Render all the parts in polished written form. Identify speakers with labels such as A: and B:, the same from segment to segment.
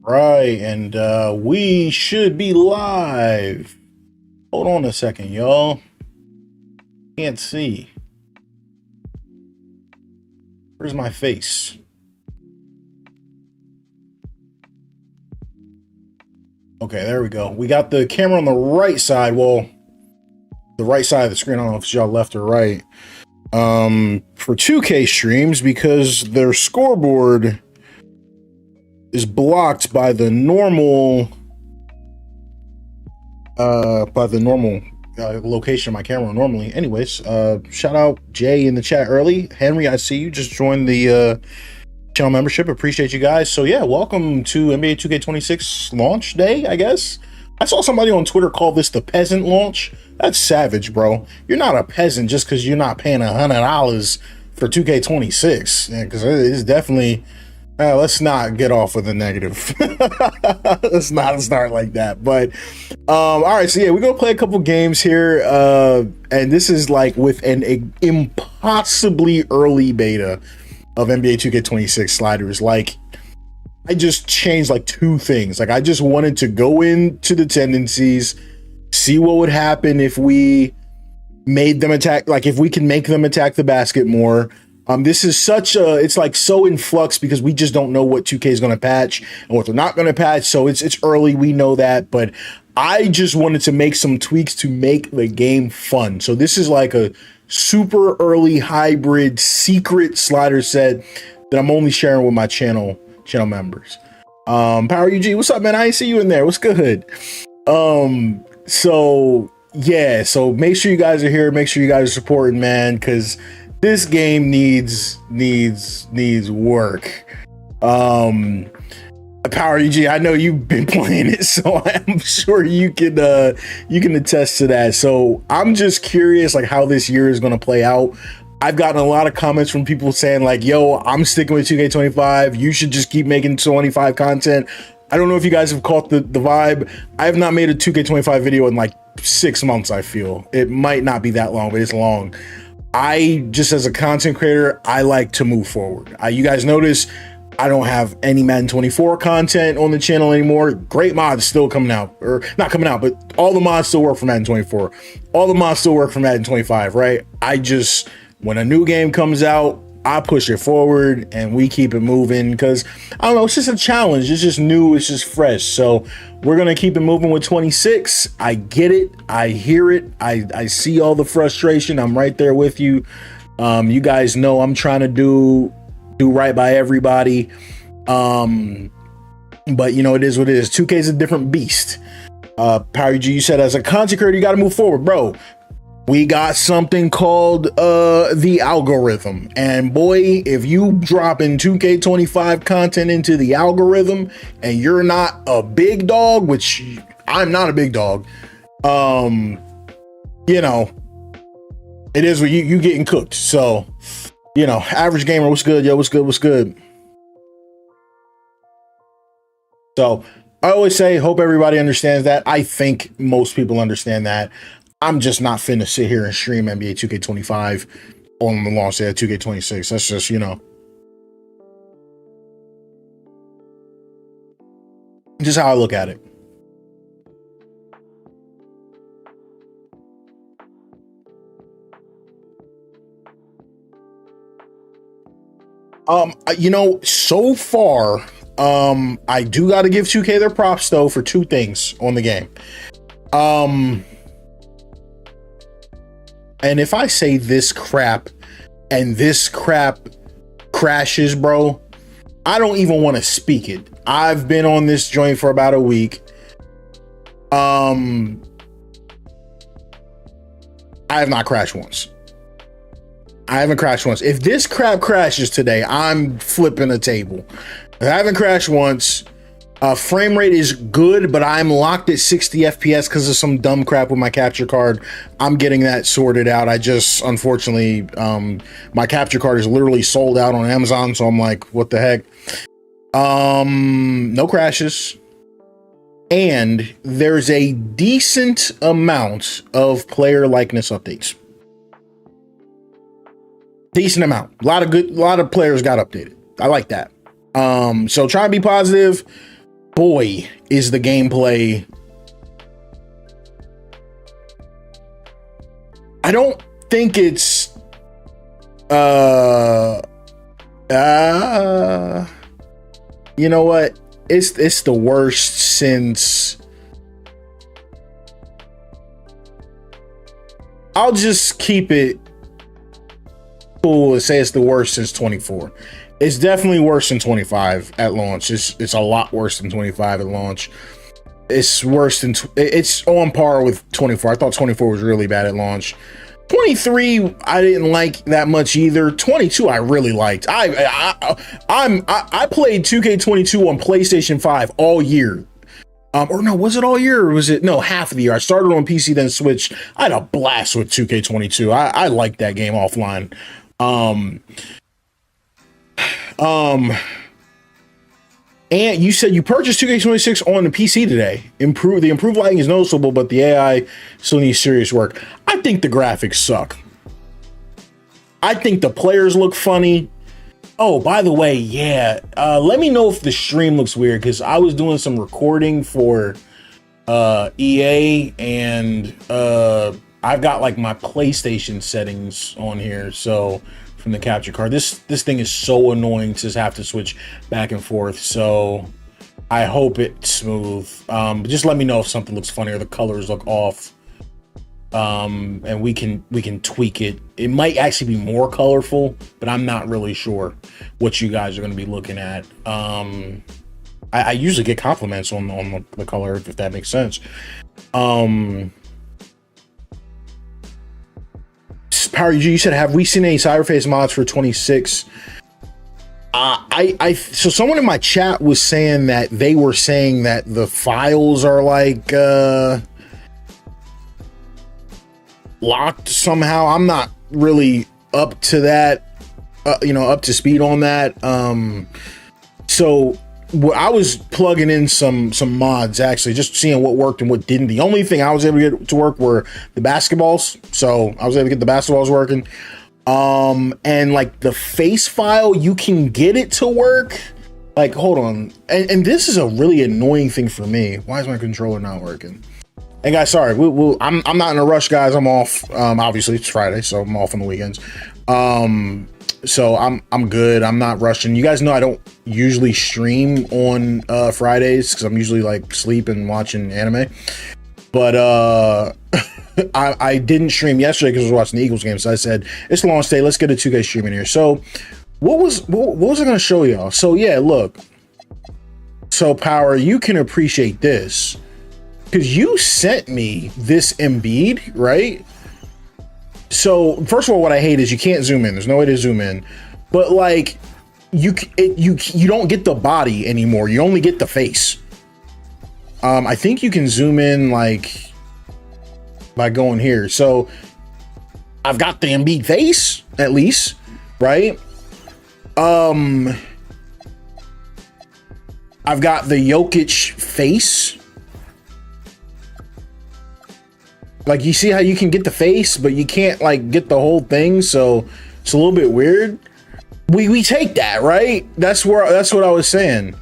A: Right, and we should be live. Hold on a second, y'all. Can't see. Where's my face? Okay, there we go. We got the camera on the right side. Well, the right side of the screen. I don't know if it's y'all left or right. For 2K streams, because their scoreboard is blocked by the normal location of my camera normally. Anyways, shout out Jay in the chat early. Henry, I see you just joined the channel membership. Appreciate you guys. So yeah, welcome to NBA 2K26 launch day, I guess. I saw somebody on Twitter call this the peasant launch. That's savage, bro. You're not a peasant just because you're not paying $100 for 2K26. Because it's definitely let's not get off with a negative. Let's not start like that. But all right, so yeah, we're gonna play a couple games here, and this is like with an impossibly early beta of NBA 2K26 sliders. Like, I just changed like two things. Like, I just wanted to go into the tendencies, see what would happen if we made them attack, like if we can make them attack the basket more. This is such a, it's like so in flux because we just don't know what 2K is going to patch and what they're not going to patch. So it's early, we know that, but I just wanted to make some tweaks to make the game fun. So this is like a super early hybrid secret slider set that I'm only sharing with my channel members. Power UG, what's up, man? I ain't see you in there. What's good? So yeah, so make sure you guys are here. Make sure you guys are supporting, man, because this game needs work. Power UG, I know you've been playing it, so I'm sure you can attest to that. So I'm just curious, like, how this year is going to play out. I've gotten a lot of comments from people saying like, yo, I'm sticking with 2K25. You should just keep making 25 content. I don't know if you guys have caught the vibe. I have not made a 2K25 video in like 6 months, I feel. It might not be that long, but it's long. I just, as a content creator, I like to move forward. You guys notice I don't have any Madden 24 content on the channel anymore. Great mods still coming out, or not coming out, but all the mods still work for Madden 24. All the mods still work for Madden 25, right? I just, when a new game comes out, I push it forward and we keep it moving because, I don't know, it's just a challenge. It's just new, it's just fresh. So we're going to keep it moving with 26. I get it. I hear it. I see all the frustration. I'm right there with you. You guys know I'm trying to do right by everybody. But you know, it is what it is. 2K is a different beast. Power G, you said as a content creator, you got to move forward, bro. We got something called the algorithm, and boy, if you drop in 2K25 content into the algorithm and you're not a big dog, which I'm not a big dog, you know, it is what you getting cooked. So, you know, average gamer, what's good? Yo, what's good? So I always say, hope everybody understands that. I think most people understand that. I'm just not finna sit here and stream NBA 2K25 on the launch day of 2K26. That's just, you know, just how I look at it. You know, so far, I do got to give 2K their props though for two things on the game. And if I say this crap and this crap crashes, bro, I don't even want to speak it. I've been on this joint for about a week. I have not crashed once. I haven't crashed once. If this crap crashes today, I'm flipping a table. I haven't crashed once. Frame rate is good, but I'm locked at 60 FPS because of some dumb crap with my capture card. I'm getting that sorted out. I just, unfortunately, my capture card is literally sold out on Amazon, so I'm like, what the heck? No crashes. And there's a decent amount of player likeness updates. Decent amount. A lot of players got updated. I like that. So try and be positive. boy, is the gameplay. I don't think it's you know what? It's the worst since. I'll just keep it cool and say it's the worst since 24. It's definitely worse than 25 at launch. It's a lot worse than 25 at launch. It's worse than it's on par with 24. I thought 24 was really bad at launch. 23 I didn't like that much either. 22 I really liked. I played 2K22 on PlayStation 5 all year. Or no, was it all year or was it no half of the year? I started on PC, then switched. I had a blast with 2K22. I liked that game offline. And you said you purchased 2K26 on the PC today. The improved lighting is noticeable, but the AI still needs serious work. I think the graphics suck. I think the players look funny. Oh, by the way, yeah. Let me know if the stream looks weird, because I was doing some recording for EA, and I've got like my PlayStation settings on here. So from the capture card, this thing is so annoying to just have to switch back and forth. So I hope it's smooth. But just let me know if something looks funny or the colors look off. And we can tweak it. It might actually be more colorful, but I'm not really sure what you guys are going to be looking at. I usually get compliments on the color, if that makes sense. Power UG, you said, have we seen any cyberface mods for 26? So someone in my chat was saying that they were saying that the files are like locked somehow. I'm not really up to that, up to speed on that. So I was plugging in some mods, actually, just seeing what worked and what didn't. The only thing I was able to get to work were the basketballs. So I was able to get the basketballs working. And like the face file, you can get it to work. Like, hold on. And this is a really annoying thing for me. Why is my controller not working? Hey guys, sorry. I'm not in a rush, guys. I'm off. Obviously it's Friday, so I'm off on the weekends. So I'm good. I'm not rushing. You guys know I don't usually stream on Fridays because I'm usually like sleeping, watching anime. But I didn't stream yesterday because I was watching the Eagles game. So I said it's a long stay. Let's get a 2K stream in here. So what was I gonna show y'all? So yeah, look. So Power, you can appreciate this because you sent me this Embiid, right? So first of all, what I hate is you can't zoom in. There's no way to zoom in, but like you don't get the body anymore. You only get the face. I think you can zoom in like by going here. So I've got the Embiid face at least, right? I've got the Jokic face. Like, you see how you can get the face, but you can't like get the whole thing, so it's a little bit weird. We take that, right? That's what I was saying.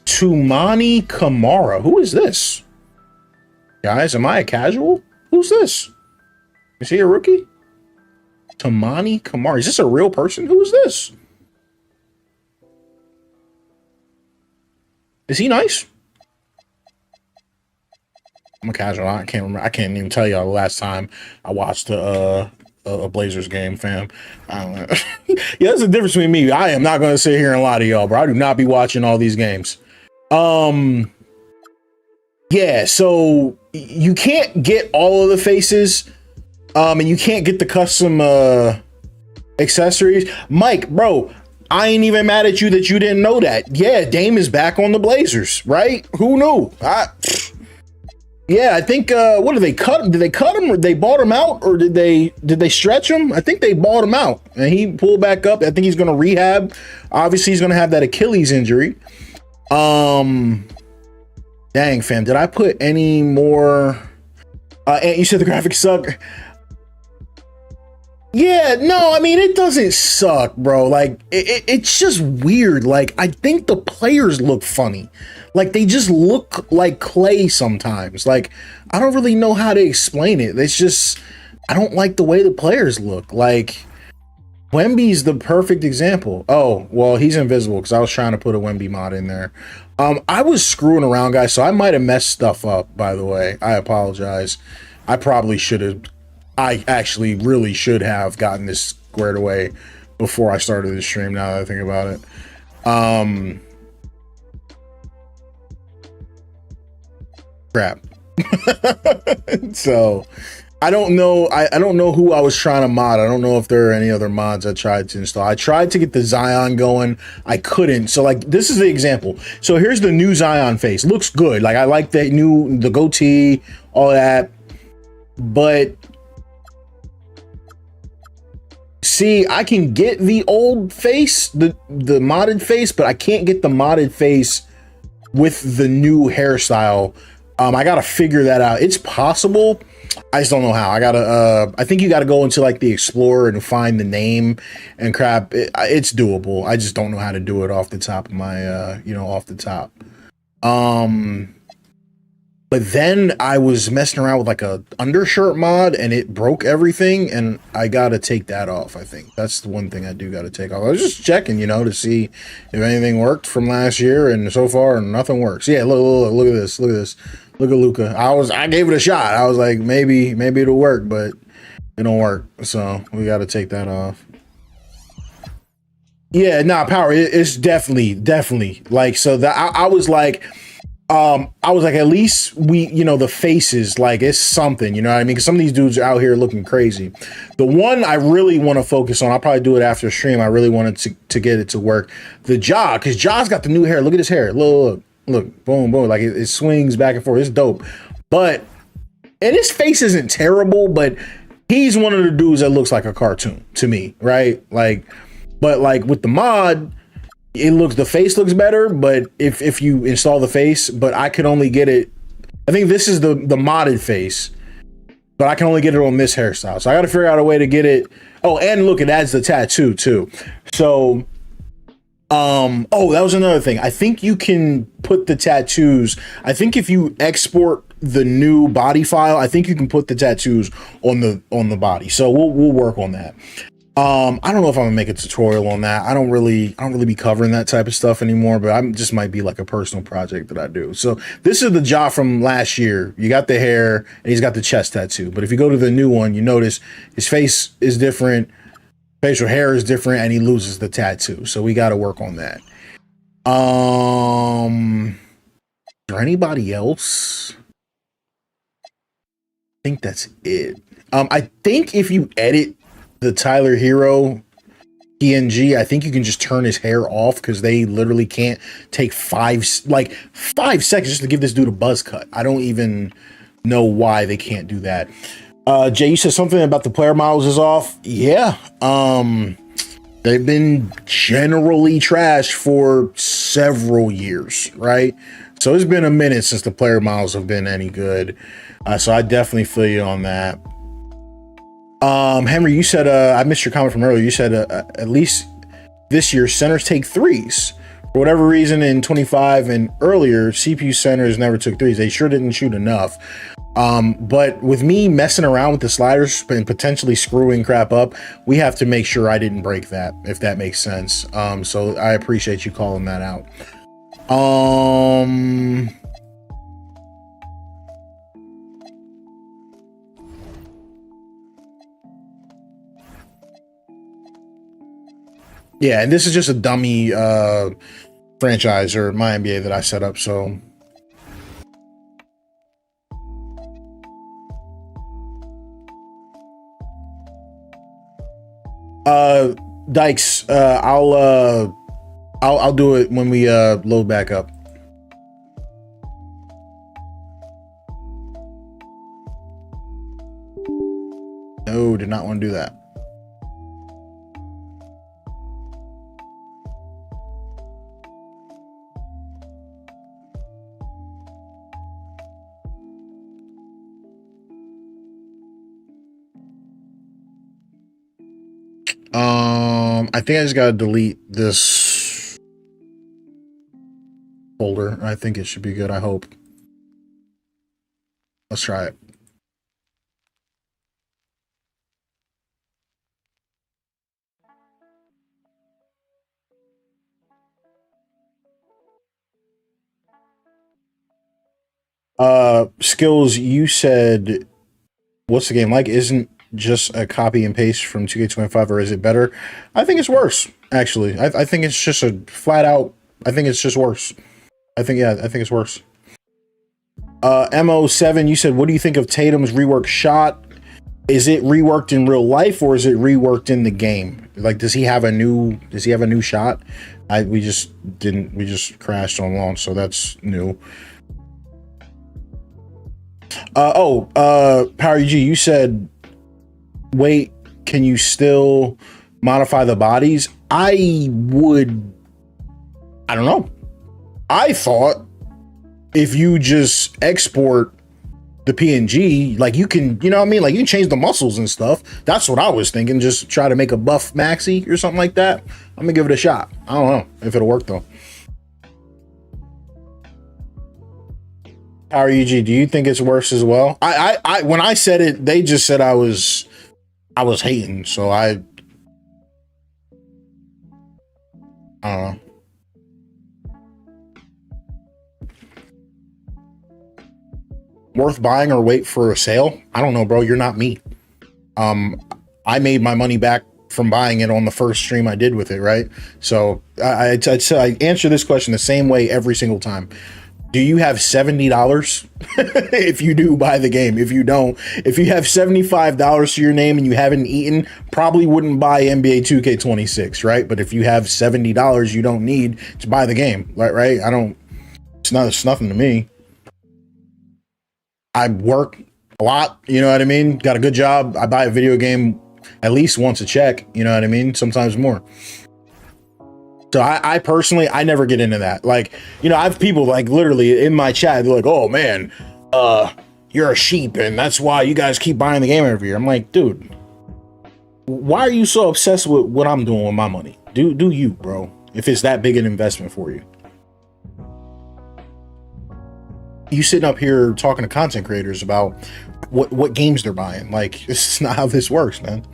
A: Tumani Kamara. Who is this? Guys, am I a casual? Who's this? Is he a rookie? Tumani Kamara. Is this a real person? Who is this? Is he nice? I'm a casual. I can't remember. I can't even tell y'all the last time I watched a Blazers game, fam. I don't know. Yeah, there's a difference between me. I am not going to sit here and lie to y'all, bro. I do not be watching all these games. Yeah, so you can't get all of the faces, and you can't get the custom accessories. Mike, bro, I ain't even mad at you that you didn't know that. Yeah, Dame is back on the Blazers, right? Who knew? Yeah, I think what did they cut him? Did they cut him, or they bought him out, or did they stretch him? I think they bought him out and he pulled back up. I think he's gonna rehab. Obviously, he's gonna have that Achilles injury. Dang, fam, did I put any more? And you said the graphics suck. Yeah, no, I mean, it doesn't suck, bro. Like, it's just weird. Like, I think the players look funny. Like, they just look like clay sometimes. Like, I don't really know how to explain it. It's just, I don't like the way the players look. Like, Wemby's the perfect example. Oh, well, he's invisible because I was trying to put a Wemby mod in there. I was screwing around, guys, so I might have messed stuff up, by the way. I apologize. I probably should have. I actually really should have gotten this squared away before I started the stream, now that I think about it. Crap. So I don't know. I don't know who I was trying to mod. I don't know if there are any other mods I tried to install. I tried to get the Zion going. I couldn't. So like, this is the example. So here's the new Zion face. Looks good. Like, I like the goatee, all that. But see, I can get the old face, the modded face, but I can't get the modded face with the new hairstyle. I gotta figure that out. It's possible. I just don't know how. I think you gotta go into like the Explorer and find the name and crap. It's doable. I just don't know how to do it off the top of my, off the top. But then I was messing around with like a undershirt mod and it broke everything, and I gotta take that off. I think that's the one thing I do gotta take off. I was just checking, to see if anything worked from last year, and so far nothing works. Yeah, look at this. Look at Luca. I gave it a shot. I was like, maybe it'll work, but it don't work. So we gotta take that off. Yeah, power. It's definitely like, so that I was like, at least the faces, like, it's something, you know what I mean? Because some of these dudes are out here looking crazy. The one I really want to focus on, I'll probably do it after stream. I really wanted to get it to work. The Jaw, because Jaw's got the new hair. Look at his hair. Look, boom, boom. Like, it swings back and forth. It's dope. And his face isn't terrible, but he's one of the dudes that looks like a cartoon to me, right? Like, but like with the mod, the face looks better, but if you install the face, but I could only get it, I think this is the modded face, but I can only get it on this hairstyle. So I got to figure out a way to get it. Oh, and look, it adds the tattoo too. So, oh, that was another thing. I think you can put the tattoos. I think if you export the new body file, I think you can put the tattoos on the body. So we'll work on that. I don't know if I'm gonna make a tutorial on that. I don't really be covering that type of stuff anymore, but I just might be like a personal project that I do. So this is the Jaw from last year. You got the hair and he's got the chest tattoo. But if you go to the new one, you notice his face is different, facial hair is different, and he loses the tattoo. So we got to work on that. Is there anybody else? I think that's it. I think if you edit the Tyler Hero PNG, I think you can just turn his hair off, because they literally can't take 5 seconds just to give this dude a buzz cut. I don't even know why they can't do that. Jay, you said something about the player models is off. Yeah. They've been generally trashed for several years, right? So it's been a minute since the player models have been any good. So I definitely feel you on that. Henry, you said, I missed your comment from earlier. You said, at least this year, centers take threes. For whatever reason, in 25 and earlier, CPU centers never took threes. They sure didn't shoot enough. But with me messing around with the sliders and potentially screwing crap up, we have to make sure I didn't break that, if that makes sense. So I appreciate you calling that out. Yeah, and this is just a dummy franchise, or my NBA, that I set up, so. Dykes, I'll do it when we load back up. No, did not want to do that. I think I just gotta delete this folder. I think it should be good. I hope. Let's try it. Skills, you said, what's the game like? Isn't just a copy and paste from 2K25, or is it better? I think it's worse, actually. I think it's just a flat out, I think it's just worse. I think it's worse. MO7, you said, what do you think of Tatum's rework shot? Is it reworked in real life, or is it reworked in the game? Like, does he have a new shot? We just crashed on launch, so that's new. Power UG, you said, wait, can you still modify the bodies? I don't know. I thought if you just export the PNG, like you can, you know what I mean? Like you can change the muscles and stuff. That's what I was thinking. Just try to make a buff maxi or something like that. I'm gonna give it a shot. I don't know if it'll work though. Power UG, do you think it's worse as well? I when I said it, they just said I was hating, so I don't know. Worth buying or wait for a sale? I don't know, bro. You're not me. I made my money back from buying it on the first stream I did with it, right? So I answer this question the same way every single time. Do you have $70? If you do, buy the game. If you don't, if you have $75 to your name and you haven't eaten, probably wouldn't buy NBA 2K26, right? But if you have $70 you don't need to buy the game, right? It's nothing to me. I work a lot, you know what I mean? Got a good job. I buy a video game at least once a check, you know what I mean? Sometimes more. So I personally, I never get into that. Like, you know, I have people like literally in my chat, they're like, oh man, you're a sheep and that's why you guys keep buying the game every year. I'm like, dude, why are you so obsessed with what I'm doing with my money? Do you, bro, if it's that big an investment for you. You sitting up here talking to content creators about what games they're buying. Like, this is not how this works, man.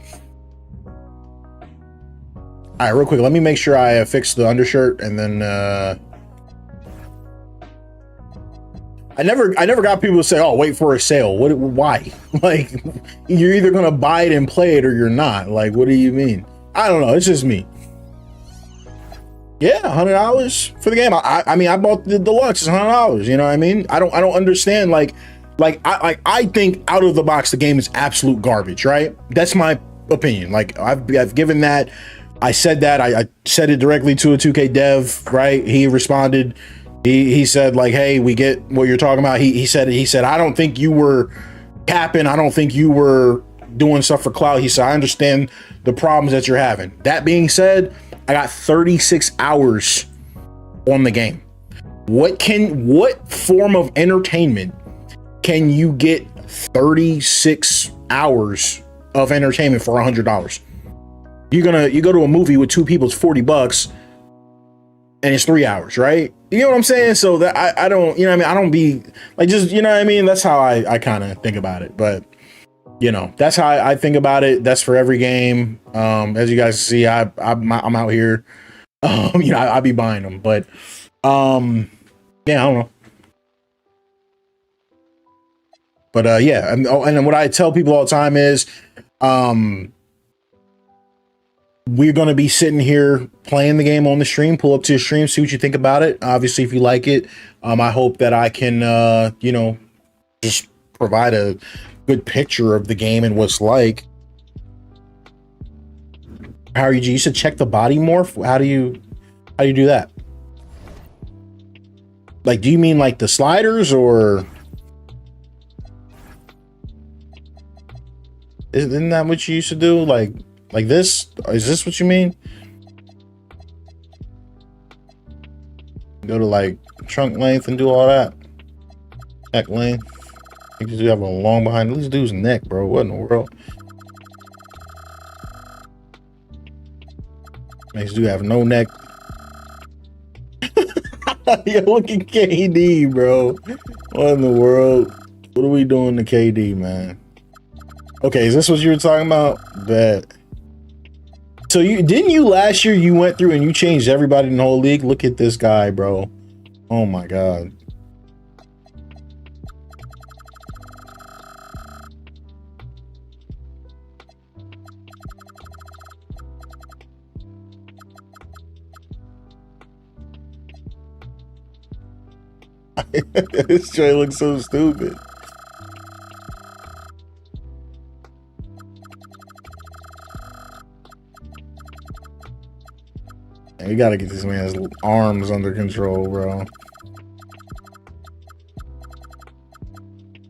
A: All right, real quick, let me make sure I fix the undershirt, and then I never got people to say, "Oh, wait for a sale." Why? Like, you're either gonna buy it and play it, or you're not. Like, what do you mean? I don't know. It's just me. Yeah, $100 for the game. I mean, I bought the deluxe. It's $100. You know what I mean? I don't understand. Like I think out of the box, the game is absolute garbage. Right? That's my opinion. Like I've given that. I said that. I said it directly to a 2K dev. Right? He responded. He said like, "Hey, we get what you're talking about." He said I don't think you were capping. I don't think you were doing stuff for clout. He said, "I understand the problems that you're having." That being said, I got 36 hours on the game. What form of entertainment can you get 36 hours of entertainment for $100? You go to a movie with two people, it's $40 and it's 3 hours, right? You know what I'm saying? So that I don't, you know what I mean? I don't be like, just, you know what I mean? That's how I kind of think about it. But you know, that's how I think about it. That's for every game. As you guys see, I'm out here. You know, I be buying them, but yeah, I don't know. But yeah, and then what I tell people all the time is, we're gonna be sitting here playing the game on the stream. Pull up to your stream, see what you think about it. Obviously, if you like it, I hope that I can, you know, just provide a good picture of the game and what's like. Power UG, you should check the body morph. How do you do that? Like, do you mean like the sliders, or isn't that what you used to do? Like this? Is this what you mean? Go to like trunk length and do all that. Neck length. You do have a long behind this dude's neck, bro. What in the world? Makes do have no neck. Yo, look at KD, bro. What in the world? What are we doing to KD, man? Okay, is this what you were talking about? Bet. So didn't you last year you went through and you changed everybody in the whole league? Look at this guy, bro. Oh my god. This tray looks so stupid. Man, we gotta get this man's arms under control, bro.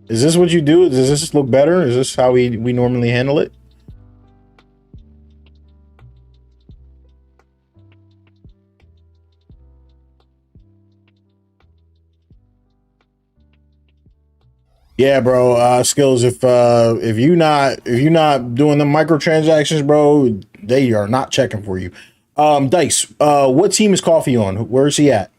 A: Is this what you do? Does this look better? Is this how we normally handle it? Yeah, bro. Skills. If you not doing the microtransactions, bro, they are not checking for you. Dice. What team is Coffee on? Where is he at?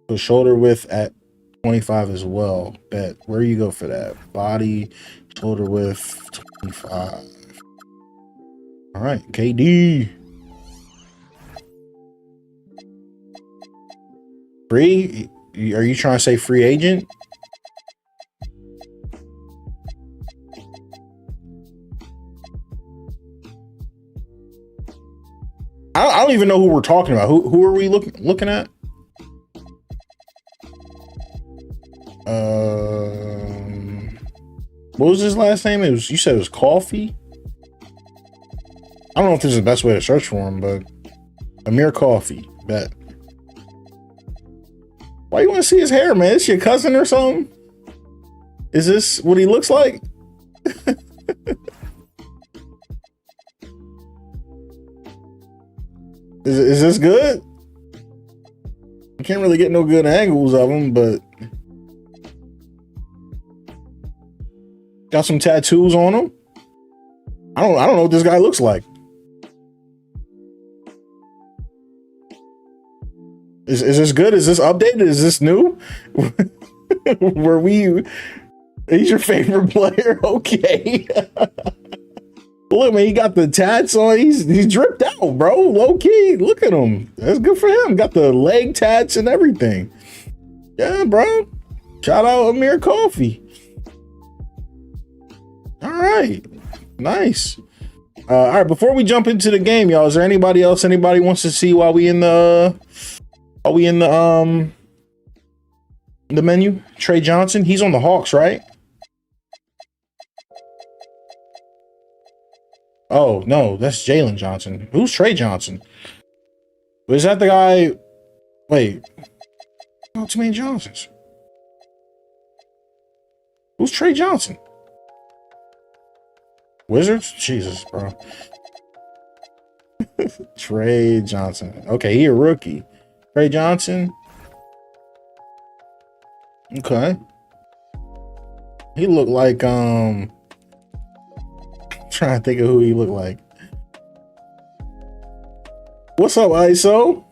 A: So shoulder width at 25 as well. Bet. Where you go for that? Body, shoulder width 25. All right, KD. Free? Are you trying to say free agent? I don't even know who we're talking about. Who are we looking at? What was his last name? You said it was Coffee? I don't know if this is the best way to search for him, but Amir Coffee. Bet. Why you want to see his hair, man? Is your cousin or something? Is this what he looks like? Is this good? I can't really get no good angles of him, but got some tattoos on him. I don't know what this guy looks like. Is this good? Is this updated? Is this new? He's your favorite player? Okay. Look, man, he got the tats on. He's dripped out, bro. Low key. Look at him. That's good for him. Got the leg tats and everything. Yeah, bro. Shout out Amir Coffee. All right. Nice. All right, before we jump into the game, y'all, is there anybody wants to see while we in the the menu? Trey Johnson, he's on the Hawks, right? Oh no, that's Jalen Johnson. Who's Trey Johnson? Was that the guy? Wait, oh, too many Johnsons. Who's Trey Johnson? Wizards? Jesus, bro. Trey Johnson. Okay, he a rookie. Trey Johnson. Okay. He looked like trying to think of who he looked like. What's up, ISO?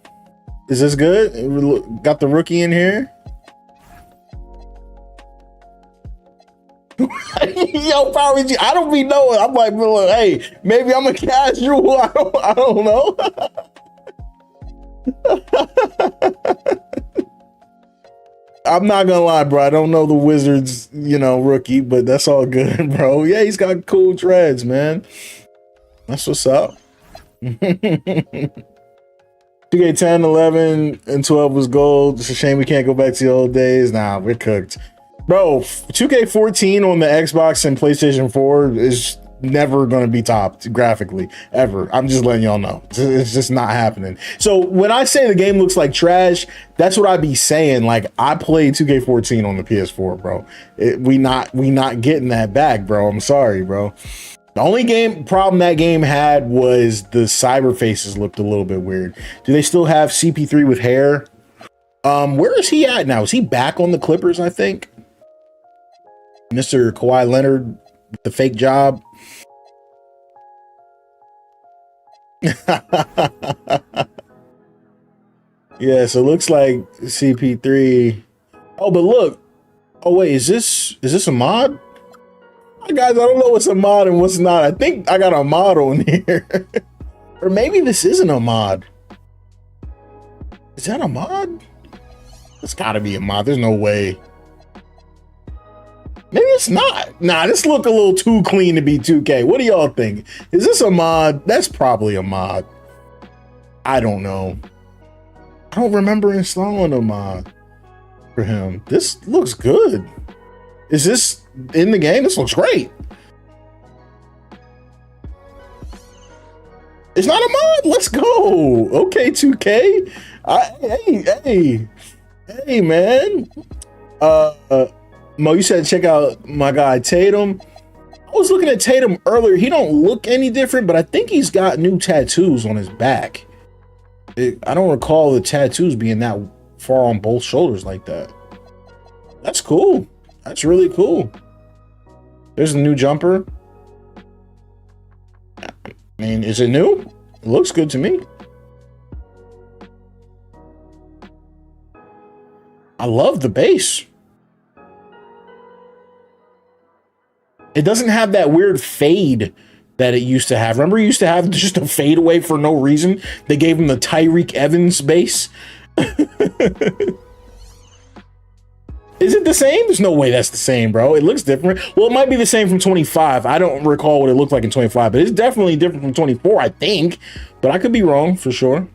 A: Is this good? Got the rookie in here. Yo, Power G, I don't be knowing. I'm like, hey, maybe I'm a casual. I don't know. I'm not gonna lie, bro. I don't know the Wizards, rookie, but that's all good, bro. Yeah, he's got cool dreads, man. That's what's up. 2K 10, 11, and 12 was gold. It's a shame we can't go back to the old days. Nah, we're cooked. Bro, 2K14 on the Xbox and PlayStation 4 is never going to be topped graphically, ever. I'm just letting y'all know. It's just not happening. So when I say the game looks like trash, that's what I be saying. Like, I played 2K14 on the PS4, bro. We not getting that back, bro. I'm sorry, bro. The only problem that game had was the cyber faces looked a little bit weird. Do they still have CP3 with hair? Where is he at now? Is he back on the Clippers, I think? Mr. Kawhi Leonard with the fake job. Yeah, so it looks like CP3. Oh, but look. Oh wait, is this a mod? Guys, I don't know what's a mod and what's not. I think I got a mod on here. Or maybe this isn't a mod. Is that a mod? It's gotta be a mod. There's no way. Maybe it's not. Nah, this look a little too clean to be 2K. What do y'all think? Is this a mod? That's probably a mod. I don't know. I don't remember installing a mod for him. This looks good. Is this in the game? This looks great. It's not a mod. Let's go. Okay, 2K. Hey, man. Mo, you said check out my guy Tatum. I was looking at Tatum earlier. He don't look any different, but I think he's got new tattoos on his back. I don't recall the tattoos being that far on both shoulders like that. That's cool. That's really cool. There's a new jumper. I mean, is it new? It looks good to me. I love the base. It doesn't have that weird fade that it used to have. Remember, it used to have just a fade away for no reason? They gave him the Tyreek Evans base. Is it the same? There's no way that's the same, bro. It looks different. Well, it might be the same from 25. I don't recall what it looked like in 25, but it's definitely different from 24, I think. But I could be wrong for sure.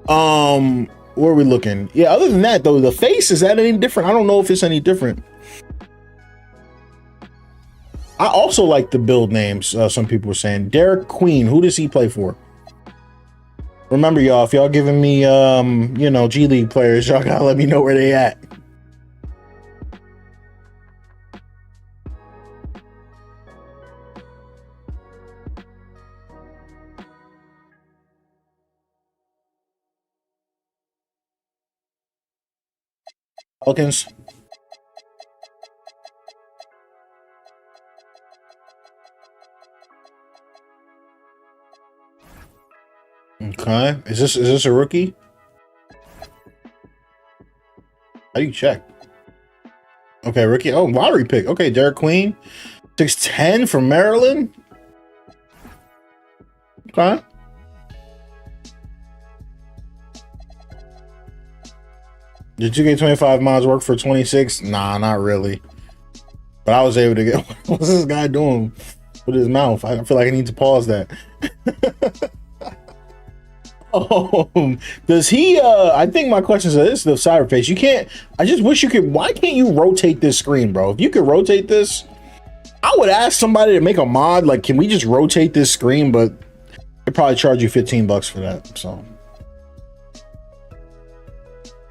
A: Where are we looking? Yeah, other than that, though, the face, is that any different? I don't know if it's any different. I also like the build names. Some people were saying Derek Queen. Who does he play for? Remember, y'all, if y'all giving me, you know, G League players, y'all gotta let me know where they at. Pelicans. Okay. Is this a rookie? How do you check? Okay, rookie. Oh, lottery pick. Okay, Derek Queen. 6'10" from Maryland. Okay. Did 2K25 mods work for 26? Nah, not really. But I was able to get. What's this guy doing with his mouth? I feel like I need to pause that. Does he I think my question is this, the cyberface. You can't, I just wish you could, why can't you rotate this screen, bro? If you could rotate this, I would ask somebody to make a mod, like, can we just rotate this screen? But they'd probably charge you 15 bucks for that. So,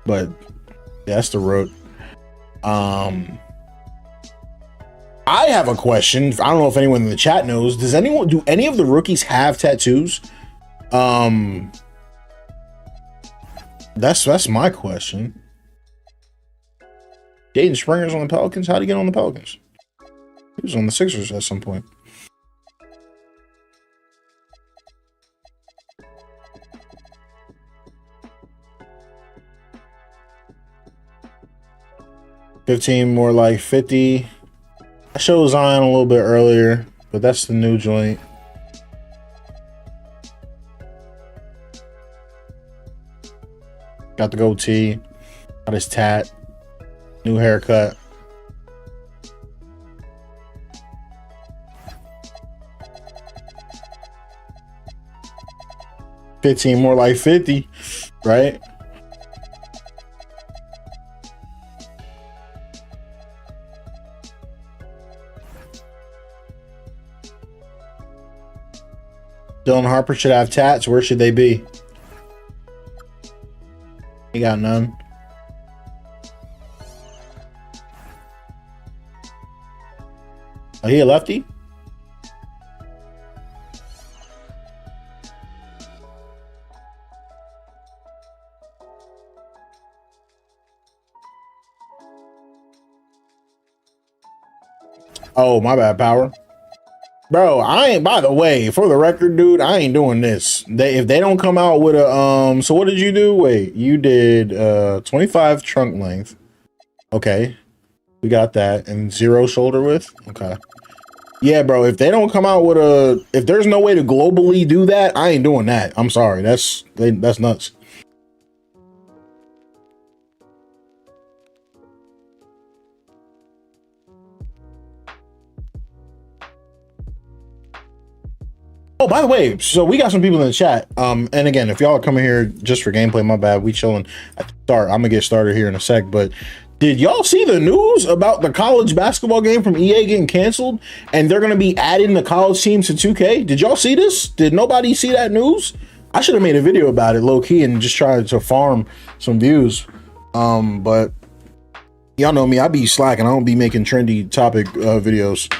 A: but yeah, that's the road. I have a question. I don't know if anyone in the chat knows. Do any of the rookies have tattoos? That's my question. Jaden Springer's on the Pelicans. How'd he get on the Pelicans? He was on the Sixers at some point. $15 more like 50. I showed Zion a little bit earlier, but that's the new joint. Got the goatee, got his tat, new haircut. $15 more like 50, right? Dylan Harper should have tats. Where should they be? He got none. Oh, he a lefty? Oh, my bad, Power. Bro, I ain't, by the way, for the record, dude, I ain't doing this. If they don't come out with a so what did you do? Wait, you did 25 trunk length. Okay. We got that. And 0 shoulder width. Okay. Yeah, bro, if they don't come out with if there's no way to globally do that, I ain't doing that. I'm sorry. That's nuts. Oh, by the way, so we got some people in the chat. And again, if y'all are coming here just for gameplay, my bad. We chilling at the start. I'm gonna get started here in a sec, but did y'all see the news about the college basketball game from EA getting canceled and they're gonna be adding the college teams to 2K? Did y'all see this? Did nobody see that news? I should have made a video about it low key and just tried to farm some views. But y'all know me, I be slacking. I don't be making trendy topic videos.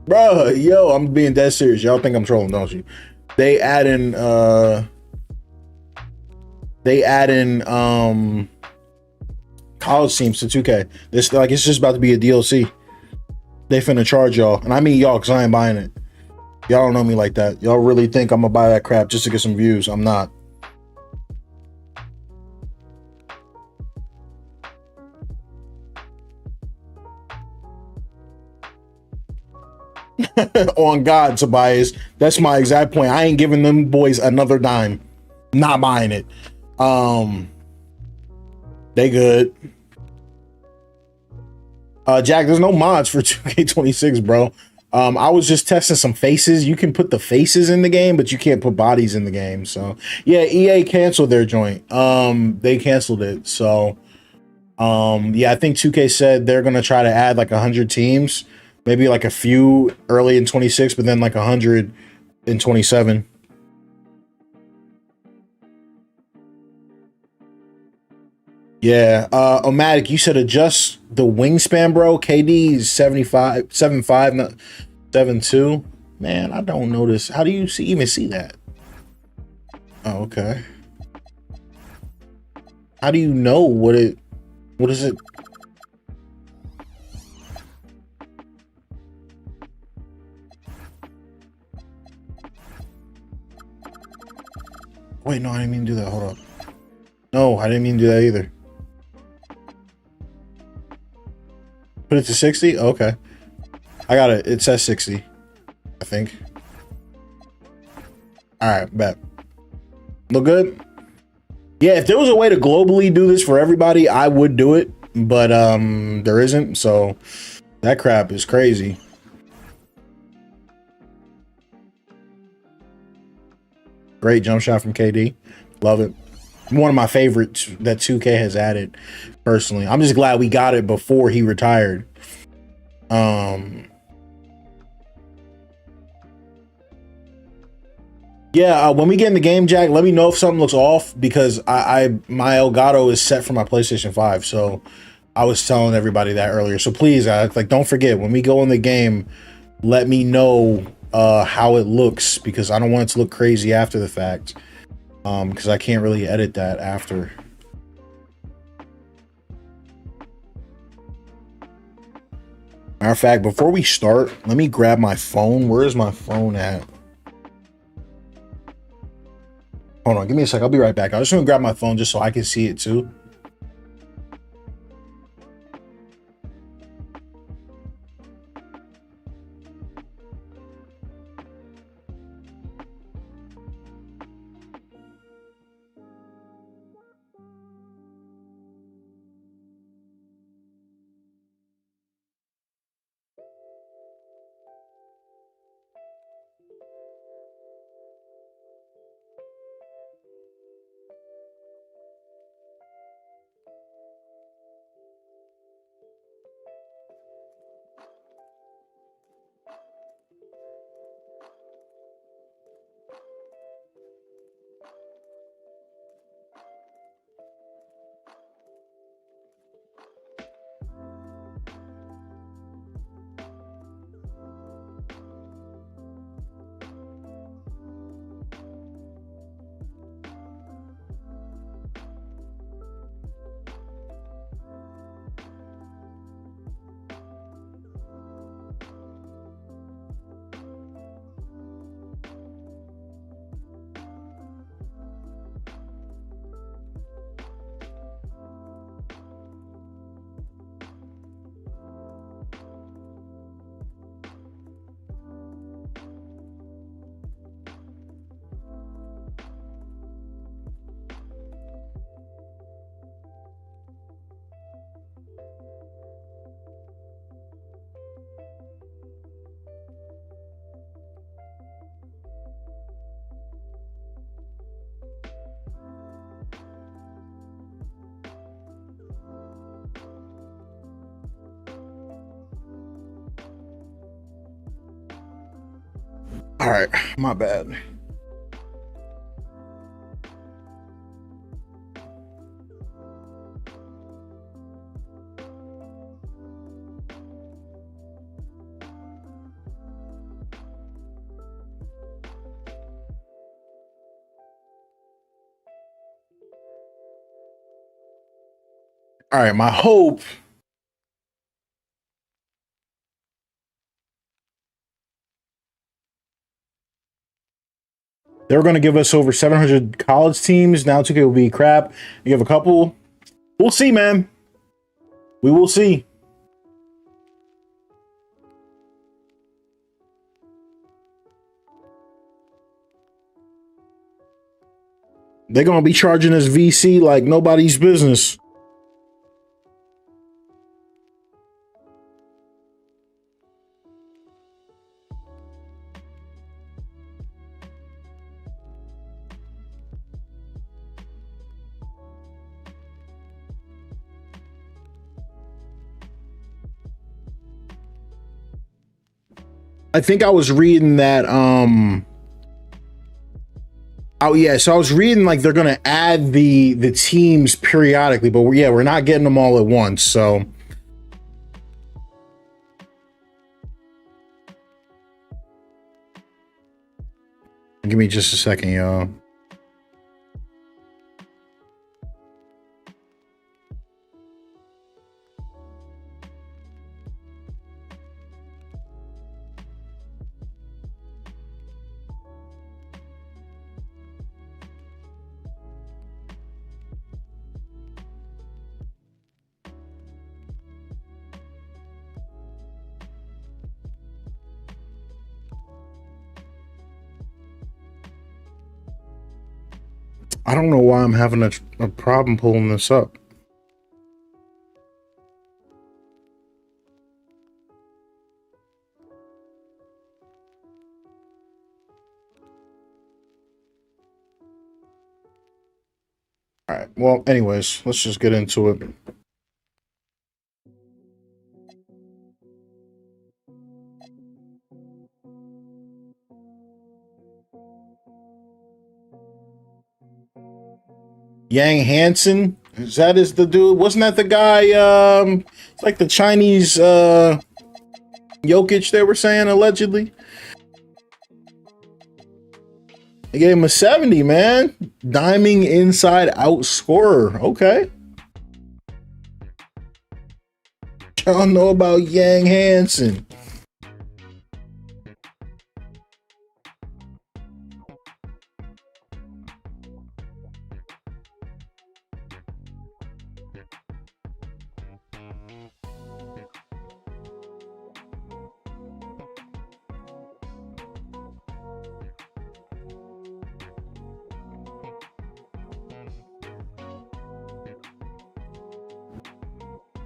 A: Bro, yo, I'm being dead serious. Y'all think I'm trolling, don't you? They add in college teams to 2K. This like it's just about to be a DLC. They finna charge y'all. And I mean y'all because I ain't buying it. Y'all don't know me like that. Y'all really think I'm gonna buy that crap just to get some views. I'm not. On God, Tobias. That's my exact point. I ain't giving them boys another dime. Not buying it. They good. Jack, there's no mods for 2K26, bro. I was just testing some faces. You can put the faces in the game, but you can't put bodies in the game. So yeah, EA canceled their joint. They canceled it. So yeah, I think 2K said they're gonna try to add like 100 teams, maybe like a few early in 26, but then like 100 in 27. Yeah, Omatic, you said adjust the wingspan, bro. KD is 75, 7'5", not 7'2". Man, I don't notice. How do you even see that? Oh, okay. How do you know what is it? Wait, no, I didn't mean to do that. Hold up. No, I didn't mean to do that either. Put it to 60? Okay. I got it. It says 60, I think. All right, bet. Look good? Yeah, if there was a way to globally do this for everybody, I would do it. But there isn't, so that crap is crazy. Great jump shot from KD. Love it. One of my favorites that 2K has added, personally. I'm just glad we got it before he retired. Yeah, when we get in the game, Jack, let me know if something looks off because my Elgato is set for my PlayStation 5. So I was telling everybody that earlier. So please, like, don't forget when we go in the game, let me know how it looks because I don't want it to look crazy after the fact. Because I can't really edit that after. Matter of fact, before we start, let me grab my phone. Where is my phone at? Hold on, give me a sec. I'll be right back. I just want to grab my phone just so I can see it too. All right, my bad. All right, my hope. They were going to give us over 700 college teams. Now 2K will be crap. You have a couple. We'll see, man. We will see. They're going to be charging us VC like nobody's business. I think I was reading that oh yeah, so I was reading like they're gonna add the teams periodically, but we're not getting them all at once. So give me just a second, y'all. I don't know why I'm having a problem pulling this up. All right. Well, anyways, let's just get into it. Yang Hansen, is the dude? Wasn't that the guy? It's like the Chinese Jokic they were saying allegedly. They gave him a 70, man. Diming inside out scorer. Okay. I don't know about Yang Hansen.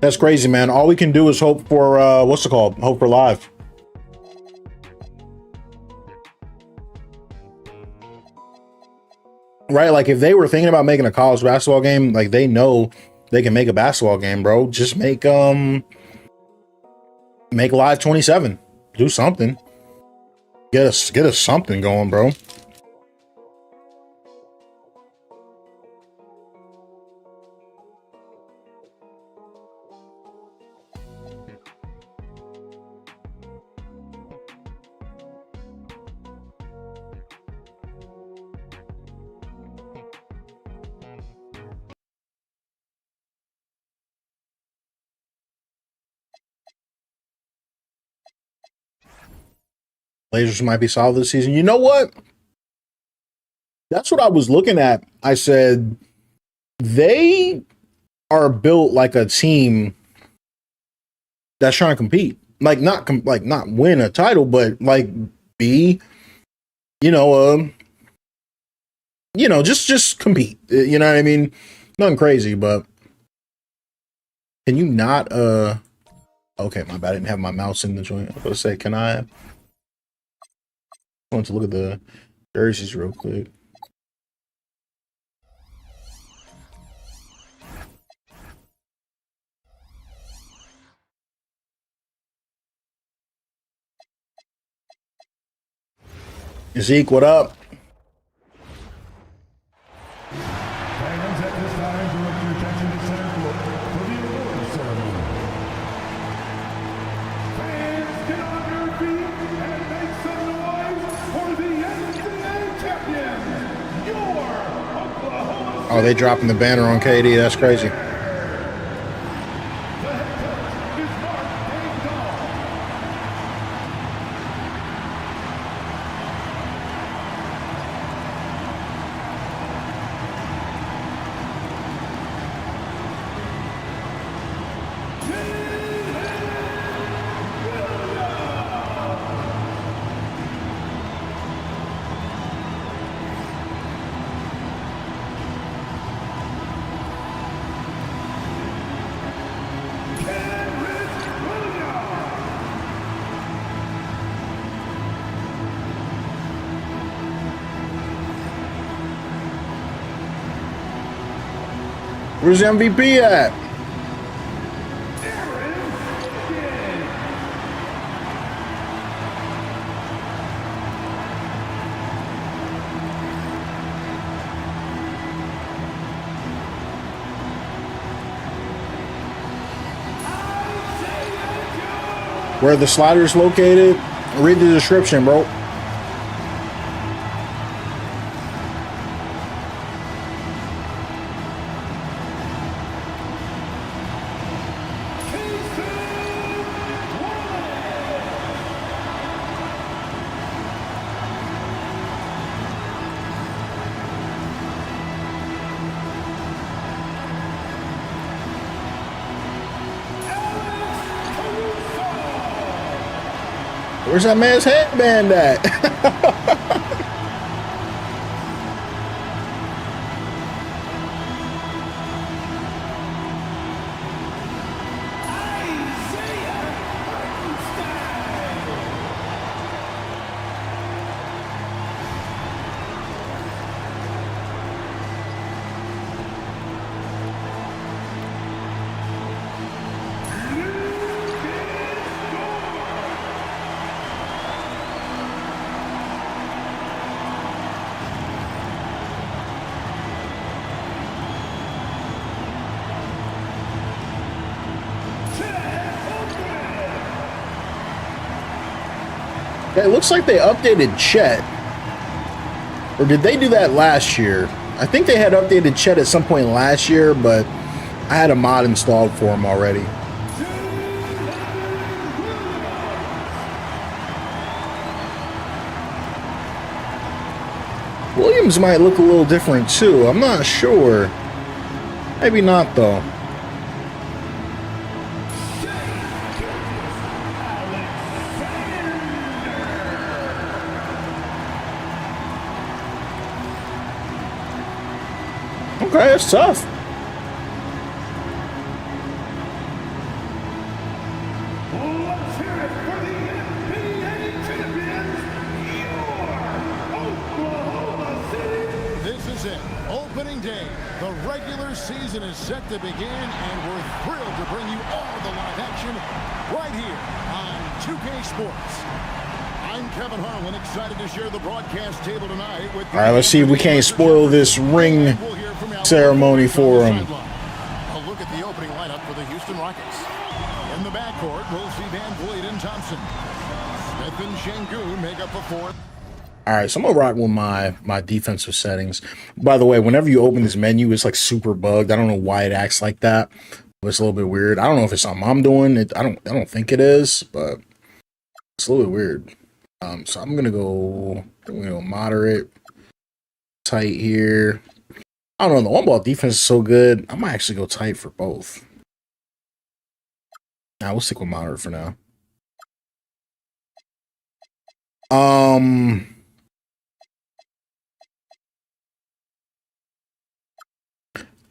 A: That's crazy, man. All we can do is hope for what's it called? Hope for live. Right? Like if they were thinking about making a college basketball game, like they know they can make a basketball game, bro. Just make live 27. Do something. Get us something going, bro. Blazers might be solid this season. You know what? That's what I was looking at. I said they are built like a team that's trying to compete. Like not win a title, but like be, you know, just compete. You know what I mean? Nothing crazy, but can you not okay, my bad. I didn't have my mouse in the joint. I was gonna say, can I want to look at the jerseys real quick. Zeke, what up?
B: Fans at this time, direct your attention to center court for the award ceremony. Fans, get on your feet and make some noise for the NBA champions, your Oklahoma.
A: Oh, they dropping the banner on KD. That's crazy. Where's the MVP at? Where the slider's located? Read the description, bro. Where's that man's headband at? It looks like they updated Chet. Or did they do that last year? I think they had updated Chet at some point last year, but I had a mod installed for him already. Williams might look a little different too. I'm not sure. Maybe not though. Okay, that's tough.
B: Let's hear it for the NBA champions, your Oklahoma City. This is it, opening day. The regular season is set to begin, and we're thrilled to bring you all the live action right here on 2K Sports. I'm Kevin Harlan, excited to share the broadcast table tonight with.
A: All right, let's see if we can't spoil this ring ceremony for him.
B: A look at the opening lineup for the Houston Rockets. In the backcourt, we'll see Van Vliet and Thompson. Smith and Şengün make up a fourth.
A: All right, so I'm gonna rock with my defensive settings. By the way, whenever you open this menu, it's like super bugged. I don't know why it acts like that. It's a little bit weird. I don't know if it's something I'm doing. I don't think it is, but it's a little bit weird. So I'm gonna go moderate, tight here. I don't know. The one-ball defense is so good. I might actually go tight for both. Nah, we'll stick with moderate for now.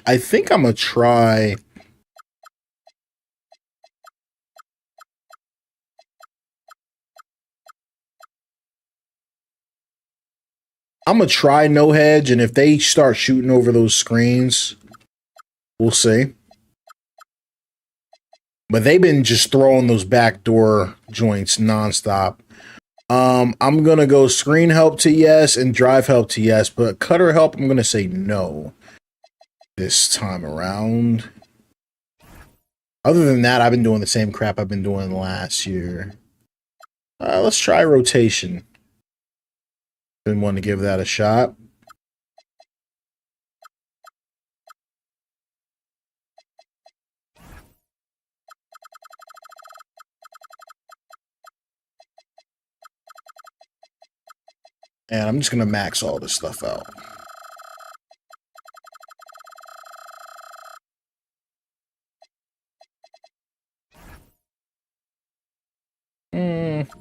A: I think I'm gonna try. I'm gonna try no hedge, and if they start shooting over those screens, we'll see. But they've been just throwing those backdoor joints nonstop. I'm gonna go screen help to yes and drive help to yes, but cutter help I'm gonna say no this time around. Other than that, I've been doing the same crap I've been doing last year. Let's try rotation. Been wanting to give that a shot. And I'm just gonna max all this stuff out.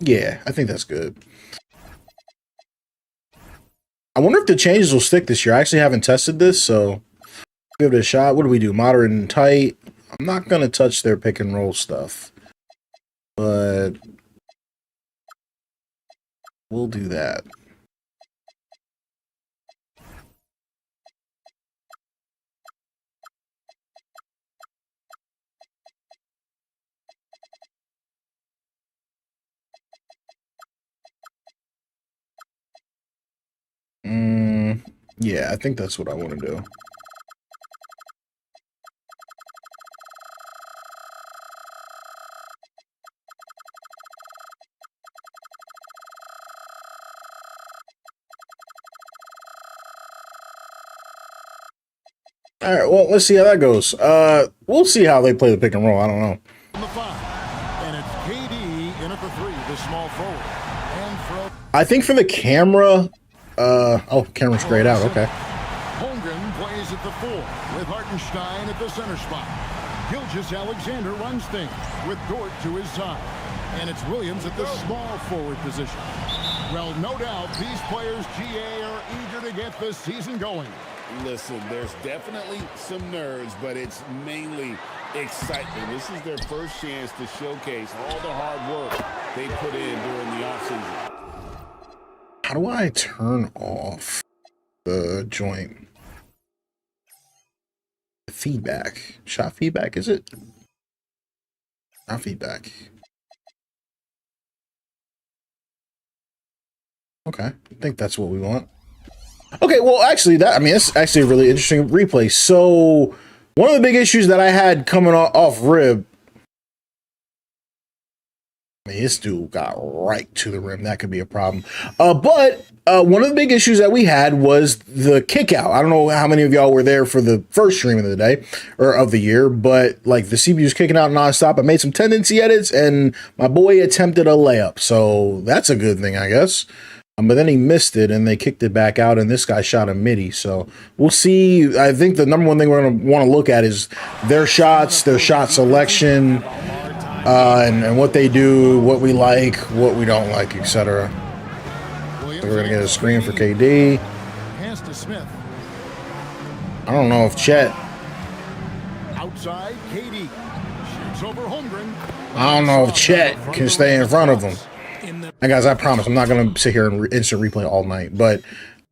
A: Yeah, I think that's good. I wonder if the changes will stick this year. I actually haven't tested this, so give it a shot. What do we do? Moderate and tight. I'm not going to touch their pick and roll stuff, but we'll do that. Yeah, I think that's what I want to do. All right, well, let's see how that goes. We'll see how they play the pick and roll. I don't know.
B: And it's KD in at the 3, the small forward. And
A: I think for the camera, oh, camera's grayed out. Okay.
B: Holmgren plays at the 4 with Hartenstein at the center spot. Gilgeous Alexander runs things with Dort to his side. And it's Williams at the small forward position. Well, no doubt these players, GA, are eager to get this season going.
C: Listen, there's definitely some nerves, but it's mainly excitement. This is their first chance to showcase all the hard work they put in during the offseason.
A: How do I turn off the joint? Feedback. Shot feedback, is it? Not feedback. Okay, I think that's what we want. Okay, well, actually, it's actually a really interesting replay. So, one of the big issues that I had coming off rib, this dude got right to the rim. That could be a problem. But one of the big issues that we had was the kick out. I don't know how many of y'all were there for the first stream of the day or of the year, but like the CPU's kicking out nonstop. I made some tendency edits and my boy attempted a layup. So that's a good thing, I guess. But then he missed it and they kicked it back out and this guy shot a midi. So we'll see. I think the number one thing we're going to want to look at is their shots, their shot selection, and what they do, what we like, what we don't like, etc. So we're going to get a screen for KD. I don't know if Chet.
B: Outside, KD shoots over Holmgren.
A: I don't know if Chet can stay in front of him. And guys, I promise I'm not going to sit here and instant replay all night, but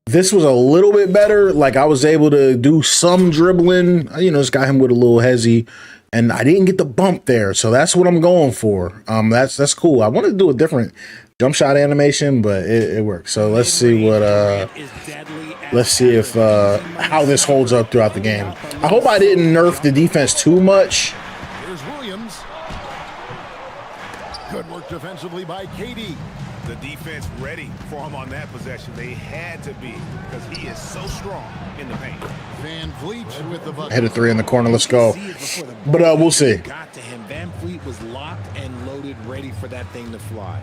A: this was a little bit better. Like I was able to do some dribbling, just got him with a little hezzy and I didn't get the bump there. So that's what I'm going for. That's cool. I wanted to do a different jump shot animation, but it worked. So let's see what, let's see if, how this holds up throughout the game. I hope I didn't nerf the defense too much.
B: Here's Williams. Good work defensively by KD.
C: The defense ready for him on that possession. They had to be because he is so strong in the paint.
B: Van Vliet with the bucket.
A: Hit a 3 in the corner. Let's go. But we'll see.
D: Got to him. Van Vliet was locked and loaded, ready for that thing to fly.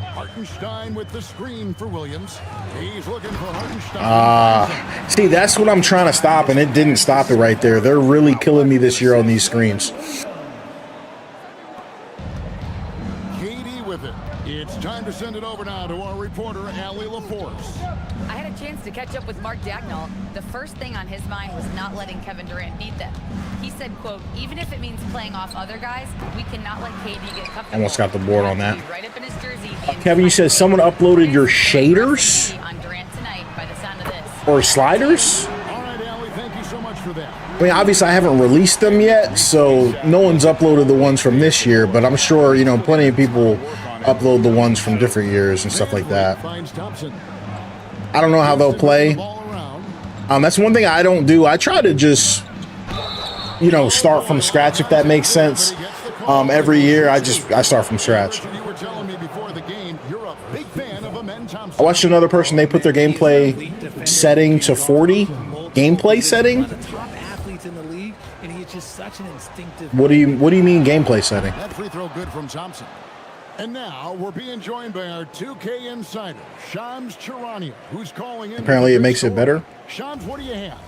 B: Hartenstein with the screen for Williams. He's looking for Hartenstein.
A: See, that's what I'm trying to stop, and it didn't stop it right there. They're really killing me this year on these screens.
B: With it. It's time to send it over now to our reporter, Allie LaForce.
E: I had a chance to catch up with Mark Dagnall. The first thing on his mind was not letting Kevin Durant beat them. He said, quote, even if it means playing off other guys, we cannot let KD get comfortable.
A: Almost got the board on that.
E: Right up in his jersey,
A: Kevin, you said someone uploaded your shaders?
E: On Durant tonight by the sound of this.
A: Or sliders?
B: All right, Allie, thank you so much for that.
A: I mean, obviously, I haven't released them yet, so no one's uploaded the ones from this year, but I'm sure, plenty of people upload the ones from different years and stuff like that.
B: Finds Thompson.
A: I don't know how they'll play. That's one thing I don't do. I try to just, you know, start from scratch, if that makes sense. Every year I start from scratch.
B: You were telling me before the game you're a big fan of Amen Thompson.
A: I watched another person, they put their gameplay setting to 40. Gameplay setting? What do you mean gameplay setting?
B: That free throw good from Thompson. And now we're being joined by our 2K insider, Shams Charania, who's calling in.
A: Apparently it makes it better.
B: Shams, what do you have?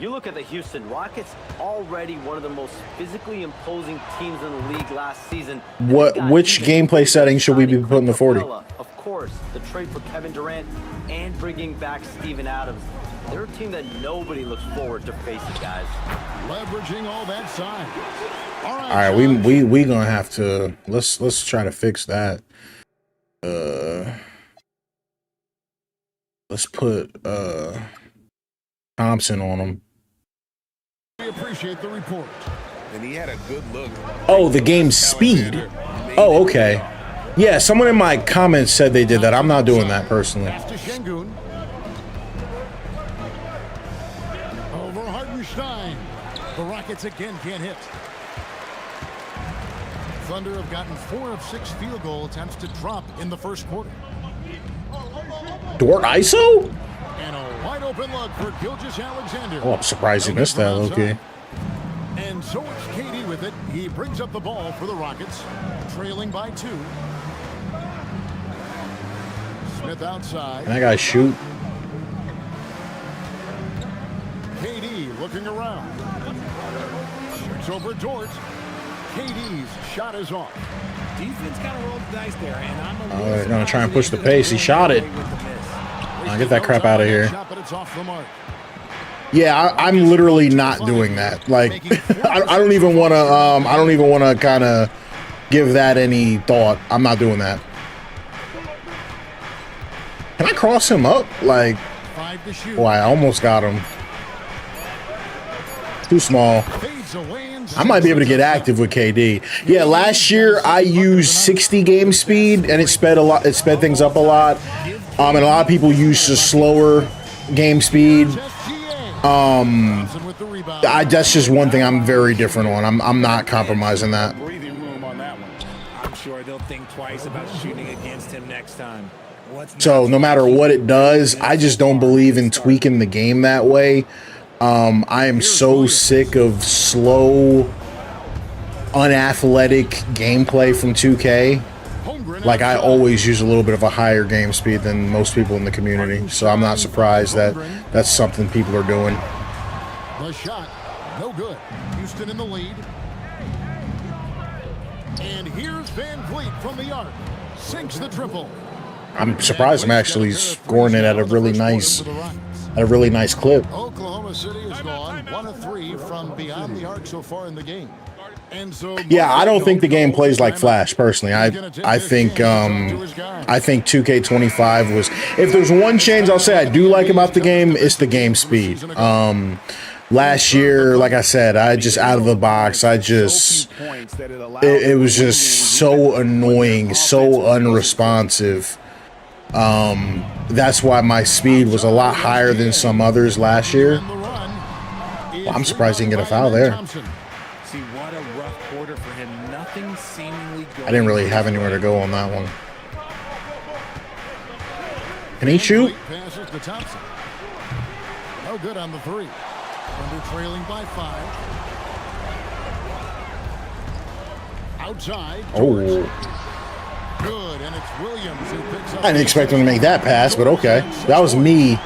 F: You look at the Houston Rockets, already one of the most physically imposing teams in the league last season.
A: Which gameplay setting should we be putting to 40?
F: Of course, the trade for Kevin Durant and bringing back Steven Adams. They're a team that nobody looks forward to facing, guys.
B: Leveraging all that size. All
A: right, we gonna have to let's try to fix that. Let's put Thompson on him.
B: We appreciate the report.
C: And he had a good look.
A: Oh, the game speed. Oh, okay. Yeah, someone in my comments said they did that. I'm not doing that personally.
B: Pass to Şengün. Over Hartenstein. The Rockets again can't hit. Thunder have gotten 4 of 6 field goal attempts to drop in the first quarter.
A: Dort ISO?
B: And a wide open look for Gilgeous-Alexander.
A: Oh, I'm surprised he missed that, okay.
B: And so it's KD with it. He brings up the ball for the Rockets, trailing by 2. Smith outside.
A: Can that guy shoot?
B: KD looking around. Shoots over Dort. KD's shot is off.
D: Defense kind of rolled the dice there, and I'm
A: They're gonna try and push the pace. He shot it. Get that crap out of here. Yeah, I'm literally not doing that. Like, I don't even want to. I don't even want to kind of give that any thought. I'm not doing that. Can I cross him up? Like, oh, I almost got him. Too small. I might be able to get active with KD. Yeah, last year I used 60 game speed and it sped a lot. It sped things up a lot. And a lot of people use the slower game speed. That's just one thing I'm very different on. I'm not compromising that.
D: I'm sure they'll think twice about shooting against him next time.
A: So no matter what it does, I just don't believe in tweaking the game that way. I am so sick of slow, unathletic gameplay from 2K. Like, I always use a little bit of a higher game speed than most people in the community. So I'm not surprised that that's something people are doing.
B: The shot, no good. Houston in the lead. And here's Van Vliet from the arc. Sinks the triple.
A: I'm surprised I'm actually scoring it at a really nice clip.
B: Oklahoma City has gone 1 of 3 from beyond the arc so far in the game. And so
A: yeah, I don't think the game plays like Flash personally. I think 2K25 was, if there's one change I'll say I do like about the game, it's the game speed. Last year, like I said, I just out of the box, it was just so annoying, so unresponsive. That's why my speed was a lot higher than some others last year. Well, I'm surprised he didn't get a foul there. I didn't really have anywhere to go on that one. Can he shoot?
B: No good on the 3. Under trailing by 5. Outside.
A: Oh.
B: Good, and it's Williams who picks up.
A: I didn't expect him to make that pass, but okay. That was me,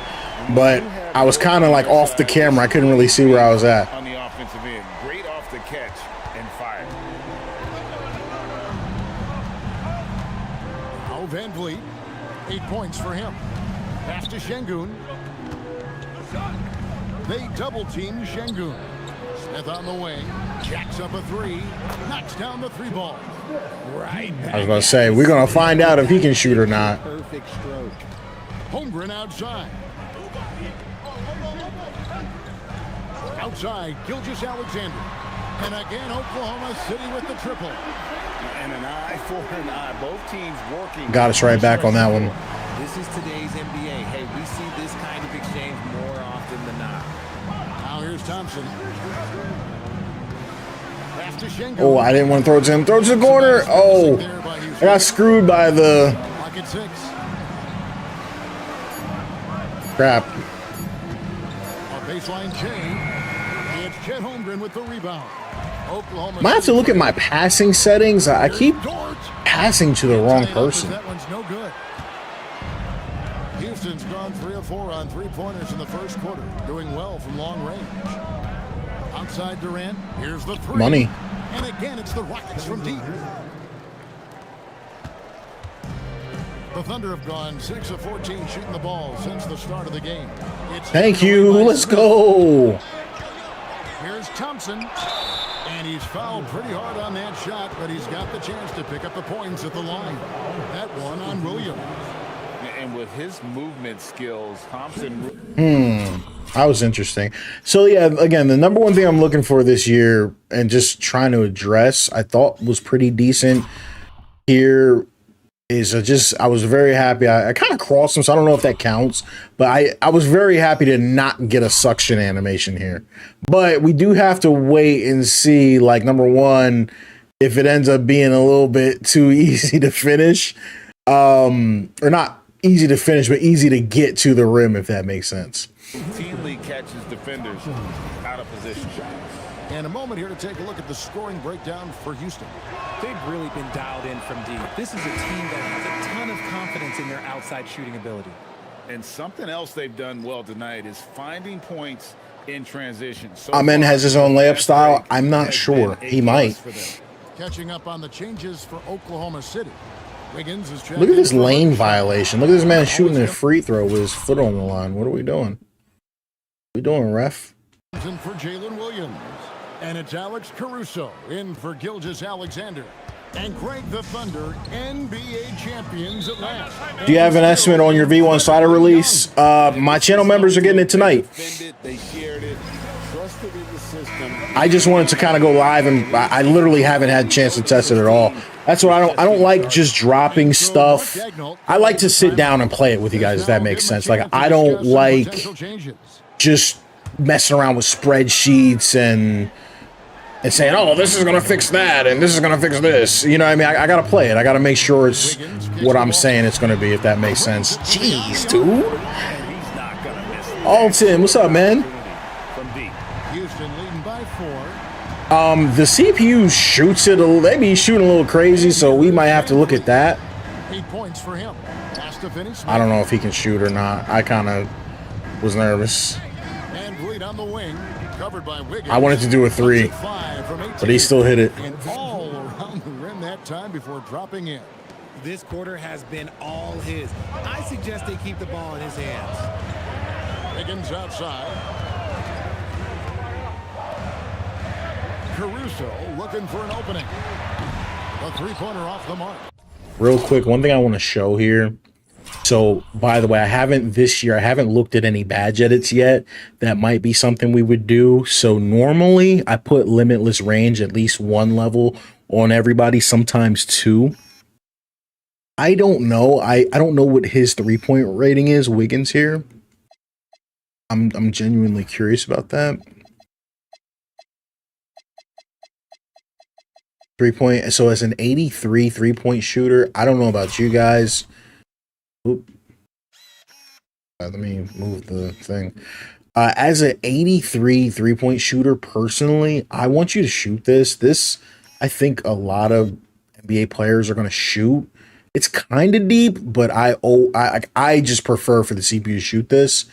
A: but I was kind of like off the camera. I couldn't really see where I was at.
C: On the offensive end. Great off the catch and fire.
B: Now Van Vliet, 8 points for him. Pass to Şengün. They double team Şengün. Smith on the wing, jacks up a 3, knocks down the 3 ball.
D: Right.
A: I was going to say, we're going to find out if he can shoot or not.
B: Perfect stroke. Holmgren outside. Outside, Gilgeous-Alexander. And again, Oklahoma City with the triple.
C: And an eye for an eye. Both teams working.
A: Got us right back on that one.
D: This is today's NBA. Hey, we see this kind of exchange more often than not.
B: Now here's Thompson. Pass to Shingo.
A: Oh, I didn't want to throw it to him. Throw it to the corner. Oh, I got screwed by the
B: Pocket 6.
A: crap.
B: A baseline chain. It's Chet Holmgren with the rebound. Oklahoma.
A: Might have to look at my passing settings. I keep
B: Dort.
A: passing to the wrong person.
B: That one's no good. Houston's gone 3 of 4 on three-pointers in the first quarter, doing well from long range. Outside Durant, here's the three.
A: Money.
B: And again, it's the Rockets from deep. The Thunder have gone 6 of 14 shooting the ball since the start of the game.
A: Thank you. Let's go.
B: Here's Thompson. And he's fouled pretty hard on that shot, but he's got the chance to pick up the points at the line. That one on Williams.
C: And with his movement skills, Thompson.
A: That was interesting. So yeah, again, the number one thing I'm looking for this year and just trying to address, I thought was pretty decent here is I was very happy. I kind of crossed them, so I don't know if that counts, but I was very happy to not get a suction animation here. But we do have to wait and see, like, number one, if it ends up being a little bit too easy to finish, or not easy to finish, but easy to get to the rim, if that makes sense.
C: Routinely catches defenders out of position.
B: And a moment here to take a look at the scoring breakdown for Houston.
G: They've really been dialed in from deep. This is a team that has a ton of confidence in their outside shooting ability.
C: And something else they've done well tonight is finding points in transition. So
A: Amen has his own layup style. I'm not sure. He might.
B: Catching up on the changes for Oklahoma City. Wiggins is
A: Look at this lane violation. Look at this man shooting a free throw with his foot on the line. What are we doing? What are we doing, ref?
B: In for Jalen Williams. And it's Alex Caruso in for Gilgeous Alexander. And Greg the Thunder, NBA champions at last.
A: Do you have an estimate on your V1 slider release? My channel members are getting it tonight.
C: They shared it, trusted in the system.
A: I just wanted to kind of go live, and I literally haven't had a chance to test it at all. That's what I don't like just dropping stuff. I like to sit down and play it with you guys, if that makes sense. Like, I don't like just messing around with spreadsheets and saying, oh, this is going to fix that, and this is going to fix this. You know what I mean? I got to play it. I got to make sure it's what I'm saying it's going to be, if that makes sense. Jeez, dude. Alton, what's up, man?
B: Houston leading by 4.
A: The CPU shoots it, they be shooting a little crazy, so we might have to look at that.
B: 8 points for him. Has to finish.
A: I don't know if he can shoot or not. I kind of was nervous.
B: And Vliet on the wing, covered by Wiggins.
A: I wanted to do a 3, but he still hit it.
B: And all around the rim that time before dropping in.
G: This quarter has been all his. I suggest they keep the ball in his hands.
B: Wiggins outside. Caruso looking for an opening. A three-pointer off the mark.
A: Real quick, one thing I want to show here. So, by the way, I haven't looked at any badge edits yet. That might be something we would do. So normally I put limitless range at least 1 level on everybody, sometimes 2. I don't know. I don't know what his 3-point rating is, Wiggins here. I'm genuinely curious about that. 3-point. So as an 83 3-point shooter, I don't know about you guys. Oop. Let me move the thing. As an 83 3-point shooter, personally, I want you to shoot this. This, I think a lot of NBA players are going to shoot. It's kind of deep, but I just prefer for the CPU to shoot this.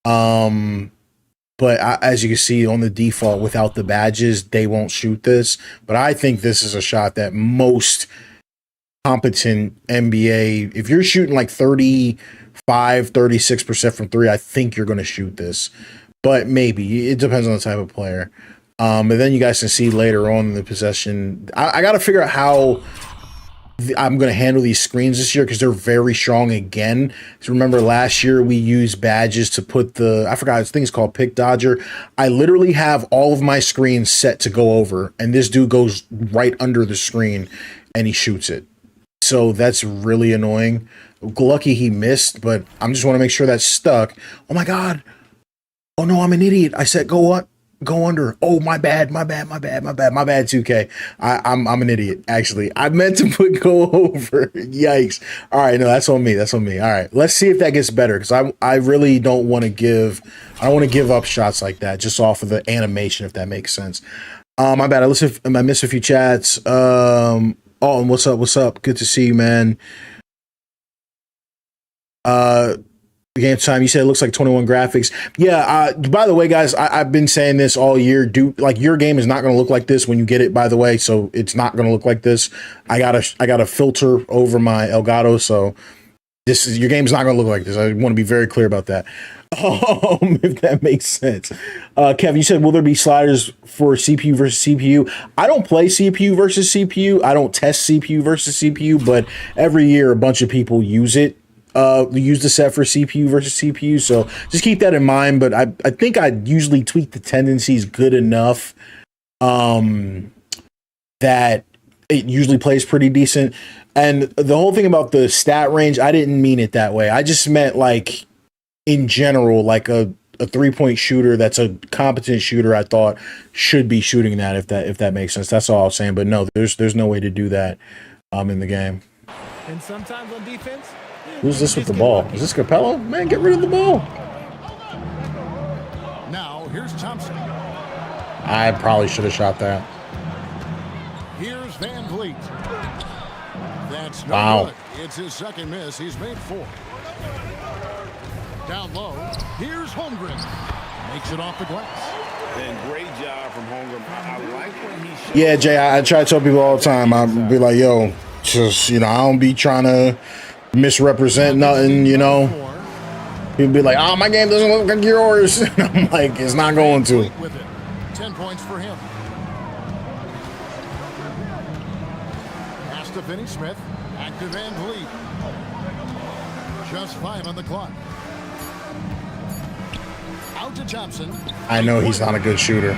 A: But as you can see on the default, without the badges, they won't shoot this. But I think this is a shot that most competent NBA, if you're shooting like 36% from 3, I think you're going to shoot this. But maybe. It depends on the type of player. But then you guys can see later on in the possession. I got to figure out how I'm going to handle these screens this year because they're very strong again. So remember last year we used badges to put the, I forgot, this thing's called Pick Dodger. I literally have all of my screens set to go over, and this dude goes right under the screen and he shoots it. So that's really annoying. Lucky he missed, but I'm just want to make sure that's stuck. Oh my God. Oh no, I'm an idiot. I said go up. Go under. Oh, my bad, 2K. I'm an idiot, actually. I meant to put go over. Yikes. All right, no, that's on me. All right, let's see if that gets better, because I really don't want to give up shots like that just off of the animation, if that makes sense. My bad. I missed a few chats. Oh, and what's up? Good to see you, man. Game time, you said it looks like 21 graphics. Yeah, by the way, guys, I've been saying this all year. Your game is not going to look like this when you get it, by the way, so it's not going to look like this. I got a filter over my Elgato, so your game's not going to look like this. I want to be very clear about that. If that makes sense. Kevin, you said, will there be sliders for CPU versus CPU? I don't play CPU versus CPU. I don't test CPU versus CPU, but every year a bunch of people use it. Use the set for CPU versus CPU, so just keep that in mind. But I think I usually tweak the tendencies good enough that it usually plays pretty decent. And the whole thing about the stat range, I didn't mean it that way. I just meant like in general, like a 3-point shooter that's a competent shooter, I thought should be shooting that, if that makes sense. That's all I was saying. But no, there's no way to do that in the game.
G: And sometimes on defense.
A: Who's this with the ball? Is this Capello? Man, get rid of the ball.
B: Now, here's Thompson.
A: I probably should have shot that.
B: Here's Van Vliet. That's no
A: Wow.
B: good. It's his second miss. He's made 4. Down low. Here's Holmgren. Makes it off the glass.
C: And great job from Holmgren. I like when he shot.
A: Yeah, Jay, I try to tell people all the time. I be like, yo, just, I don't be trying to misrepresent nothing, People be like, oh, my game doesn't look like yours. I'm like, it's not going to.
B: With it. 10 points for him. Pass to Finney Smith. Back to Van Vliet. Just 5 on the clock. Out to Thompson.
A: I know he's not a good shooter.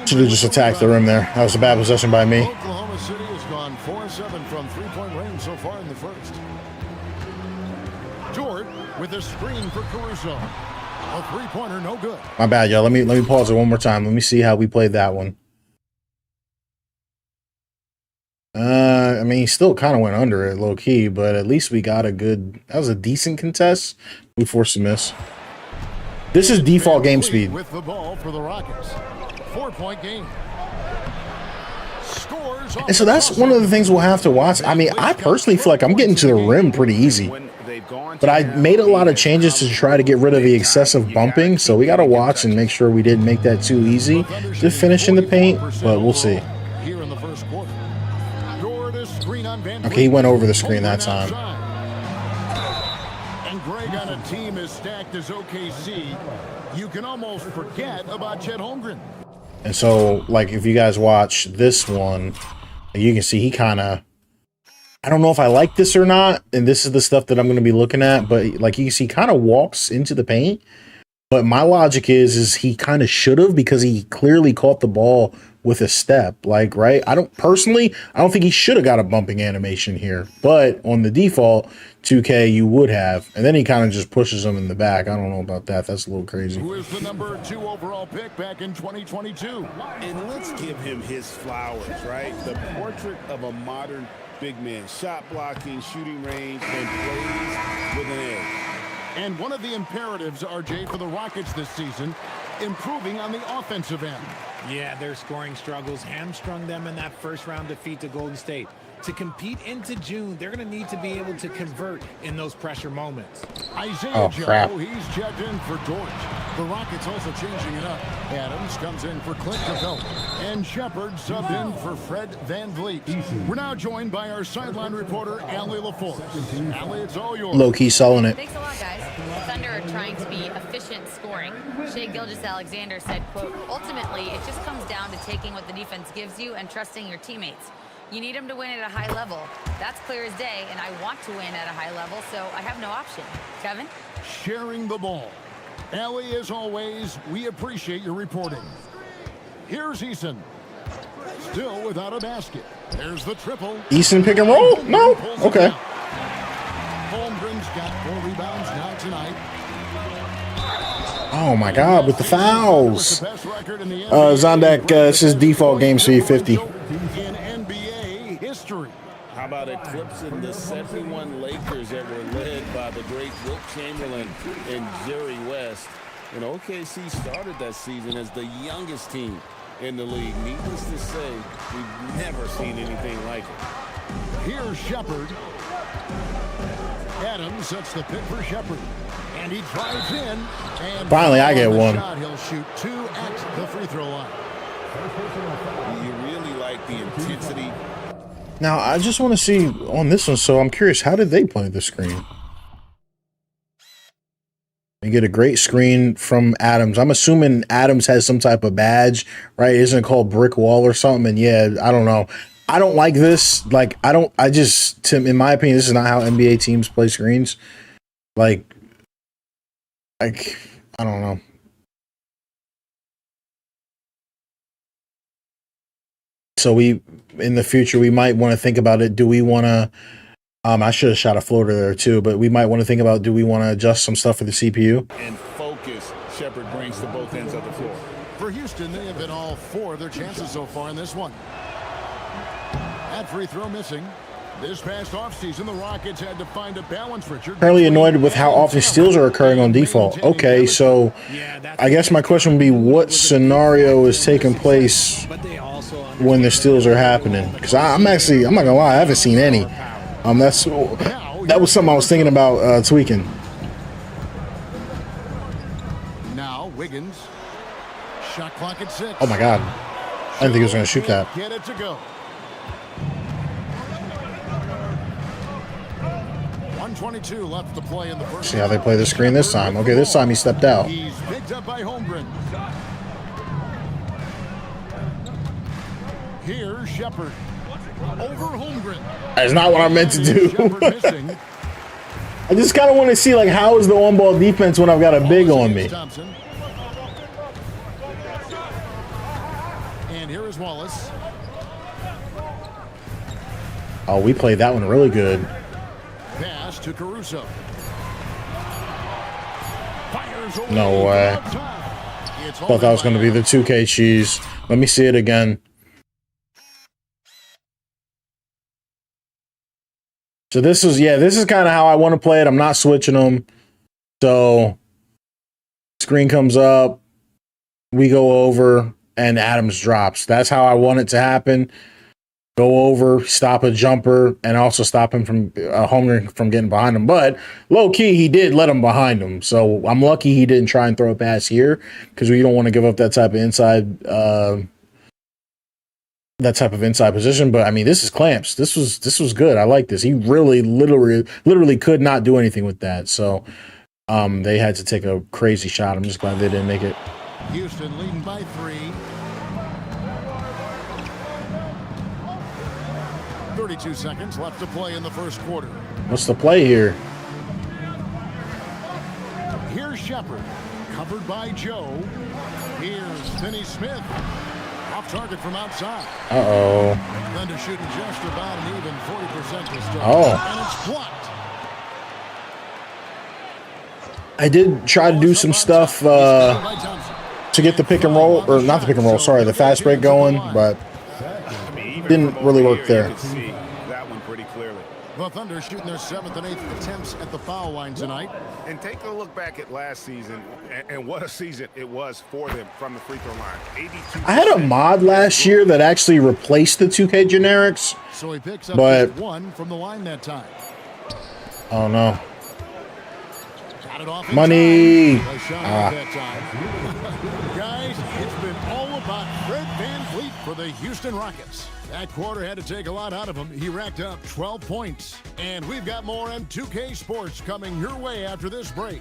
A: Should have just attacked the rim there. That was a bad possession by me.
B: Oklahoma City has gone 4-7 from 3-point range so far in the first. Dort with a screen for Caruso. A 3-pointer, no good.
A: My bad, y'all. Let me pause it one more time. Let me see how we played that one. I mean, he still kind of went under it low key, but at least we got that was a decent contest. We forced a miss. This is default game speed.
B: With the ball for the Rockets. 4-point game. Scores.
A: And so that's one of the things we'll have to watch. I mean, I personally feel like I'm getting to the rim pretty easy. But I made a lot of changes to try to get rid of the excessive bumping, so we got to watch and make sure we didn't make that too easy to finish in the paint, but we'll see.
B: Here in the first quarter.
A: Okay, he went over the screen that time.
B: And Greg on a team as stacked as OKC, you can almost forget about Chet Holmgren.
A: And so, like, if you guys watch this one, you can see he kind of, I don't know if I like this or not, and this is the stuff that I'm going to be looking at, but like you can see, he kind of walks into the paint. But my logic is he kind of should have, because he clearly caught the ball with a step, like, right? I don't think he should have got a bumping animation here, but on the default 2K, you would have. And then he kind of just pushes him in the back. I don't know about that. That's a little crazy.
B: Who is the number 2 overall pick back in 2022?
C: And let's give him his flowers, right? The portrait of a modern big man. Shot blocking, shooting range, and plays with an edge.
B: And one of the imperatives, RJ, for the Rockets this season, improving on the offensive end.
G: Yeah, their scoring struggles hamstrung them in that first-round defeat to Golden State. To compete into June, they're going to need to be able to convert in those pressure moments.
B: Isaiah Joe, he's checked in for Dort. The Rockets also changing it up. Adams comes in for Clint Capella. And Shepard subbed in for Fred Van Vliet. We're now joined by our sideline reporter, Allie LaForce. Allie, it's all yours.
A: Low-key selling it.
E: Thanks a lot, guys. The Thunder are trying to be efficient scoring. Shea Gilgeous-Alexander said, quote, ultimately, it just comes down to taking what the defense gives you and trusting your teammates. You need him to win at a high level. That's clear as day, and I want to win at a high level, so I have no option. Kevin?
B: Sharing the ball. Ellie, as always, we appreciate your reporting. Here's Eason. Still without a basket. There's the triple.
A: Eason pick and roll? No? Okay.
B: Holmgren's got 4 rebounds now tonight.
A: Oh my God, with the fouls. Zondak, it's his default game, so you 50.
B: In NBA history.
C: How about eclipsing the 71 Lakers that were led by the great Wilt Chamberlain and Jerry West? And OKC started that season as the youngest team in the league. Needless to say, we've never seen anything like it.
B: Here's Shepard. Adams sets the pick for Shepard. And he drives in. And
A: finally, I get one.
B: Shot, he'll shoot 2 at the free throw line.
C: You really like the intensity.
A: Now, I just want to see on this one, so I'm curious, how did they play the screen? You get a great screen from Adams. I'm assuming Adams has some type of badge, right? Isn't it called Brick Wall or something? And yeah, I don't know. I don't like this. Like, in my opinion, this is not how NBA teams play screens. Like, I don't know. So in the future, we might want to think about it. Do we want to, I should have shot a floater there too, but we might want to think about, do we want to adjust some stuff for the CPU?
C: And focus Shepard brings to both ends of the floor.
B: For Houston, they have been all 4 of their chances so far in this one. That free throw missing. This past offseason, the Rockets had to find a balance, Richard.
A: Fairly annoyed with how often steals are occurring on default. Okay, so I guess my question would be, what scenario is taking place when the steals are happening? Because I'm not gonna lie, I haven't seen any. That was something I was thinking about tweaking.
B: Now Wiggins. Shot clock at 6.
A: Oh my God, I didn't think he was gonna shoot that.
B: Get it to go. 1:22 left to play in the first.
A: See how they play the screen this time. Okay, this time he stepped out.
B: He's picked up by Holmgren. Here's Shepard. Over Holmgren.
A: That's not what I meant to do. I just kind of want to see, like, how is the on-ball defense when I've got a big on me?
B: And here is Wallace.
A: Oh, we played that one really good.
B: Pass to Caruso.
A: No way. Thought that was going to be the 2K cheese. Let me see it again. So this is kind of how I want to play it. I'm not switching them. So screen comes up, we go over, and Adams drops. That's how I want it to happen. Go over, stop a jumper, and also stop him from Holmgren from getting behind him. But low key, he did let him behind him. So I'm lucky he didn't try and throw a pass here, because we don't want to give up that type of inside position. But I mean, this is clamps. This was good. I like this. He really literally could not do anything with that. So they had to take a crazy shot. I'm just glad they didn't make it.
B: Houston leading by 3. 32 seconds left to play in the first quarter.
A: What's the play here?
B: Here's Shepard, covered by Joe. Here's Finney Smith. Off target from outside.
A: Uh-oh.
B: Thunder shooting just about an even 40% to start.
A: Oh.
B: And it's blocked.
A: I did try to do some stuff to get the pick and roll, or not the pick and roll, sorry, the fast break going, but didn't really work there.
C: That one pretty clearly.
B: The Thunder shooting their 7th and 8th attempts at the foul line tonight.
C: And take a look back at last season, and what a season it was for them from the free throw line. 82%.
A: I had a mod last year that actually replaced the 2K generics,
B: So he picks up
A: but
B: 1 from the line that time.
A: oh no.
B: Got it off in
A: Money.
B: time. A shot off that time. Guys, it's been all about Fred VanVleet for the Houston Rockets. That quarter had to take a lot out of him. He racked up 12 points. And we've got more M2K Sports coming your way after this break.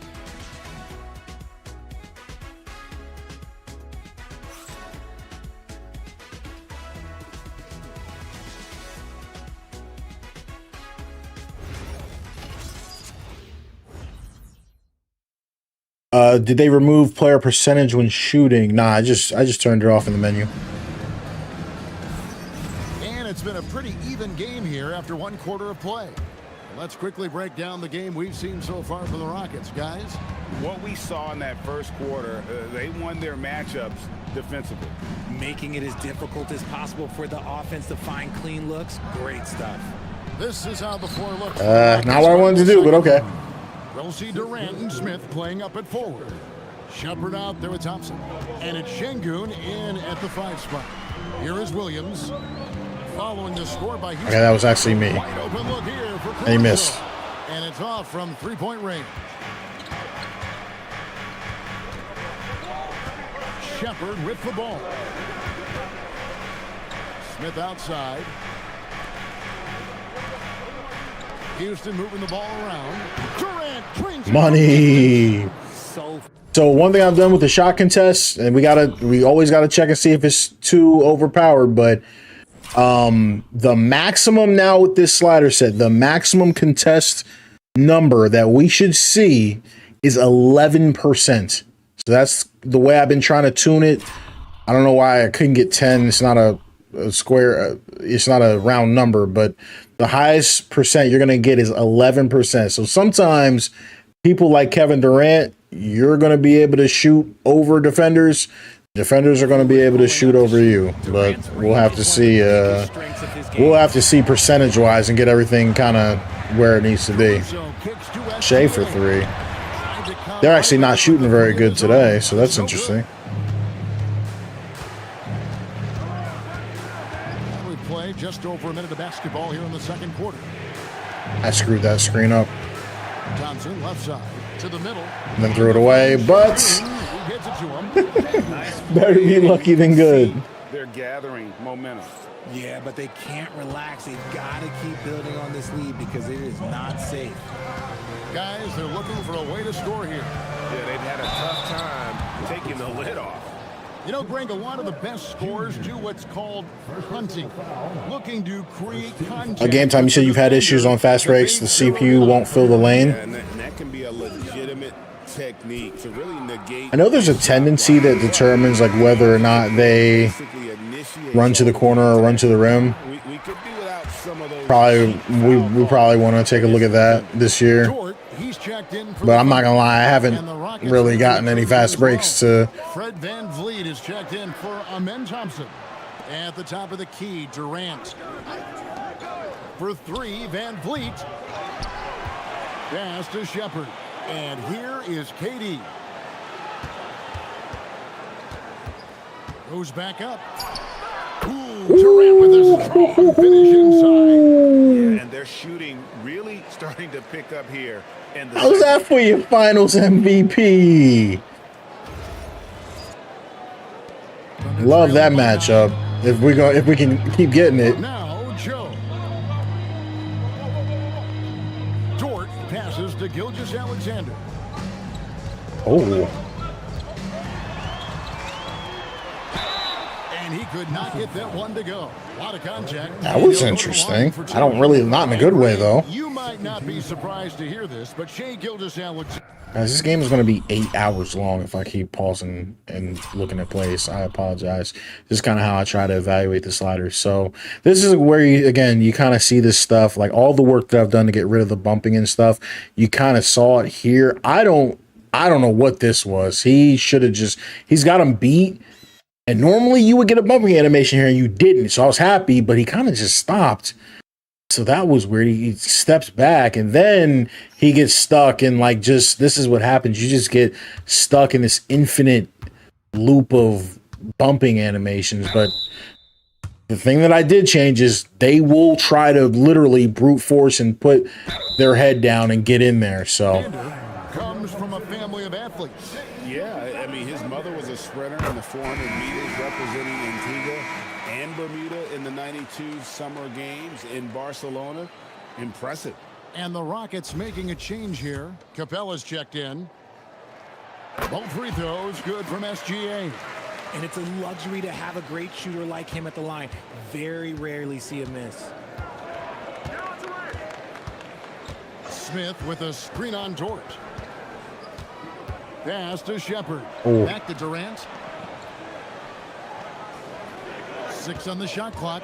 A: Did they remove player percentage when shooting? Nah, I just turned it off in the menu.
B: And it's been a pretty even game here after 1 quarter of play. Let's quickly break down the game we've seen so far from the Rockets, guys.
C: What we saw in that first quarter, they won their matchups defensively.
G: Making it as difficult as possible for the offense to find clean looks. Great stuff.
B: This is how the floor looks.
A: Not what I wanted to do, but okay.
B: We'll see Durant and Smith playing up at forward. Shepard out there with Thompson. And it's Şengün in at the 5 spot. Here is Williams. Following the score by Houston.
A: Okay, that was actually me.
B: Wide open look here for
A: And he missed.
B: And it's off from 3-point range. Shepard with the ball. Smith outside. Houston moving the ball around. Durant brings
A: Money. So one thing I've done with the shot contest, and we always gotta check and see if it's too overpowered, but the maximum now with this slider set, the maximum contest number that we should see is 11%. So that's the way I've been trying to tune it. I don't know why I couldn't get 10. It's not a square, it's not a round number, but the highest percent you're going to get is 11%. So sometimes people like Kevin Durant, you're going to be able to shoot over defenders. Defenders are going to be able to shoot over you, but we'll have to see. We'll have to see percentage-wise and get everything kind of where it needs to be. Shea for 3. They're actually not shooting very good today, so that's interesting.
B: We play just over a minute of basketball here in the second quarter.
A: I screwed that screen up.
B: Thompson left side to the middle.
A: And then threw it away, but
B: He gets it to him.
A: better be lucky than good.
C: They're gathering momentum.
G: Yeah, but they can't relax. They've got to keep building on this lead because it is not safe.
B: Guys, they're looking for a way to score here.
C: Yeah, they've had a tough time taking the lid off.
B: You know, Greg, a lot of the best scorers do what's called hunting, looking to create contact.
A: A game time, you said you've had issues on fast breaks. The CPU won't fill the lane.
C: Yeah, and that can be a legitimate technique to really negate.
A: I know there's a tendency that determines like whether or not they run to the corner or run to the rim.
C: We could do without some of those.
A: Probably, we probably want to take a look at that this year. But I'm not gonna lie, I haven't really gotten any fast breaks to.
B: Fred Van Vliet is checked in for Amen Thompson. At the top of the key, Durant. For 3, Van Vliet. Pass to Shepard. And here is KD. Goes back up. Ooh, Durant with a strong finish inside.
C: Yeah, and their shooting really starting to pick up here. And
A: How's that for your finals MVP? Love that matchup. If we can keep getting it.
B: Now Joe. Dort passes to Gilgeous-Alexander.
A: Oh.
B: And he could not get that one to go. A lot of contact.
A: That was interesting. I don't really, not in a good way though.
B: You might not be surprised to hear this, but Shai Gilgeous-Alexander.
A: Guys, this game is going to be 8 hours long if I keep pausing and looking at plays. I apologize. This is kind of how I try to evaluate the sliders. So this is where you kind of see this stuff, like all the work that I've done to get rid of the bumping and stuff. You kind of saw it here. I don't know what this was. He should have he's got him beat. And normally you would get a bumping animation here and you didn't. So I was happy, but he kind of just stopped. So that was weird. He steps back and then he gets stuck in like this is what happens. You just get stuck in this infinite loop of bumping animations. But the thing that I did change is they will try to literally brute force and put their head down and get in there. So
B: Comes from a family of athletes.
C: Yeah, I mean, his mother was a sprinter in the 400 meters representing Antigua and Bermuda in the 92 Summer Games in Barcelona. Impressive.
B: And the Rockets making a change here. Capella's checked in. Both free throws good from SGA.
G: And it's a luxury to have a great shooter like him at the line. Very rarely see a miss.
B: Smith with a screen on Dort. Pass to Shepard.
A: Oh.
B: Back to Durant. 6 on the shot clock.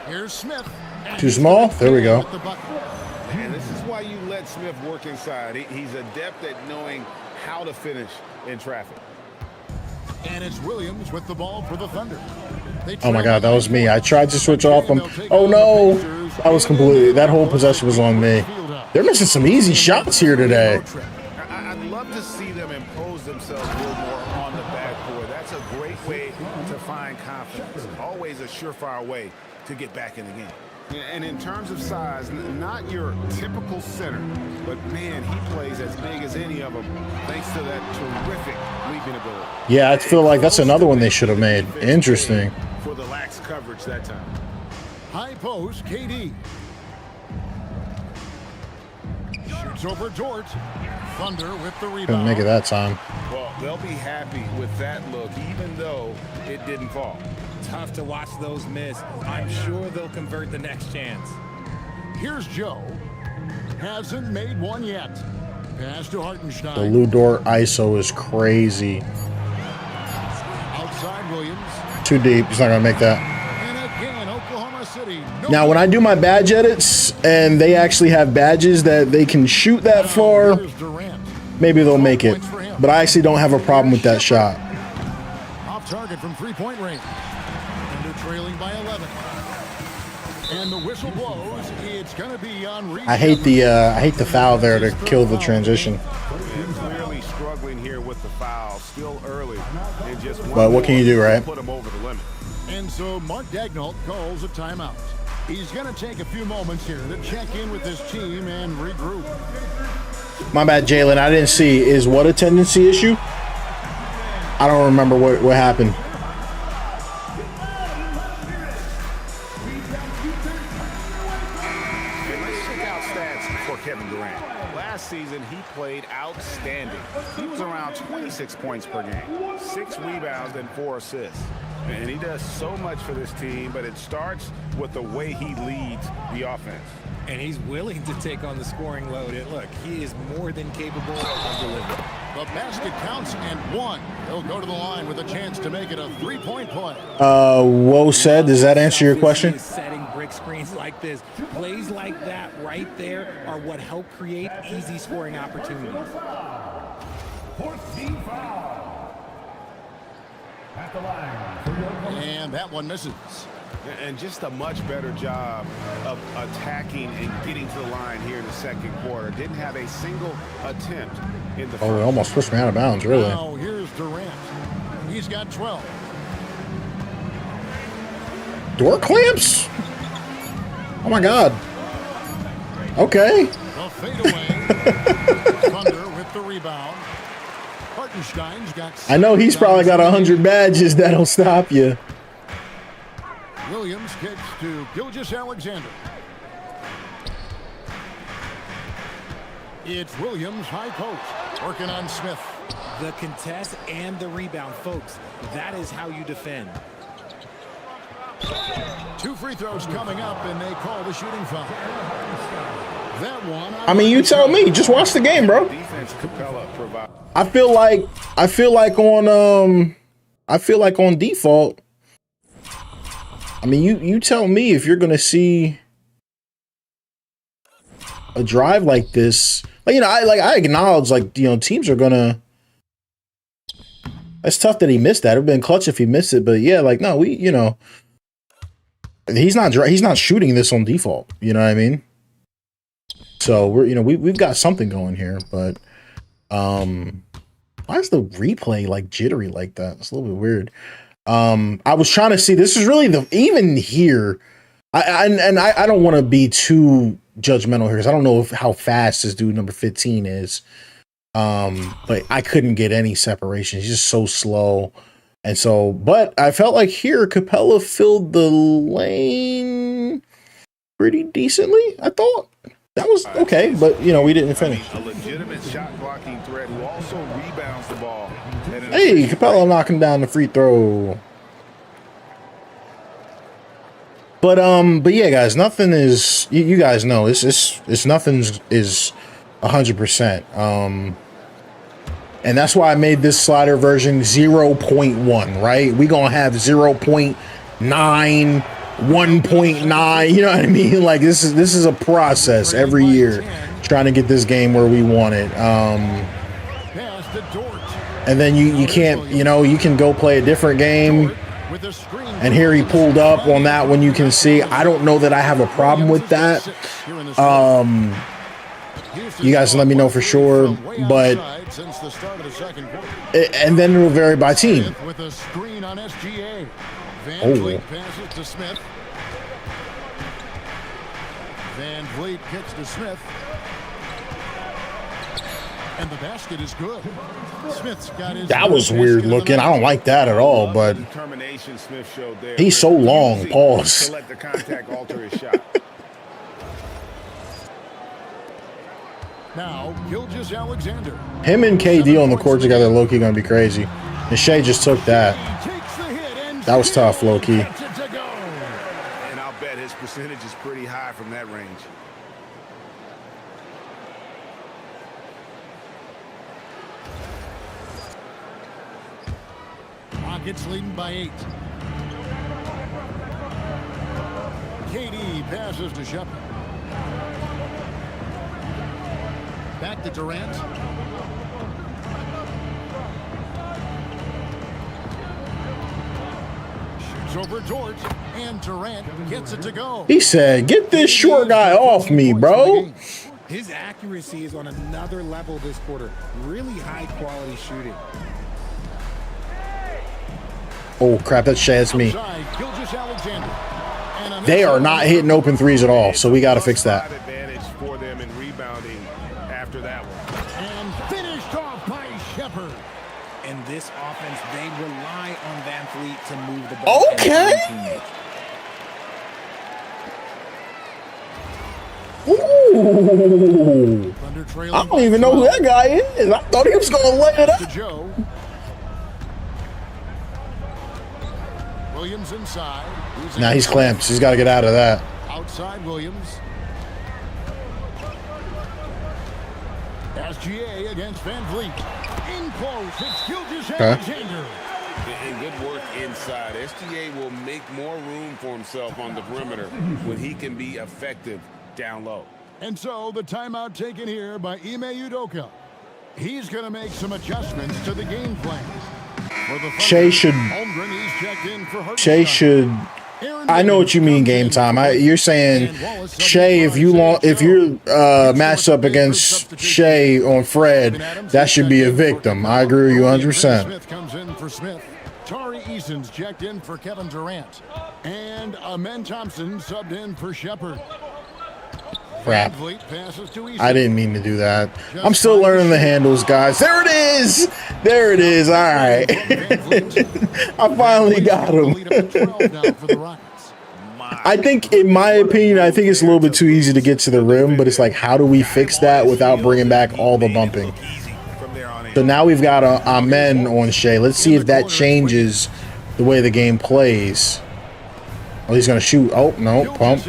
B: Here's Smith.
A: Too small? There we go.
C: And this is why you let Smith work inside. He's adept at knowing how to finish in traffic.
B: And it's Williams with the ball for the Thunder.
A: Oh my God, that was me. I tried to switch off him. Oh no, that was completely, that whole possession was on me. They're missing some easy shots here today.
C: I'd love to see them impose themselves a little more on the backboard. That's a great way to find confidence. Always a surefire way to get back in the game. And in terms of size, not your typical center, but man, he plays as big as any of them thanks to that terrific leaping ability.
A: Yeah, I feel like that's another one they should have made. Interesting.
C: For the lax coverage that time.
B: High post, KD. Shoots over George. Thunder with the rebound.
A: Couldn't make it that time.
C: Well, they'll be happy with that look, even though it didn't fall.
G: Tough to watch those miss. I'm sure they'll convert the next chance.
B: Here's Joe. Hasn't made one yet. Pass to Hartenstein.
A: The Ludor ISO is crazy.
B: Outside Williams.
A: Too deep. He's not going to make that.
B: And again, Oklahoma City.
A: Now, when I do my badge edits and they actually have badges that they can shoot that far, maybe they'll make it. But I actually don't have a problem with that shot.
B: Off target from three-point range. And they're trailing by 11. And the whistle blows. It's going to be on.
A: I hate the foul there to kill the transition.
C: Clearly struggling here with the foul, still early. And just
A: but what can you do, right?
C: Put him over the limit.
B: And so Mark Daigneault calls a timeout. He's going to take a few moments here to check in with his team and regroup.
A: My bad, Jalen. I didn't see. Is what a tendency issue? I don't remember what happened.
C: Kevin Durant. Last season, he played outstanding. He was around 26 points per game, 6 rebounds and 4 assists. And he does so much for this team, but it starts with the way he leads the offense.
G: And he's willing to take on the scoring load. And look, he is more than capable of delivering.
B: The basket counts and 1. He'll go to the line with a chance to make it a 3-point play.
A: Woe said, does that answer your question?
G: Setting brick screens like this, plays like that right there are what help create easy scoring opportunities.
B: 14 foul. At the line. And that one misses.
C: And just a much better job of attacking and getting to the line here in the second quarter. Didn't have a single attempt in the first.
A: Oh, it almost pushed me out of bounds, really.
B: Now here's Durant. He's got 12.
A: Door clamps? Oh my God. Okay.
B: The fadeaway. Thunder with the rebound. Hartenstein's got.
A: I know he's probably got 100 badges that'll stop you.
B: Williams kicks to Gilgeous-Alexander. It's Williams, high post, working on Smith.
G: The contest and the rebound, folks. That is how you defend.
B: 2 free throws coming up, and they call the shooting foul. That one.
A: I mean, you tell me. Just watch the game, bro. I feel like on default. I mean, you tell me if you're gonna see a drive like this. Like, you know, I acknowledge, like, you know, teams are gonna. It's tough that he missed that. It'd been clutch if he missed it, but yeah, like, no, you know, he's not shooting this on default. You know what I mean? So we've got something going here, but why is the replay like jittery like that? It's a little bit weird. I was trying to see. This is really even here. I don't want to be too judgmental here because I don't know how fast this dude number 15 is. But I couldn't get any separation. He's just so slow. And so, but I felt like here Capella filled the lane pretty decently. I thought that was okay, but you know, we didn't finish.
C: A legitimate shot blocking threat who also rebounds the ball.
A: Hey, Capella knocking down the free throw. But yeah, guys, nothing is. You guys know it's nothing is 100%. And that's why I made this slider version 0.1, right? We're going to have 0.9, 1.9, you know what I mean? Like this is a process every year trying to get this game where we want it. And then you can't, you know, you can go play a different game. And here he pulled up on that one. You can see, I don't know that I have a problem with that. You guys let me know for sure, but and then it will vary by team. Oh.
B: Van Vliet kicks to Smith. And the basket is good. Smith's got his
A: that was weird looking. I don't like that at all, but he's so long. Pause.
B: let the contact alter his shot. Now, Alexander.
A: Him and KD on the court together, low-key gonna be crazy. And Shea just took that. That was tough, low-key.
B: And I'll bet his percentage is pretty high from that range. Rockets leading by 8. KD passes to Shepard. Back to Durant. Shoots over George, and Durant gets it to go.
A: He said, "Get this short guy off me, bro."
G: His accuracy is on another level this quarter. Really high quality shooting.
A: Oh crap, that's Shea. That's me.
B: Alexander.
A: They are not hitting open threes at all, so we got to fix that.
B: Advantage for them in rebounding after that one. And finished off by Shepard.
G: In this offense, they rely on Van Vliet to move the ball.
A: Okay. Ooh. I don't even know who that guy is. I thought he was going to lay it up.
B: Joe. Williams inside.
A: Now he's clamped. He's got to get out of that.
B: Outside Williams. SGA against Van Vliet. In close, it's Alexander.
C: And good work inside. SGA will make more room for himself on the perimeter when he can be effective down low.
B: And so the timeout taken here by Ime Udoka. He's going to make some adjustments to the game plan.
A: Shea should. I know what you mean. Game time. You're saying Shea. If you're matched up against Shea on Fred, that should be a victim. I agree with you 100%.
B: Smith comes in for Smith. Tari Eason's checked in for Kevin Durant, and Amen Thompson subbed in for Shepard.
A: Crap. I didn't mean to do that. I'm still learning the handles, guys. There it is. There it is. All right. I finally got him. I think, in my opinion, I think it's a little bit too easy to get to the rim, but it's like, how do we fix that without bringing back all the bumping? So now we've got a Amen on Shea. Let's see if that changes the way the game plays. Oh, he's going to shoot. Oh, no. Pump.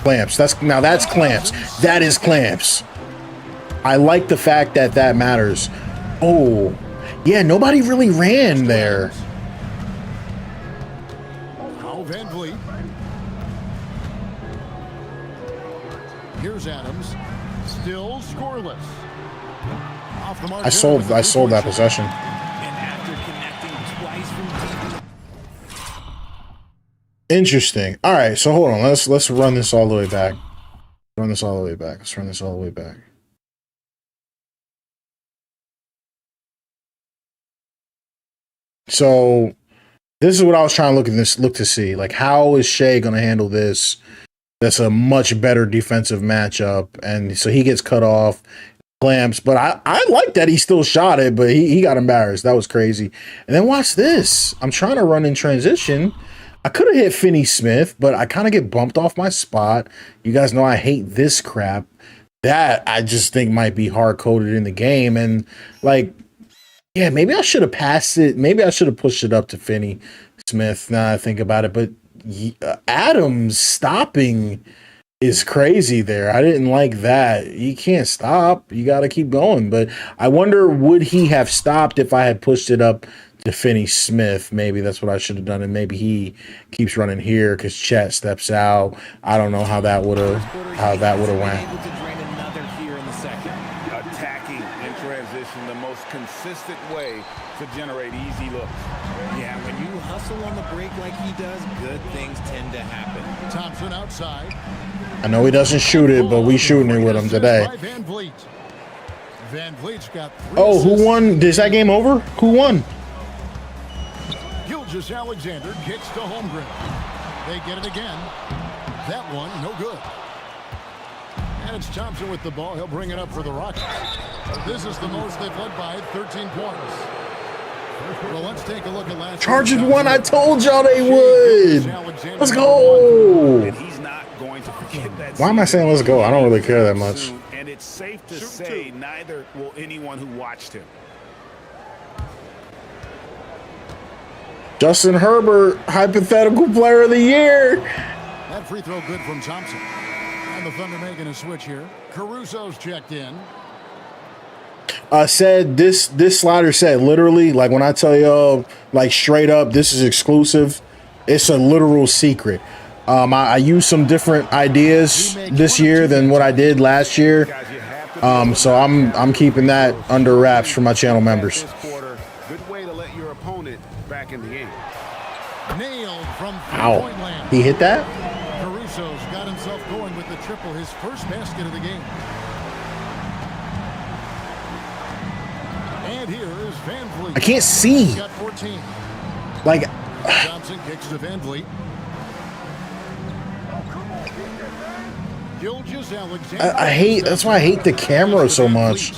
A: Clamps. That's clamps. That is clamps. I like the fact that that matters. Oh, yeah, nobody really ran there.
B: Van Vliet. Here's Adams. Still scoreless. Off the mark.
A: I sold that possession.
G: And after connecting twice from
A: Interesting. All right, so hold on. Let's run this all the way back. Let's run this all the way back. So this is what I was trying to look to see. Like, how is Shea going to handle this? That's a much better defensive matchup, and so he gets cut off, clamps. But I like that he still shot it, but he got embarrassed. That was crazy. And then watch this. I'm trying to run in transition. I could have hit Finney Smith, but I kind of get bumped off my spot. You guys know I hate this crap. That I just think might be hard-coded in the game. And, like, yeah, maybe I should have passed it. Maybe I should have pushed it up to Finney Smith. Now I think about it. But Adams stopping is crazy there. I didn't like that. You can't stop. You got to keep going. But I wonder, would he have stopped if I had pushed it up to Finney Smith? Maybe that's what I should have done. And maybe he keeps running here because Chet steps out. I don't know how that would have went.
C: Attacking in transition, the most consistent way to generate easy looks.
G: Yeah, when you hustle on the break like he does, good things tend to happen.
B: Thompson outside.
A: I know he doesn't shoot it, but we shooting it with him today.
B: Van Vliet. Van Vliet's got 3
A: Oh, who
B: assists.
A: won? Is that game over? Who won?
B: Gilgeous Alexander kicks to Holmgren. They get it again. That one, no good. And it's Thompson with the ball. He'll bring it up for the Rockets. This is the most they've led by, 13 points. Well, let's take a look at last.
A: Chargers won. I told y'all they would. Let's go.
C: And he's not going to forget that.
A: Why am I saying let's go? I don't really care that much.
C: And it's safe to say neither will anyone who watched him.
A: Justin Herbert, hypothetical player of the year.
B: That free throw good from Thompson. And the Thunder making a switch here. Caruso's checked in.
A: Said this slider said literally, like when I tell y'all like straight up, this is exclusive. It's a literal secret. I used some different ideas this year than what I did last year. So I'm keeping that under wraps for my channel members.
C: Good way to let your opponent back in the game.
B: Nailed from
A: Ow.
B: three-point land.
A: He hit that?
B: Caruso's got himself going with the triple, his first basket of the game. And here is Van Vliet.
A: I can't see.
B: He's got 14.
A: Like,
B: Thompson kicks to Van Vliet. Gilgeous Alexander.
A: I hate, that's why I hate the camera so much.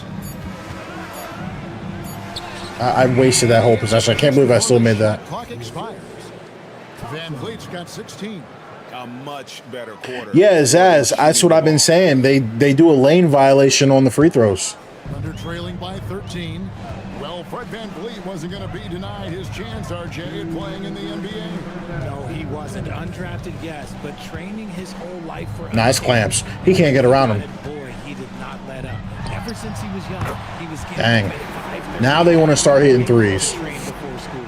A: I wasted that whole possession. I can't believe I still made that.
B: Clock expires. Van Vliet's got 16.
C: A much better quarter.
A: Yeah, Zaz, that's what I've been saying. They do a lane violation on the free throws.
B: Under trailing by 13. Well, Fred Van Vliet wasn't going to be denied his chance, RJ, at playing in the NBA.
G: No, he wasn't. Undrafted, yes, but training his whole life for
A: Nice clamps. He can't get around him.
G: Boy, he did not let up. Ever since he was young, he was getting
A: Dang.
G: 5
A: Now they want to start hitting threes.
G: trained before school.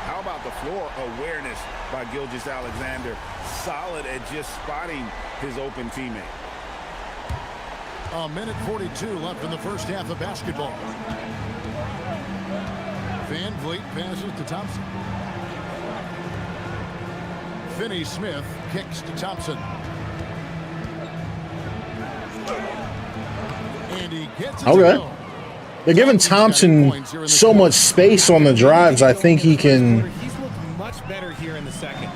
C: How about the floor awareness by Gilgeous Alexander? Solid at just spotting his open teammate.
B: A minute 42 left in the first half of basketball. Van Vliet passes to Thompson. Finney Smith kicks to Thompson. And he gets it to
A: Okay.
B: go.
A: They're giving Thompson so much space on the drives. I think he can.
G: He's looked much better here in the second.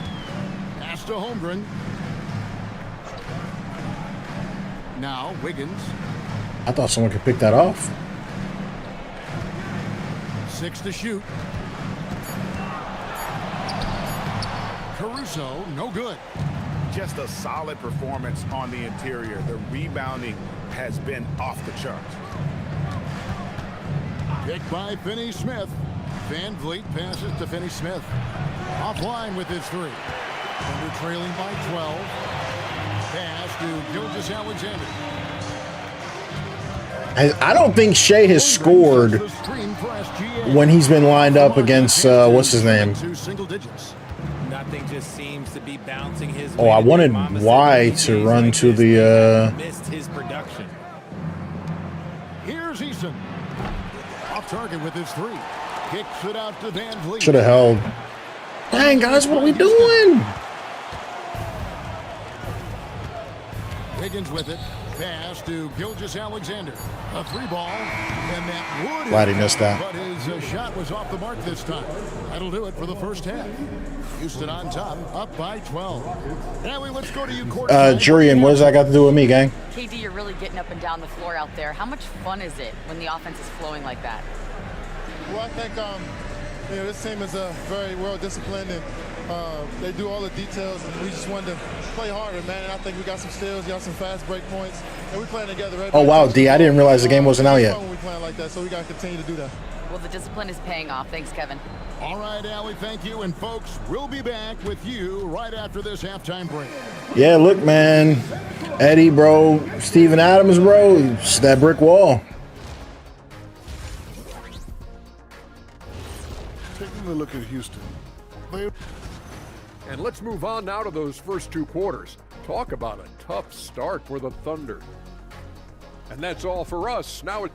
B: Pass to Holmgren. Now Wiggins.
A: I thought someone could pick that off.
B: 6 to shoot. Caruso, no good.
C: Just a solid performance on the interior. The rebounding has been off the charts.
B: Picked by Finney Smith. Van Vliet passes to Finney Smith. Offline with his three. Under trailing by 12. Pass to Gilgeous Alexander.
A: I don't think Shea has scored
B: The screen for SGA.
A: when he's been lined up against, what's his name?
B: To single digits.
G: Nothing just seems to be bouncing his
A: Oh,
G: way
A: I
G: today.
A: wanted
G: Mama said
A: Y
G: that
A: to
G: these
A: run
G: like
A: to
G: this,
A: the,
G: he missed his production.
B: Here's Eason. Off target with his three. Kicks it out to Van Vliet.
A: Should have held. Dang, guys, what are we doing?
B: Wiggins with it. Pass to Gilgeous Alexander. A three ball. And that would
A: Glad he missed that.
B: But his shot was off the mark this time. That'll do it for the first half. Houston on top, up by 12. Now let's go to you, Court.
A: Jurian, what does that got to do with me, gang?
E: KD, you're really getting up and down the floor out there. How much fun is it when the offense is flowing like that?
H: Well, I think this team is very well disciplined, and they do all the details, and we just wanted to play harder, man. And I think we got some steals, got some fast break points, and we playing together. Right?
A: Oh, wow, D, I didn't realize the game wasn't out yet.
H: We playing like that, so we got to continue to do that.
E: Well, the discipline is paying off. Thanks, Kevin.
B: All right, Allie, thank you. And folks, we'll be back with you right after this halftime break.
A: Yeah, look, man. Eddie, bro. Steven Adams, bro. It's that brick wall.
B: Taking a look at Houston.
I: And let's move on now to those first two quarters. Talk about a tough start for the Thunder. And that's all for us. Now it's...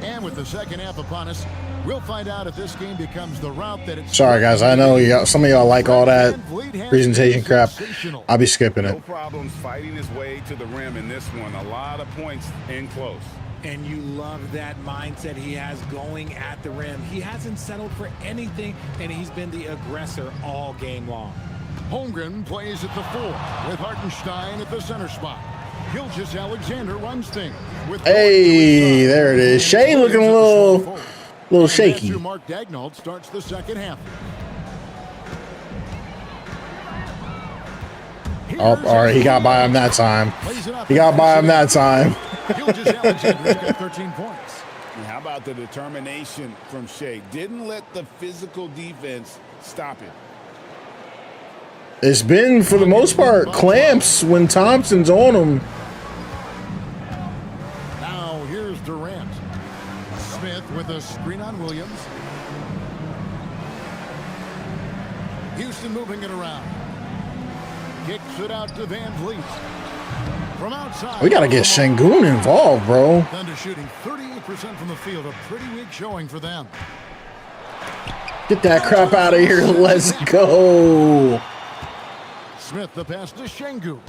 B: And with the second half upon us, we'll find out if this game becomes the route that it's...
A: Sorry, guys. I know some of y'all like all that presentation crap. I'll be skipping it.
C: No problems fighting his way to the rim in this one. A lot of points in close.
G: And you love that mindset he has going at the rim. He hasn't settled for anything, and he's been the aggressor all game long.
B: Holmgren plays at the 4 with Hartenstein at the center spot. Gilgeous Alexander runs things.
A: Hey, there it is. Shea looking a little shaky.
B: Mark Daignault starts the second half.
A: Oh, all right, he got by him that time. He got by him that time.
B: Gilgeous Alexander's got 13 points.
C: And how about the determination from Shea? Didn't let the physical defense stop him.
A: It's been, for the most part, clamps when Thompson's on him.
B: Now here's Durant. Smith with a screen on Williams. Houston moving it around. Kicks it out to Van Vliet. From outside.
A: We got to get Şengün involved, bro.
B: Thunder shooting 38% from the field. A pretty weak showing for them.
A: Get that crap out of here. Let's go.
B: Smith, the pass to Şengün.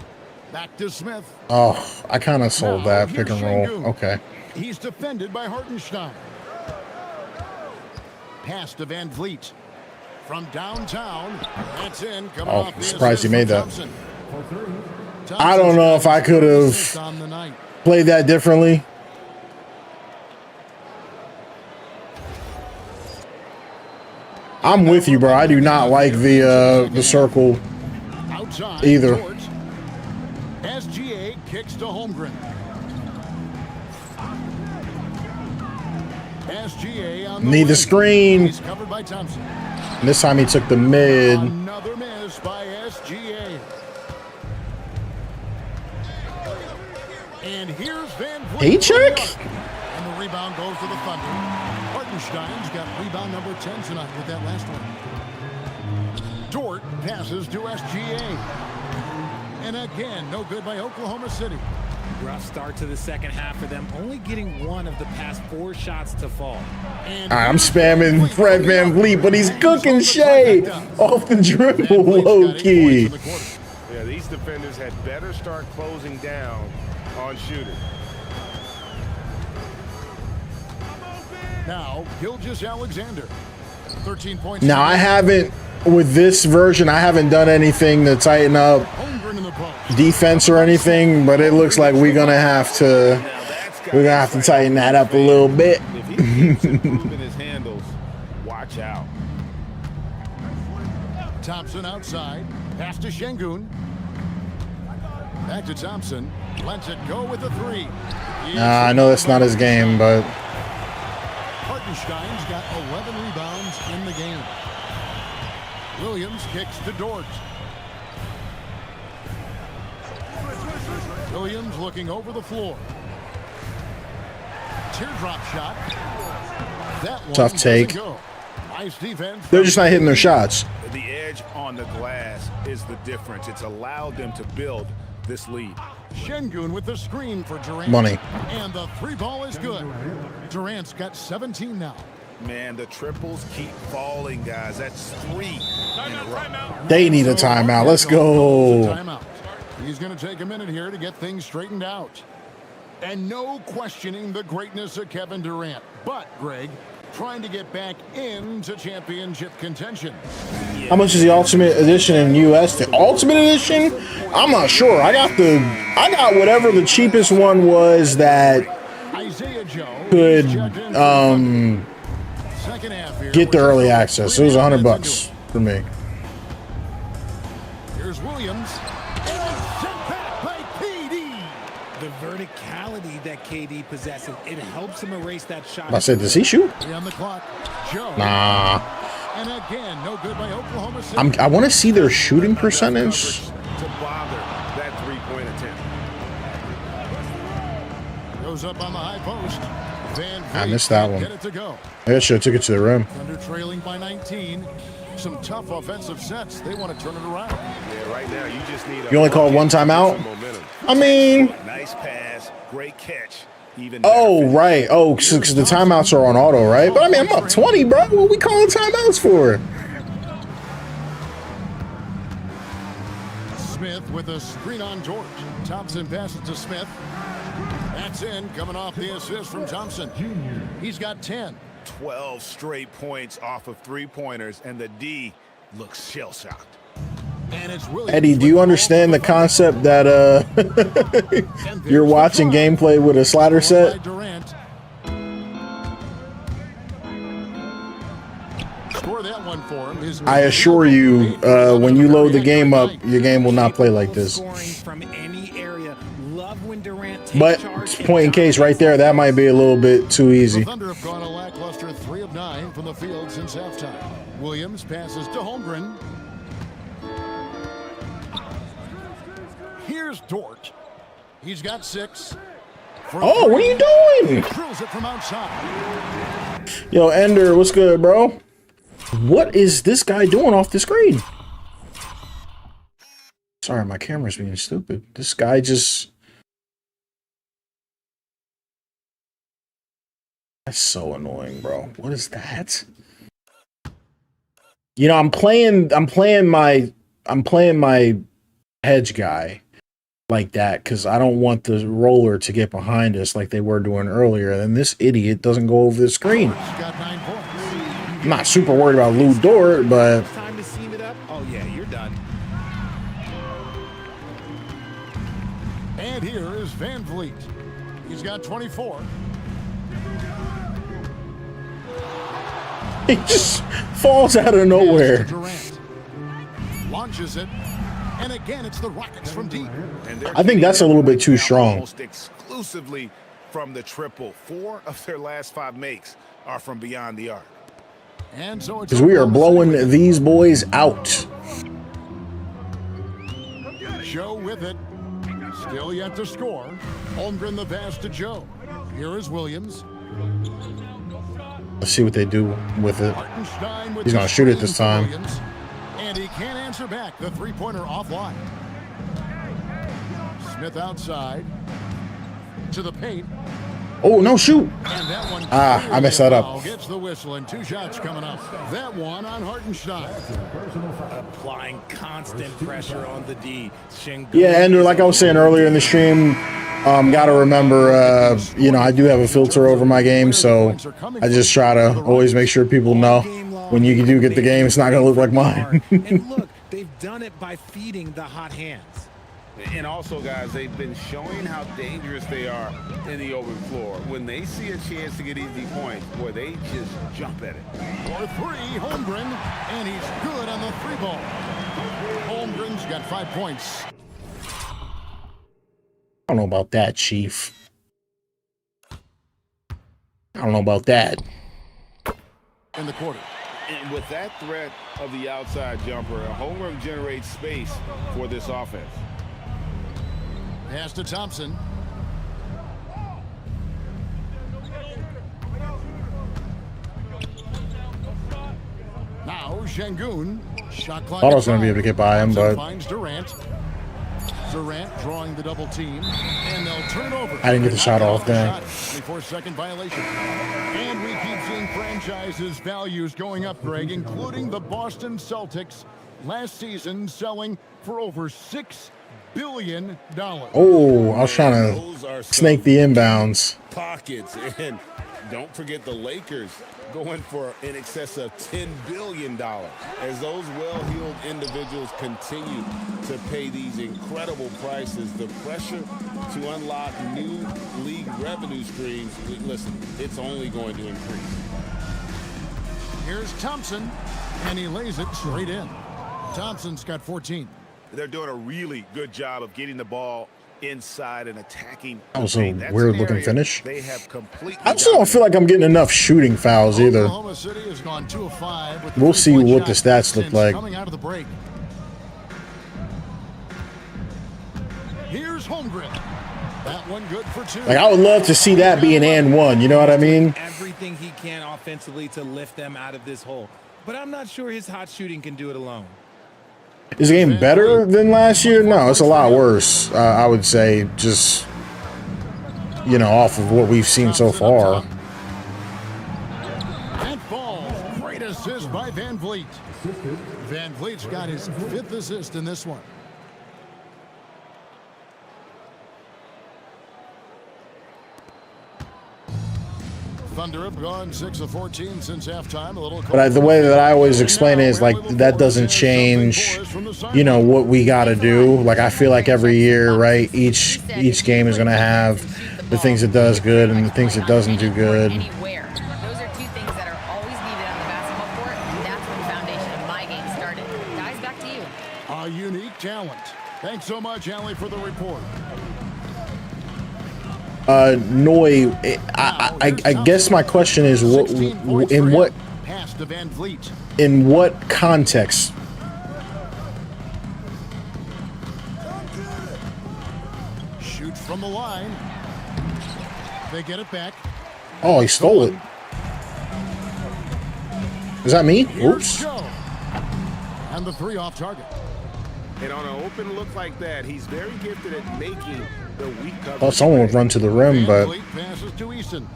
B: Back to Smith.
A: Oh, I kind of sold that pick and roll. Okay.
B: He's defended by Hartenstein. Pass to Van Vliet. From downtown. That's in. Coming off
A: I'm
B: the
A: surprised he made that.
B: Thompson.
A: I don't know if I could have played that differently. I'm with you, bro. I do not like the circle either.
B: SGA kicks to Holmgren. SGA on the
A: Need the
B: wing.
A: screen.
B: He's covered by Thompson.
A: And this time he took the mid.
B: Another miss by SGA. And here's Van Vliet.
A: Hey, check.
B: And the rebound goes to the Thunder. Hartenstein's got rebound number 10 tonight with that last one. Dort passes to SGA. And again, no good by Oklahoma City.
G: Rough start to the second half for them, only getting one of the past 4 shots to fall.
B: And
A: I'm spamming Fred Van Vliet, but he's cooking Shea off the dribble, low key.
C: Yeah, these defenders had better start closing down on shooting.
B: Now, Gilgeous Alexander, 13 points.
A: Now, I haven't, with this version, I haven't done anything to tighten up
B: Holmgren in the post.
A: defense or anything, but it looks like we're gonna have to tighten that up a little bit.
C: If he keeps improving his handles, watch out.
B: Thompson outside, pass to Şengün. Back to Thompson, lets it go with the 3.
A: I know that's not his game, but
B: Hartenstein's got 11 rebounds in the game. Williams kicks to Dort. Williams looking over the floor. Teardrop shot. That one
A: Tough take.
B: doesn't go. Nice defense.
A: they're just not hitting their shots.
C: The edge on the glass is the difference. It's allowed them to build this lead.
B: Şengün with the screen for Durant.
A: Money.
B: And the 3 ball is good. Durant's got 17 now.
C: Man, the triples keep falling, guys. That's 3 in a row.
A: They need a timeout. Let's go.
B: Timeout. He's going to take a minute here to get things straightened out. And no questioning the greatness of Kevin Durant. But, Greg, trying to get back into championship contention.
A: How much is the Ultimate Edition in US? The Ultimate Edition? I'm not sure. I got whatever the cheapest one was that
B: Isaiah Joe
A: could
B: second half here.
A: get the early access. It was $100 for me.
B: Here's Williams. And sent back by
G: mentality that KD possesses, it helps him erase that shot.
A: I said, does he shoot?
B: On the clock, Joe.
A: Nah.
B: And again, no good by Oklahoma City.
A: I want to see their shooting percentage.
C: To bother that three-point attempt.
B: Goes up on the high post.
A: I missed that one.
B: Get it to go.
A: I should have took it to the rim.
B: Thunder trailing by 19. Some tough offensive sets. They want to turn it around.
C: Yeah, right now you just need.
A: You only called one timeout? I mean,
C: nice pass, great catch. Even
A: oh right. Oh, because the timeouts are on auto, right? But I mean, I'm up 20, bro. What we calling timeouts for?
B: Smith with a screen on George. Thompson passes to Smith. That's in, coming off the assist from Thompson. He's got 10.
C: 12 straight points off of three-pointers, and the D looks shell-shocked.
B: And it's Williams.
A: Eddie, do you understand the concept that you're watching gameplay with a slider set?
B: Score that one for him.
A: I assure you, when you load the game up, your game will not play like this. But point in case right there, that might be a little bit too easy.
B: The Thunder have gone a lackluster 3 of 9 from the field since halftime. Williams passes to Holmgren. Here's Dort. He's got 6.
A: Oh, what are you doing?
B: Drills it from outside.
A: Yo, Ender, what's good, bro? What is this guy doing off the screen? Sorry, my camera's being stupid. This guy just... That's so annoying, bro. What is that? You know, I'm playing my hedge guy like that because I don't want the roller to get behind us like they were doing earlier. And this idiot doesn't go over the screen. I'm not super worried about Lou Dort, but
G: Time to seam it up. Oh yeah, you're done.
B: And here is Van Vliet. He's got 24.
A: he just falls out of nowhere.
B: Launches it. And again, it's the Rockets from deep.
A: I think that's a little bit too strong.
C: Almost exclusively from the triple. 4 of their last 5 makes are from beyond the arc.
B: And so
A: Because we are blowing these boys out.
B: Joe with it. Still yet to score. Holmgren the pass to Joe. Here is Williams.
A: Let's see what they do with it. He's going to shoot it this time.
B: And he can't answer back. The three-pointer offline. Smith outside. To the paint.
A: Oh, no, shoot.
B: And that one
A: I messed that up.
B: Gets the whistle and 2 shots coming up. That one on Hartenstein.
G: Applying constant pressure on the D.
A: Yeah, Andrew, like I was saying earlier in the stream, got to remember, you know, I do have a filter over my game, so I just try to always make sure people know when you do get the game, it's not going to look like mine.
G: And look, they've done it by feeding the hot hands.
C: And also, guys, they've been showing how dangerous they are in the open floor. When they see a chance to get easy points, boy, they just jump at it.
B: For 3, Holmgren, and he's good on the 3 ball. Holmgren's got 5 points.
A: I don't know about that, Chief. I don't know about that.
B: In the quarter.
C: And with that threat of the outside jumper, Holmgren generates space for this offense.
B: Pass to Thompson. Now Şengün. Shot clock.
A: Thought I was going to be able to get by him, but
B: finds Durant. Durant drawing the double team, and they'll turn over.
A: I didn't get the shot off there.
B: 24-second violation. And we keep seeing franchises' values going up, Greg, including the Boston Celtics last season selling for over $6 billion.
A: Oh, I was trying to snake the inbounds.
C: Pockets. And don't forget the Lakers going for in excess of $10 billion as those well-heeled individuals continue to pay these incredible prices. The pressure to unlock new league revenue streams, listen, it's only going to increase.
B: Here's Thompson, and he lays it straight in. Thompson's got 14.
C: They're doing a really good job of getting the ball inside and attacking.
A: That was a weird looking finish.
C: They have completely
A: I just don't feel like I'm getting enough shooting fouls either.
B: Oklahoma City has gone 2 of 5 with the
A: We'll see
B: three-point
A: what the
B: shot
A: stats look
B: since
A: like.
B: coming out of the break. Here's Holmgren. That one good for 2.
A: Like, I would love to see that be an and one. You know what I mean?
G: Everything he can offensively to lift them out of this hole. But I'm not sure his hot shooting can do it alone.
A: Is the game better than last year? No, it's a lot worse. I would say, just, you know, off of what we've seen so far.
B: That falls. Great assist by Van Vliet. Van Vliet's got his 5th assist in this one. Thunder have gone 6 of 14 since halftime. A little.
A: But the way that I always explain it is like that doesn't change, you know, what we got to do. Like, I feel like every year, right? Each game is going to have the things it does good and the things it doesn't do good.
E: Those are 2 things that are always needed on the basketball court, and that's where the foundation of my game started. Guys, back to you.
B: A unique talent. Thanks so much, Allie, for the report.
A: Noy, I guess my question is, in what context?
B: Shoot from the line. They get it back.
A: Oh, he stole it. Is that me? Oops.
B: And the 3 off target.
C: And on an open look like that, he's very gifted at making the weak coverage.
A: Thought someone would run to the rim, but
B: Passes to Easton.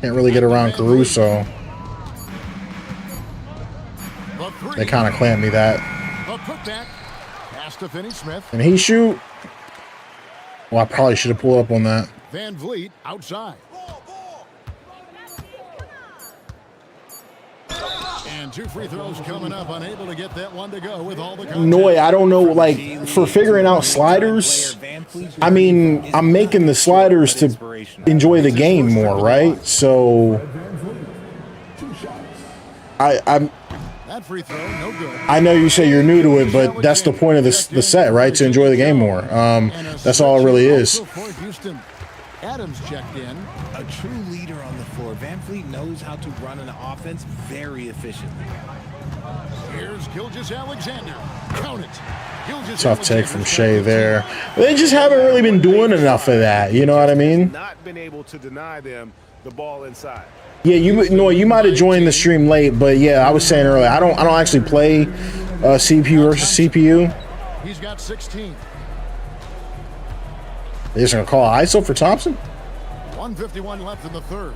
A: can't really get around Caruso. They kind of clamped me that.
B: A putback. Pass to Finney-Smith.
A: And he shoot? Well, I probably should have pulled up on that.
B: Van Vliet outside. And 2 free throws coming up, unable to get that one to go with all the contact.
A: Noy, I don't know, like, for figuring out sliders, I mean, I'm making the sliders to enjoy the game more, right? So,
B: That free throw, no good.
A: I know you say you're new to it, but that's the point of the set, right? To enjoy the game more. That's all it really is.
B: Adams checked in.
G: A true leader on the floor. Van Vliet knows how to run an offense very efficiently.
B: Here's Gilgeous-Alexander. Count it.
A: Tough take from Shea there. They just haven't really been doing enough of that. You know what I mean?
C: Not been able to deny them the ball inside.
A: Yeah, you might have joined the stream late, but yeah, I was saying earlier, I don't actually play CPU versus CPU.
B: He's got 16.
A: They're just gonna call ISO for Thompson.
B: 1:51 left in the 3rd.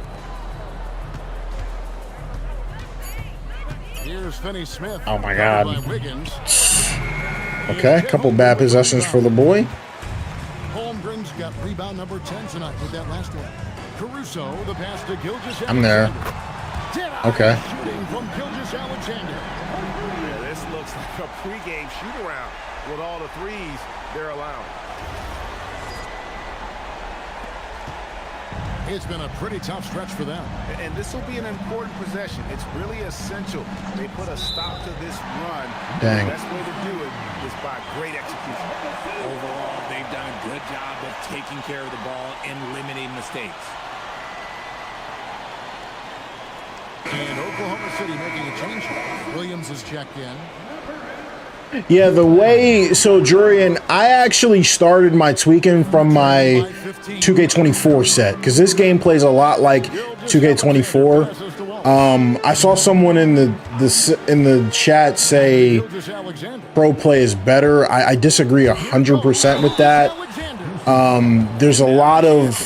B: Here's Finney-Smith.
A: Oh my God.
B: By
A: Okay, a couple bad possessions for the boy.
B: Holmgren's got rebound number 10 tonight with that last one. Caruso, the pass to Gilgeous-Alexander.
A: I'm there. Okay.
B: Shooting from Gilgeous-Alexander.
C: Yeah, this looks like a pregame shoot-around with all the threes they're allowing.
B: It's been a pretty tough stretch for them.
C: And this will be an important possession. It's really essential they put a stop to this run.
A: Dang.
C: The best way to do it is by great execution.
G: Overall, they've done a good job of taking care of the ball and limiting mistakes.
B: And Oklahoma City making a change. Williams is checked in.
A: Yeah, the way, so Jurian, I actually started my tweaking from my 2K24 set, because this game plays a lot like 2K24. I saw someone in the chat say pro play is better. I disagree 100% with that. There's a lot of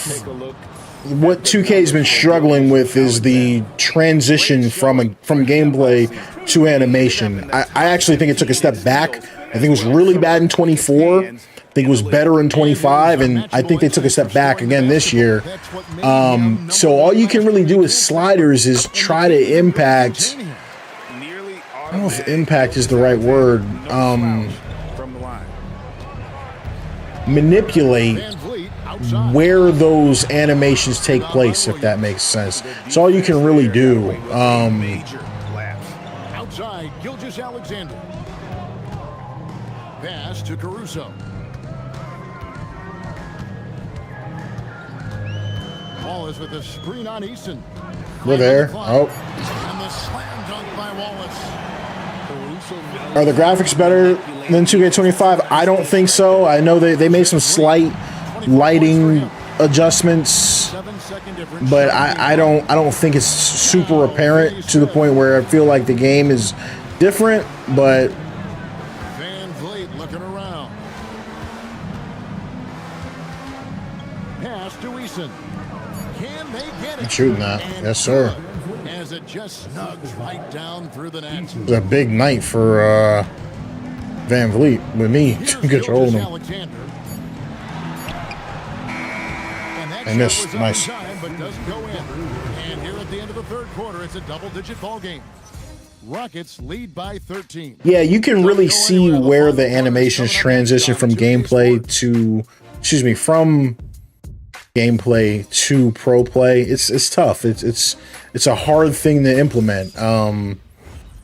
A: what 2K has been struggling with is the transition from gameplay to animation. I actually think it took a step back. I think it was really bad in 24. I think it was better in 25, and I think they took a step back again this year. So all you can really do with sliders is try to impact. I don't know if impact is the right word. Manipulate where those animations take place, if that makes sense. It's all you can really do.
B: Gilgeous-Alexander. Pass to Caruso. Wallace with a screen on Easton.
A: We're there. Oh.
B: And the slam dunk by Wallace.
A: Are the graphics better than 2K25? I don't think so. I know they made some slight lighting adjustments, but I don't think it's super apparent to the point where I feel like the game is different. But
B: Van Vliet looking around. Pass to Easton. Can they get it?
A: I'm shooting that. Yes, sir.
B: As it just snugs right down through the net.
A: It's a big night for Van Vliet with me controlling him. And this, nice.
B: But doesn't go in. And here at the end of the third quarter, it's a double-digit ball game. Rockets lead by 13.
A: Yeah, you can really see where the animations transition from gameplay to, from gameplay to pro play. It's tough. It's a hard thing to implement.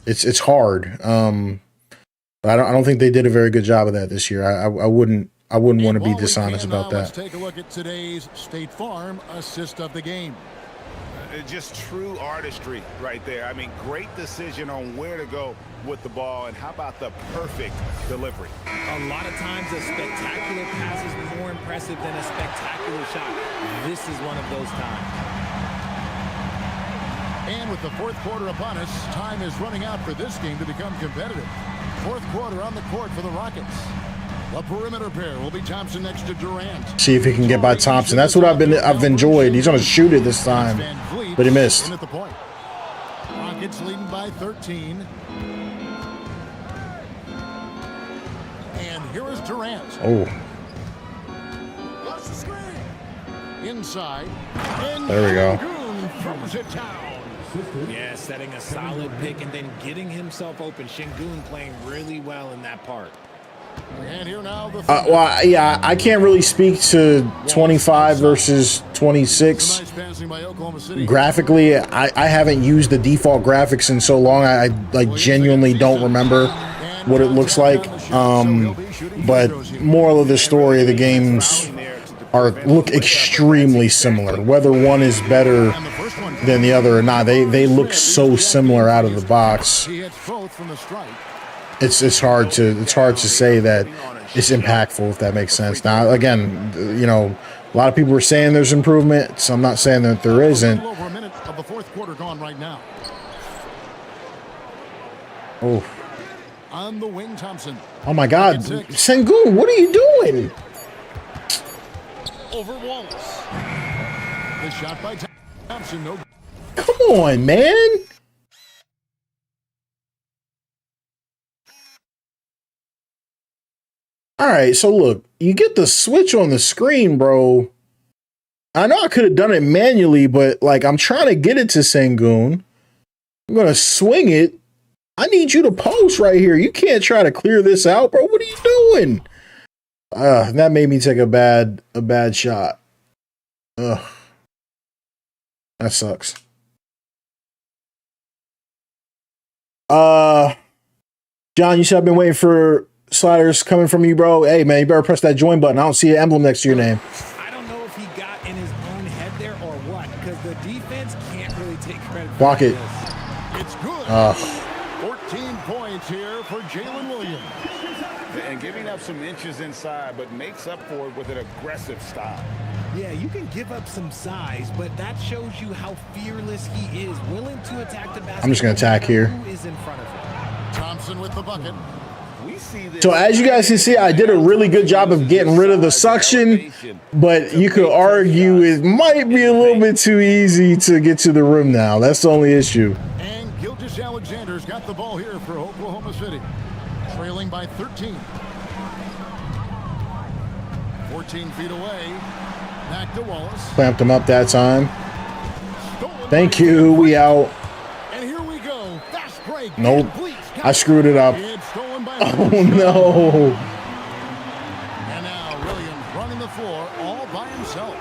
A: It's hard. But I don't think they did a very good job of that this year. I wouldn't want to be dishonest about that.
B: Let's take a look at today's State Farm assist of the game.
J: Just true artistry right there. I mean, great decision on where to go with the ball, and how about the perfect delivery?
G: A lot of times a spectacular pass is more impressive than a spectacular shot. This is one of those times.
B: And with the fourth quarter upon us, time is running out for this game to become competitive. Fourth quarter on the court for the Rockets. The perimeter pair will be Thompson next to Durant.
A: See if he can get by Thompson. That's what I've enjoyed. He's gonna shoot it this time, but he missed.
B: At the point. Rockets leading by 13. And here is Durant.
A: Oh,
B: Lost the screen. Inside.
A: there we go.
B: Throws it down.
G: Yeah, setting a solid pick and then getting himself open. Shingun playing really well in that part.
B: And here now the
A: well, yeah, I can't really speak to 25 versus 26.
B: nice passing by Oklahoma City.
A: Graphically, I haven't used the default graphics in so long. I genuinely don't remember what it looks like. But moral of the story, the games look extremely similar. Whether one is better than the other or not, they look so similar out of the box.
B: He hits both from the strike.
A: It's hard to say that it's impactful, if that makes sense. Now, again, you know, a lot of people are saying there's improvement, so I'm not saying that there isn't.
B: Over a minute of the fourth quarter gone right now.
A: Oh,
B: On the wing, Thompson.
A: oh my God, Sengun, what are you doing?
B: Over Wallace. The shot by Thompson. No.
A: Come on, man. All right, so look, you get the switch on the screen, bro. I know I could have done it manually, but like I'm trying to get it to Sengun. I'm gonna swing it. I need you to post right here. You can't try to clear this out, bro. What are you doing? That made me take a bad shot. Ugh. That sucks. John, you said I've been waiting for sliders coming from you, bro. Hey, man, you better press that join button. I don't see an emblem next to your name.
G: I don't know if he got in his own head there or what, because the defense can't really take credit for
A: Block it.
G: this.
B: It's good. 14 points here for Jalen Williams.
J: And giving up some inches inside, but makes up for it with an aggressive style.
G: Yeah, you can give up some size, but that shows you how fearless he is, willing to attack the basket.
A: I'm just going to attack here.
G: Who is in front of him?
B: Thompson with the bucket.
J: We see this.
A: So as you guys can see, I did a really good job of getting rid of the suction, but you could argue it might be a little bit too easy to get to the rim now. That's the only issue.
B: And Gilgeous-Alexander's got the ball here for Oklahoma City. Trailing by 13. 14 feet away. Back to Wallace.
A: Clamped him up that time. Thank you. We out.
B: And here we go. Fast break.
A: Nope. I screwed it up.
B: It's stolen by
A: Oh, no.
B: And now Williams running the floor all by himself.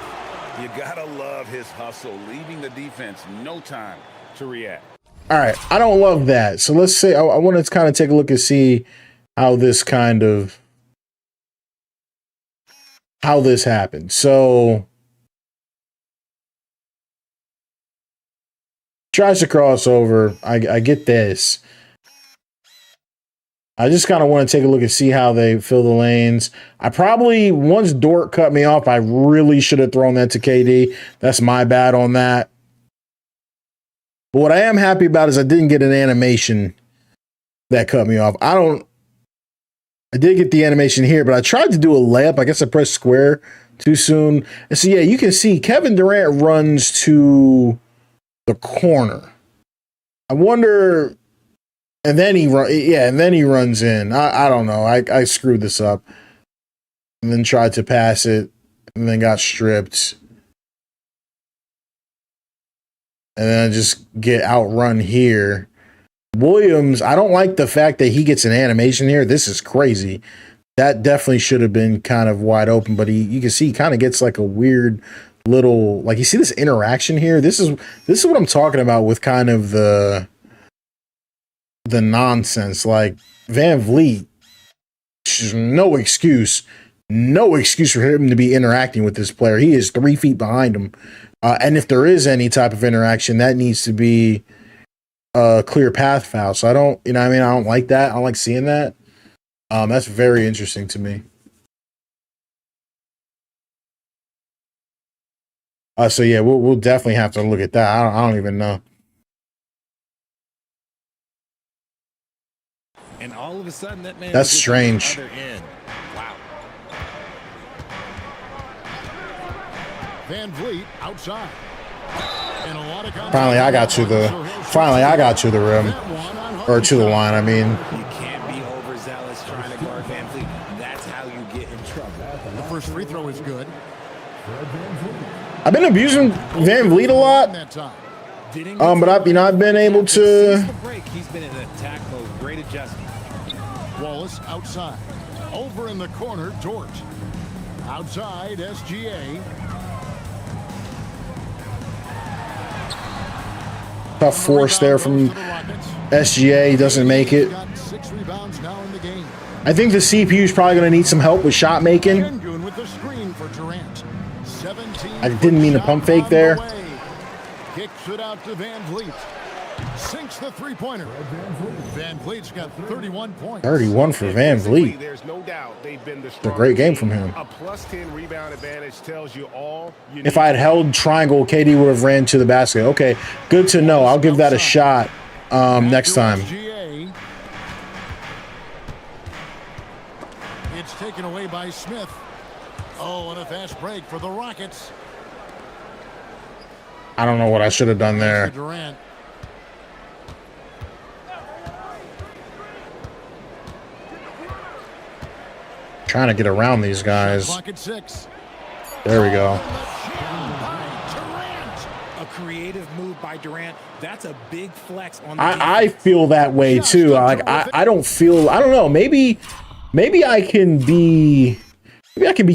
J: You gotta love his hustle, leaving the defense no time to react.
A: All right, I don't love that. So let's say I want to kind of take a look and see how this happened. So tries to cross over. I get this. I just kind of want to take a look and see how they fill the lanes. I probably, once Dort cut me off, I really should have thrown that to KD. That's my bad on that. But what I am happy about is I didn't get an animation that cut me off. I did get the animation here, but I tried to do a layup. I guess I pressed square too soon. And so, yeah, you can see Kevin Durant runs to the corner. I wonder... And then he runs in. I don't know. I screwed this up. And then tried to pass it. And then got stripped. And then I just get outrun here. Williams, I don't like the fact that he gets an animation here. This is crazy. That definitely should have been kind of wide open. But you can see he kind of gets like a weird little... Like, you see this interaction here? This is what I'm talking about with kind of the nonsense. Like Van Vliet, no excuse for him to be interacting with this player. He is 3 feet behind him, and if there is any type of interaction, that needs to be a clear path foul. So I don't, I don't like that. I don't like seeing that. That's very interesting to me. So yeah, we'll definitely have to look at that. I don't even know.
G: And all of a sudden, that man.
A: That's strange.
G: Wow.
B: Van Vliet outside. And a lot of
A: Finally, I got to the rim, or to the line. I mean,
G: You can't be overzealous trying to guard Van Vliet. That's how you get in trouble.
B: The first free throw is good.
A: I've been abusing Van Vliet a lot. But I've been able to.
G: Since the break, he's been in attack mode. Great adjustment.
B: Wallace outside. Over in the corner, Dort. Outside, SGA.
A: Tough force there from SGA. He doesn't make it.
B: Six rebounds now in the game.
A: I think the CPU is probably going to need some help with shot making.
B: With the screen for Durant. 17.
A: I didn't mean to pump fake there.
B: Kicks it out to Van Vliet. Sinks the three-pointer. Van Vliet's got 31 points.
A: 31 for Van Vliet.
J: There's no doubt they've been the
A: It's a great game from him.
J: A plus 10 rebound advantage tells you all you
A: If I had held triangle, KD would have ran to the basket. Okay, good to know. I'll give that a shot next time.
B: It's taken away by Smith. Oh, and a fast break for the Rockets.
A: I don't know what I should have done there.
B: Durant.
A: Trying to get around these guys. There we go.
G: A creative move by Durant. That's a big flex on the
A: I feel that way too. Like I don't know. Maybe I can be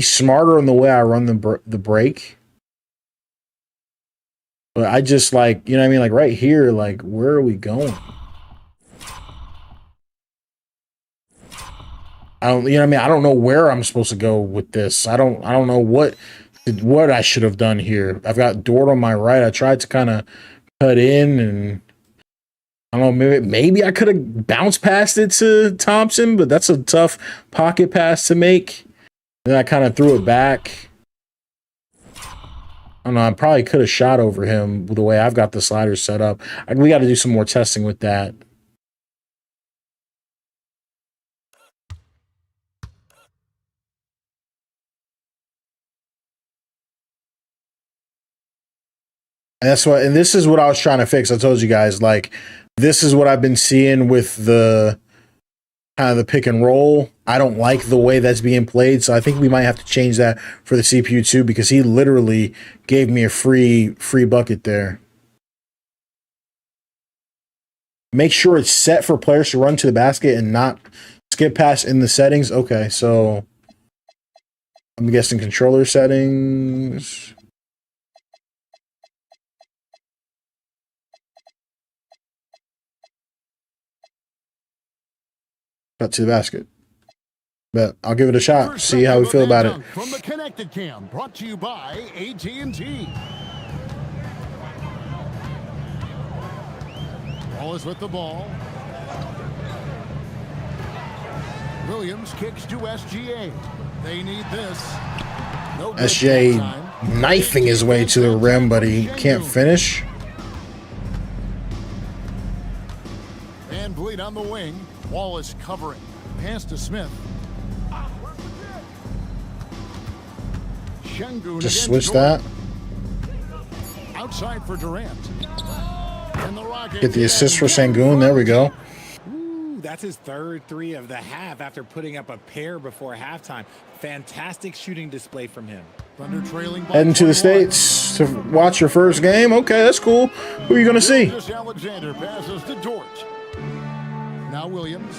A: smarter in the way I run the break. But I just like, you know what I mean? Like right here, like where are we going? I don't, you know what I mean? I don't know where I'm supposed to go with this. I don't know what I should have done here. I've got Dort on my right. I tried to kind of cut in, and I don't know, maybe I could have bounced past it to Thompson, but that's a tough pocket pass to make. Then I kind of threw it back. I don't know. I probably could have shot over him with the way I've got the sliders set up. We got to do some more testing with that. And this is what I was trying to fix. I told you guys, like, this is what I've been seeing with the kind of the pick and roll. I don't like the way that's being played, so I think we might have to change that for the CPU too, because he literally gave me a free bucket there. Make sure it's set for players to run to the basket and not skip past in the settings. Okay, so I'm guessing controller settings. Cut to the basket. But I'll give it a shot. See how we feel about it.
B: From the Connected Cam, brought to you by AT&T. Wallace with the ball. Williams kicks to SGA. They need this. No good
A: SGA
B: time.
A: knifing his way to the rim, but he can't finish.
B: And bleed on the wing. Wallace covering. Pass to Smith. Şengün
A: Just
B: against
A: switch
B: Jordan.
A: that.
B: Outside for Durant. And the Rockets
A: Get the assist for Şengün. There we go.
G: Ooh, that's his third three of the half after putting up a pair before halftime. Fantastic shooting display from him.
B: Thunder trailing by
A: Heading to the
B: 21.
A: States to watch your first game. Okay, that's cool. Who are you going to see?
B: Gilgeous Alexander passes to Dort. Now Williams.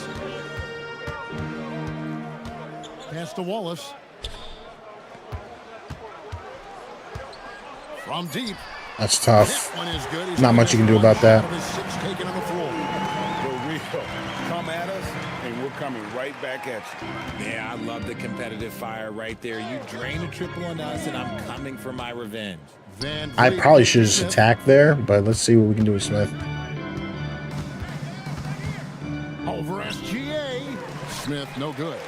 B: Pass to Wallace. From deep.
A: That's tough.
B: That one is good. He's
A: Not much you can do about that.
B: out of his six taken on the floor.
J: For real. Come at us, and we're coming right back at you.
G: Yeah, I love the competitive fire right there. You drain a triple on us, and I'm coming for my revenge.
B: Van
A: I
B: Vliet
A: probably
B: to
A: should just
B: Smith.
A: attack there, but let's see what we can do with Smith.
B: Over SGA. Smith, no good.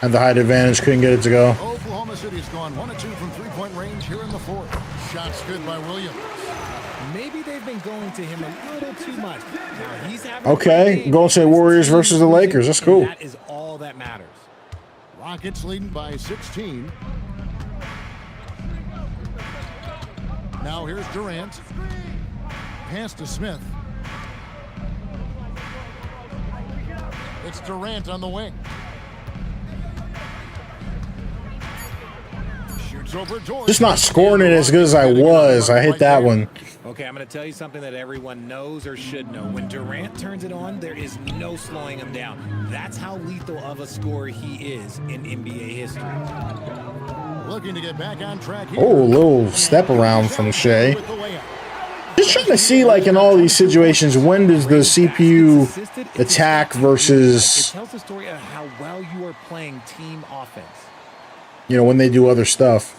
A: Had the height advantage, couldn't get it to go.
B: Oklahoma City's gone 1 of 2 from three-point range here in the fourth. Shots good by Williams.
G: Maybe they've been going to him a little too much. Now he's having a
A: Okay,
G: great game.
A: Golden State Warriors versus the Lakers. That's cool.
G: That is all that matters.
B: Rockets leading by 16. Now here's Durant. Pass to Smith. It's Durant on the wing. Shoots over George.
A: Just not scoring it as good as I was. I hit that one.
G: Okay, I'm going to tell you something that everyone knows or should know. When Durant turns it on, there is no slowing him down. That's how lethal of a scorer he is in NBA history.
B: Looking to get back on track here.
A: Oh, a little step around from Shea. Just trying to see, like, in all these situations, when does the CPU attack
G: It
A: versus,
G: tells the story of how well you are playing team offense.
A: you know, when they do other stuff.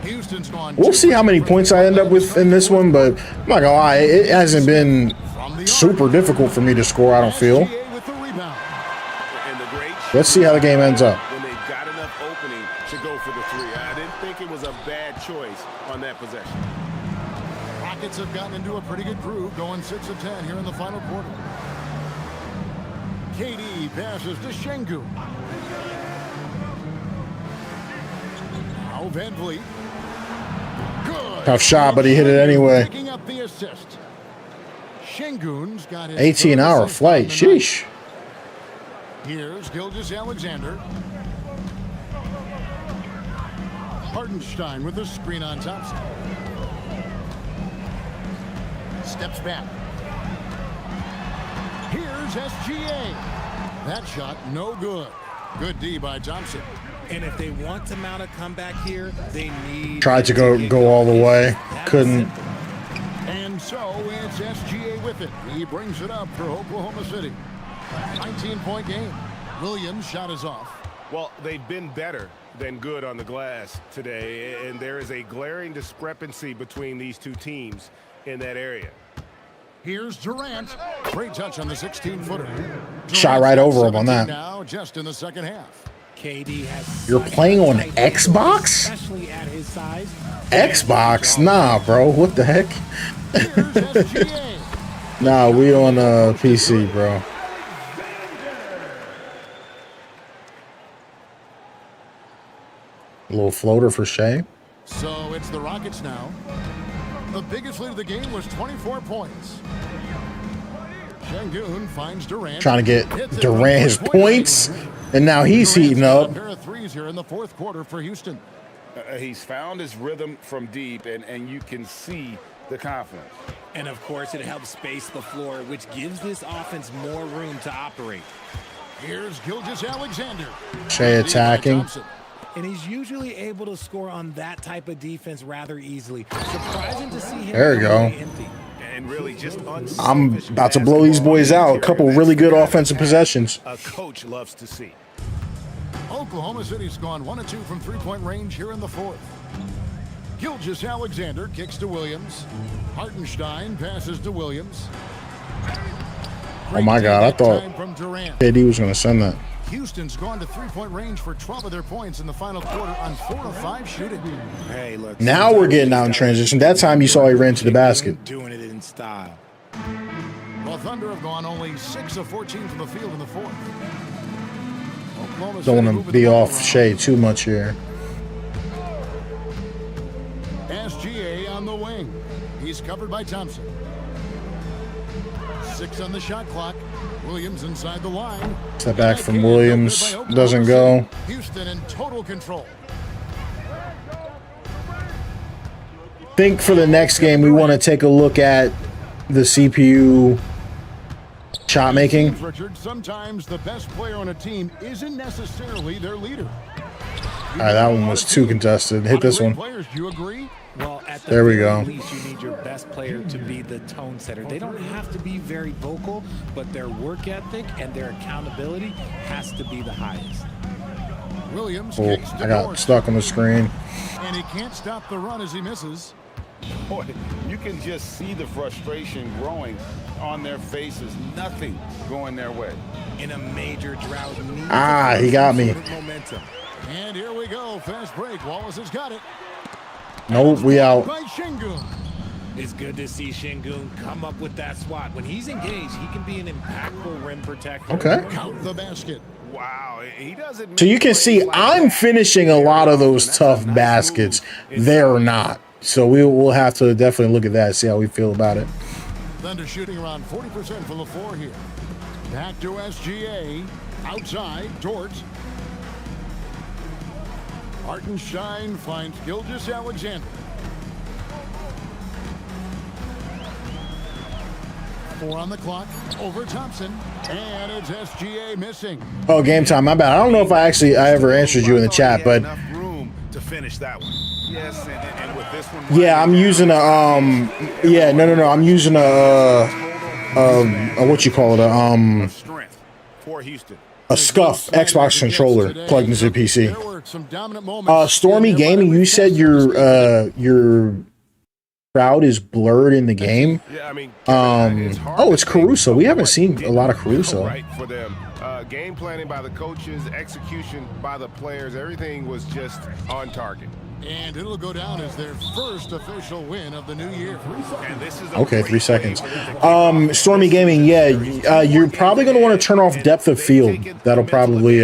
B: Houston's gone.
A: We'll see how many points I end up with in this one, but I'm not gonna lie, it hasn't been super difficult for me to score, I don't feel.
B: SGA with the rebound.
J: And the great
A: Let's see how the game ends up.
J: when they got enough opening to go for the three. I didn't think it was a bad choice on that possession.
B: Rockets have gotten into a pretty good groove, going 6 of 10 here in the final quarter. KD passes to Şengün. Now Van Vliet. Good.
A: Tough shot, but he hit it anyway.
B: Picking up the assist. Şengün's got his
A: 18-hour
B: third
A: flight.
B: assist on the night.
A: Sheesh.
B: Here's Gilgeous Alexander. Hardenstein with the screen on Thompson. Steps back. Here's SGA. That shot no good. Good D by Thompson.
G: And if they want to mount a comeback here, they need
A: Tried to go all the way. Couldn't.
B: And so it's SGA with it. He brings it up for Oklahoma City. 19-point game. Williams' shot is off.
J: Well, they've been better than good on the glass today, and there is a glaring discrepancy between these two teams in that area.
B: Here's Durant. Great touch on the 16-footer.
A: Shot right over him on that.
B: Now, just in the second half.
G: KD has
A: You're playing on Xbox?
G: especially at his size.
A: Xbox? Nah, bro. What the heck?
B: Here's SGA.
A: Nah, we on PC, bro. A little floater for Shea.
B: So it's the Rockets now. The biggest lead of the game was 24 points. Şengün finds Durant.
A: Trying to get
B: Hits it
A: Durant
B: from
A: his
B: three-point
A: points,
B: range.
A: and now he's
B: Durant's
A: heating
B: got
A: up.
B: a pair of threes here in the fourth quarter for Houston.
J: He's found his rhythm from deep, and you can see the confidence.
G: And of course, it helps space the floor, which gives this offense more room to operate.
B: Here's Gilgeous Alexander.
A: Shea attacking.
B: Thompson.
G: And he's usually able to score on that type of defense rather easily. Surprising to see him
A: There you
G: come
A: go.
G: away empty.
J: and really just
A: I'm about to blow these boys out. A couple really good offensive possessions.
J: A coach loves to see.
B: Oklahoma City's gone 1 of 2 from three-point range here in the fourth. Gilgeous Alexander kicks to Williams. Hartenstein passes to Williams.
A: Oh my God, I thought Shady was going to send that.
B: Houston's gone to three-point range for 12 of their points in the final quarter on 4 of 5 shooting.
J: Hey, look.
A: Now we're getting out in transition. That time you saw he ran to the basket.
J: Doing it in style.
B: The Thunder have gone only 6 of 14 from the field in the fourth.
A: Don't want to be off Shea too much here.
B: SGA on the wing. He's covered by Thompson. 6 on the shot clock. Williams inside the line.
A: Step back from Williams. Doesn't go.
B: Houston in total control.
A: Think for the next game we want to take a look at the CPU shot making.
B: Richard, sometimes the best player on a team isn't necessarily their leader.
A: All right, that one was too contested. Hit this one.
B: Players, do you agree?
G: Well, at the
A: there we
G: very
A: go.
G: least, you need your best player to be the tone setter. They don't have to be very vocal, but their work ethic and their accountability has to be the highest.
B: Williams
A: Oh,
B: kicks to
A: I got
B: Dort,
A: stuck on the screen.
B: and he can't stop the run as he misses.
C: Boy, you can just see the frustration growing on their faces. Nothing going their way.
G: In a major drought.
A: Ah, he got me.
G: Momentum.
B: And here we go. Fast break. Wallace has got it.
A: Nope, we out.
B: By Şengün.
G: It's good to see Şengün come up with that swat. When he's engaged, he can be an impactful rim protector.
A: Okay.
B: Count the basket.
J: Wow, he doesn't.
A: So you can see I'm finishing a lot of those tough baskets. They're not. So we'll have to definitely look at that, see how we feel about it.
B: Thunder shooting around 40% from the floor here. Back to SGA. Outside, Dort. Hartenstein finds Gilgeous Alexander. 4 on the clock. Over Thompson. And it's SGA missing.
A: Oh, game time. My bad. I don't know if I ever answered you in the chat, but
J: enough room to finish that one. Yes, and with this one.
A: yeah, I'm using a yeah, no. I'm using a what you call it?
J: Strength for Houston.
A: A Scuff Xbox controller plugged into the PC.
B: There were some dominant moments.
A: Stormy Gaming, you said your crowd is blurred in the game.
J: Yeah, I mean,
A: oh, it's Caruso. We haven't seen a lot of Caruso.
J: Right for them. Game planning by the coaches, execution by the players, everything was just on target.
B: And it'll go down as their first official win of the new year.
J: And this is
A: Okay, 3 seconds. Stormy Gaming, yeah, you're probably going to want to turn off depth of field. That'll probably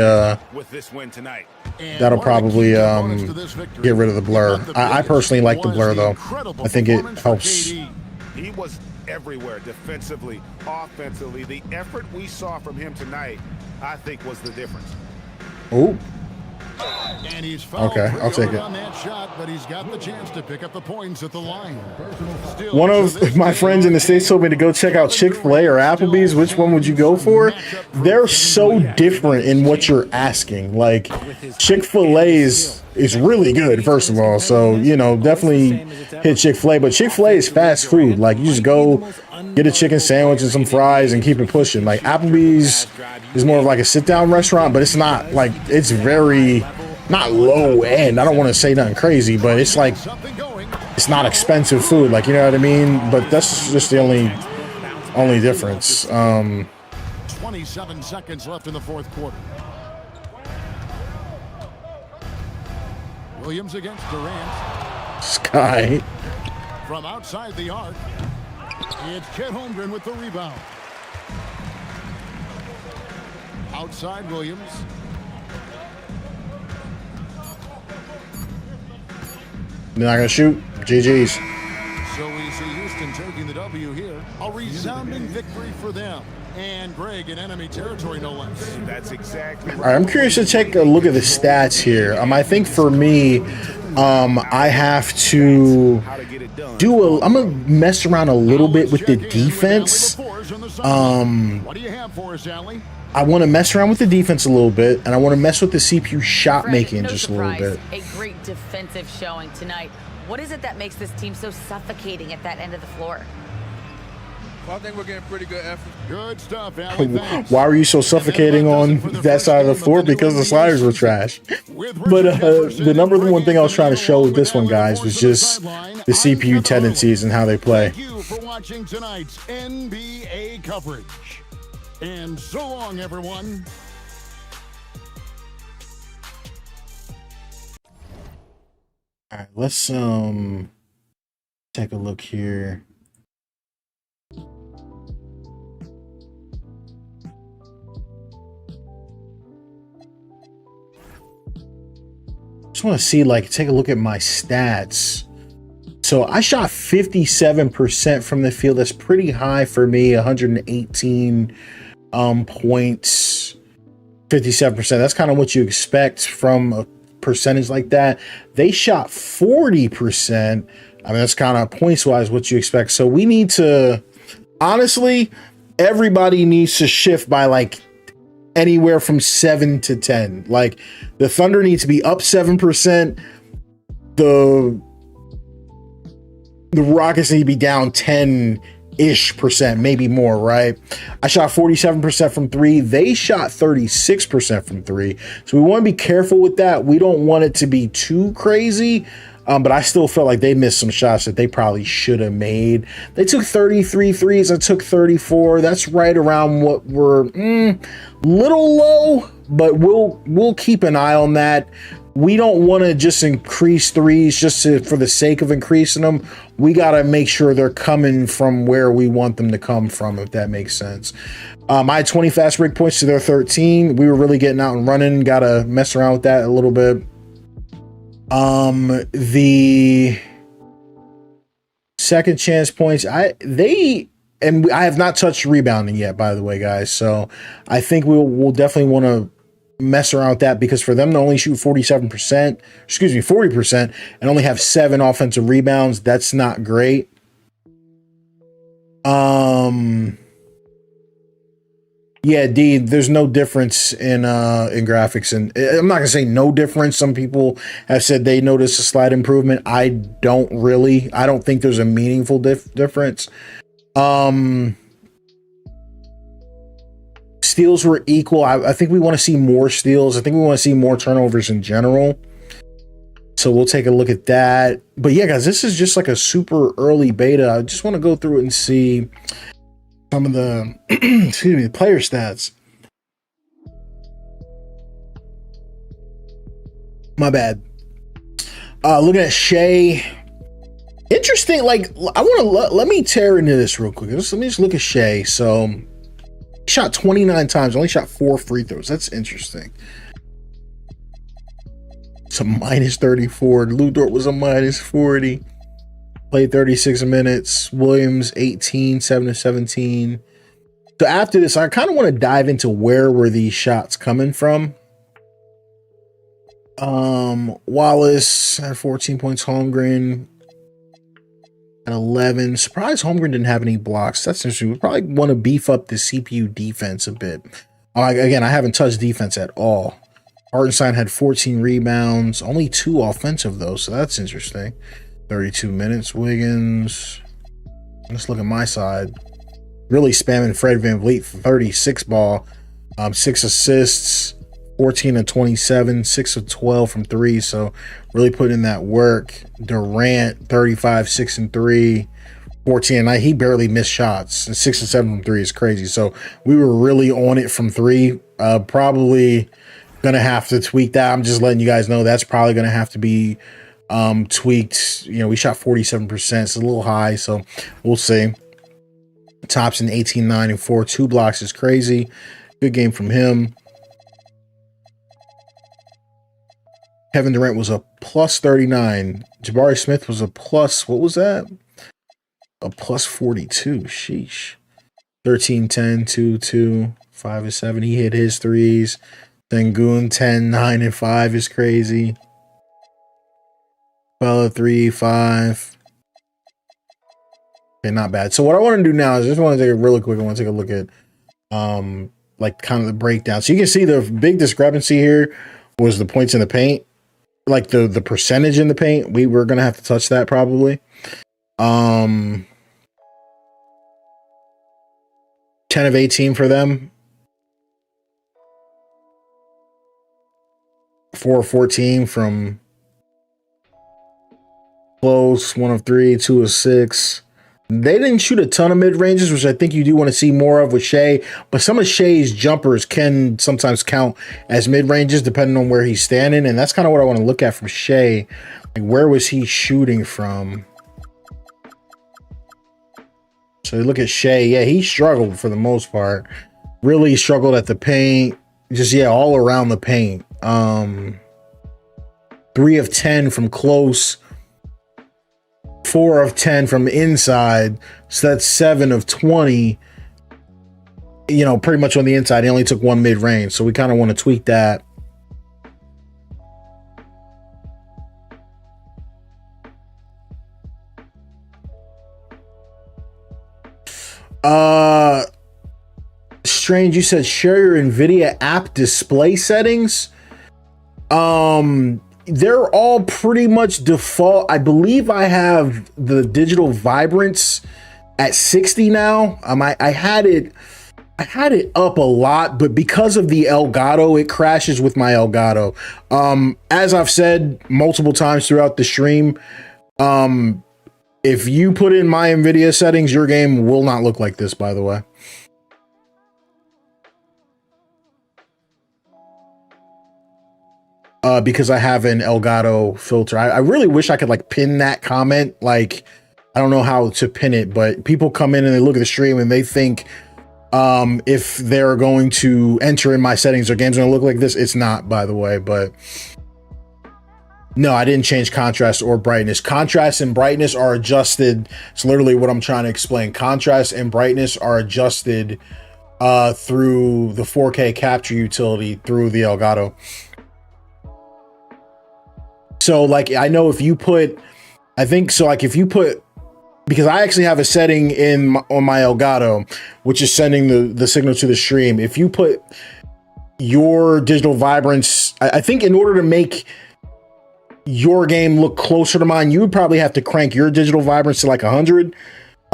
J: with this win tonight.
B: And
A: that'll
B: one of the
A: probably
B: key components to this victory
A: get rid of the blur. I personally like the blur though. I think it
B: performance for
A: helps.
B: KD.
J: He was everywhere, defensively, offensively. The effort we saw from him tonight, I think, was the difference.
A: Oh,
B: And he's fouled
A: Okay, I'll take it.
B: on that shot, but he's got the chance to pick up the points at the line. Still,
A: one
B: so
A: of
B: this
A: my
B: is
A: friends in the States told me to go check out Chick-fil-A or Applebee's. Which one would you go for? They're so different in what you're asking. Like, Chick-fil-A is really good, first of all. So, you know, definitely hit Chick-fil-A. But Chick-fil-A is fast food. Like, you just go get a chicken sandwich and some fries and keep it pushing. Like, Applebee's is more of like a sit-down restaurant, but it's not like, it's very, not low end. I don't want to say nothing crazy, but it's like, it's not expensive food. Like, you know what I mean? But that's just the only difference.
B: 27 seconds left in the fourth quarter. Williams against Durant.
A: Sky.
B: From outside the arc, it's Chet Holmgren with the rebound. Outside Williams.
A: They're not going to shoot. GG's.
B: So we see Houston taking the W here. A resounding victory for them. And Greg in enemy territory, no less.
J: That's exactly right.
A: All right, I'm curious to take a look at the stats here. I think for me, I have to I'm going to mess around a little bit with the defense.
B: What do you have for us, Allie?
A: I want to mess around with the defense a little bit, and I want to mess with the CPU shot
E: Fred,
A: making
E: no
A: just
E: surprise,
A: a little bit.
E: A great defensive showing tonight. What is it that makes this team so suffocating at that end of the floor?
I: Well, I think we're getting pretty good effort.
B: Good stuff, Allie. Thanks.
A: Why were you so suffocating on that side of the floor? Because the sliders were trash. But the number one thing I was trying to show with this one, guys, was just the CPU tendencies and how they play.
B: Thank you for watching tonight's NBA coverage. And so long, everyone.
A: All right, let's take a look here. Just want to see, like, take a look at my stats. So I shot 57% from the field. That's pretty high for me. 118 points, 57%. That's kind of what you expect from a percentage like that. They shot 40%. I mean, that's kind of points wise what you expect. So we need to, honestly, everybody needs to shift by like anywhere from 7 to 10. Like the Thunder needs to be up 7%. The Rockets need to be down 10-ish%, maybe more, right? I shot 47% from 3. They shot 36% from 3. So we want to be careful with that. We don't want it to be too crazy. But I still felt like they missed some shots that they probably should have made. They took 33 threes. I took 34. That's right around what we're little low, but we'll keep an eye on that. We don't want to just increase threes just for the sake of increasing them. We got to make sure they're coming from where we want them to come from, if that makes sense. I had 20 fast break points to their 13. We were really getting out and running. Got to mess around with that a little bit. The second chance points, I have not touched rebounding yet, by the way, guys. So I think we'll definitely want to mess around with that, because for them to only shoot 40% and only have 7 offensive rebounds, that's not great. Yeah, D, there's no difference in graphics, and I'm not gonna say no difference. Some people have said they noticed a slight improvement. I don't think there's a meaningful difference. Steals were equal. I think we want to see more steals. I think we want to see more turnovers in general. So we'll take a look at that. But yeah, guys, this is just like a super early beta. I just want to go through it and see some of the the player stats. My bad. Looking at Shea. Interesting. Like, I want to let me tear into this real quick. Let me just look at Shea. So he shot 29 times, only shot 4 free throws. That's interesting. It's a minus 34. Lou Dort was a minus 40. Played 36 minutes. Williams 18, 7 to 17. So after this, I kind of want to dive into where were these shots coming from. Wallace had 14 points. Holmgren at 11. Surprised Holmgren didn't have any blocks. That's interesting. We probably want to beef up the CPU defense a bit. Again, I haven't touched defense at all. Hartenstein had 14 rebounds. Only 2 offensive, though, so that's interesting. 32 minutes. Wiggins. Let's look at my side. Really spamming Fred VanVleet for 36 ball. 6 assists. 14 of 27, 6 of 12 from 3. So really putting in that work. Durant, 35, 6 and 3, 14. He barely missed shots. And 6 and 7 from 3 is crazy. So we were really on it from 3. Probably gonna have to tweak that. I'm just letting you guys know that's probably gonna have to be tweaked. You know, we shot 47%. It's a little high, so we'll see. Thompson 18, 9 and 4. 2 blocks is crazy. Good game from him. Kevin Durant was a plus 39. Jabari Smith was a plus, what was that? A plus 42. Sheesh. 13, 10, 2, 2, 5 and 7. He hit his threes. Sengun 10, 9 and 5 is crazy. Bella 3, 5. Okay, not bad. So what I want to do now is I just want to take a really quick. I want to take a look at like kind of the breakdown. So you can see the big discrepancy here was the points in the paint. Like the percentage in the paint. We were gonna have to touch that probably. 10 of 18 for them. 4 of 14 from close. 1 of 3, 2 of 6. They didn't shoot a ton of mid-ranges, which I think you do want to see more of with Shea, but some of Shea's jumpers can sometimes count as mid-ranges depending on where he's standing, and that's kind of what I want to look at from Shea. Like, where was he shooting from? So you look at Shea, yeah, he struggled for the most part. Really struggled at the paint. Just, yeah, all around the paint. 3 of 10 from close. 4 of 10 from inside, so that's 7 of 20. You know, pretty much on the inside. He only took 1 mid-range, so we kind of want to tweak that. Strange, you said share your NVIDIA app display settings. They're all pretty much default. I believe I have the digital vibrance at 60 now. I had it up a lot, but because of the Elgato, it crashes with my Elgato. As I've said multiple times throughout the stream, if you put in my NVIDIA settings, your game will not look like this, by the way. Because I have an Elgato filter. I really wish I could like pin that comment. Like, I don't know how to pin it, but people come in and they look at the stream and they think if they're going to enter in my settings, their game's going to look like this. It's not, by the way, but no, I didn't change contrast or brightness. Contrast and brightness are adjusted. It's literally what I'm trying to explain. Contrast and brightness are adjusted through the 4K capture utility through the Elgato. So like, I know if you put, I think so, like if you put, because I actually have a setting on my Elgato, which is sending the signal to the stream. If you put your digital vibrance, I think in order to make your game look closer to mine, you would probably have to crank your digital vibrance to like 100.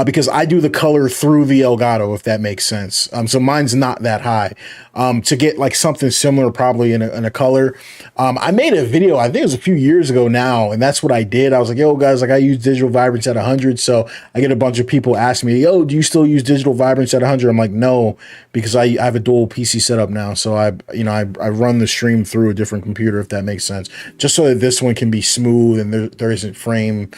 A: Because I do the color through the Elgato, if that makes sense. So mine's not that high. To get like something similar, probably in a color. I made a video, I think it was a few years ago now, and that's what I did. I was like, yo guys, like I use digital vibrance at 100. So I get a bunch of people asking me, yo, do you still use digital vibrance at 100? I'm like, no, because I have a dual PC setup now. So I run the stream through a different computer, if that makes sense. Just so that this one can be smooth and there isn't frame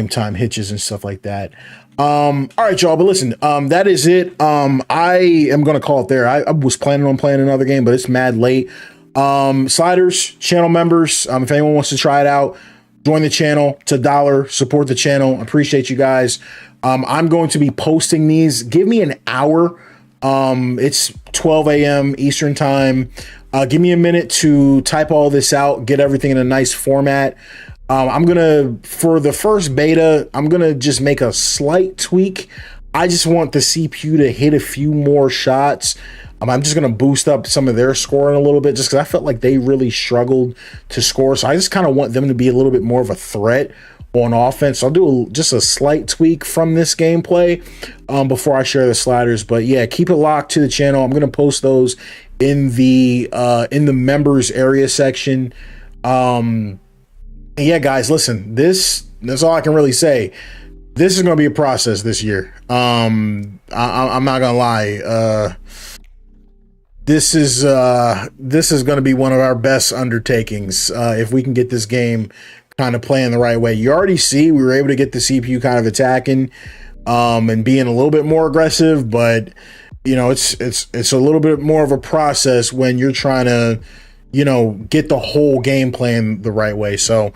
A: time hitches and stuff like that. All right, y'all, but listen, that is it. I am gonna call it there. I was planning on playing another game, but it's mad late. Sliders, channel members, if anyone wants to try it out, join the channel. It's $1, support the channel. Appreciate you guys. I'm going to be posting these. Give me an hour. It's 12 a.m. Eastern time. Give me a minute to type all this out, get everything in a nice format. I'm gonna, for the first beta, I'm gonna just make a slight tweak. I just want the CPU to hit a few more shots. I'm just gonna boost up some of their scoring a little bit, just because I felt like they really struggled to score. So I just kind of want them to be a little bit more of a threat on offense. So I'll do just a slight tweak from this gameplay before I share the sliders. But yeah, keep it locked to the channel. I'm gonna post those in the members area section. Yeah, guys, listen, that's all I can really say. This is going to be a process this year. I'm not going to lie. This is going to be one of our best undertakings. If we can get this game kind of playing the right way. You already see we were able to get the CPU kind of attacking, and being a little bit more aggressive, but you know, it's a little bit more of a process when you're trying to, you know, get the whole game playing the right way. So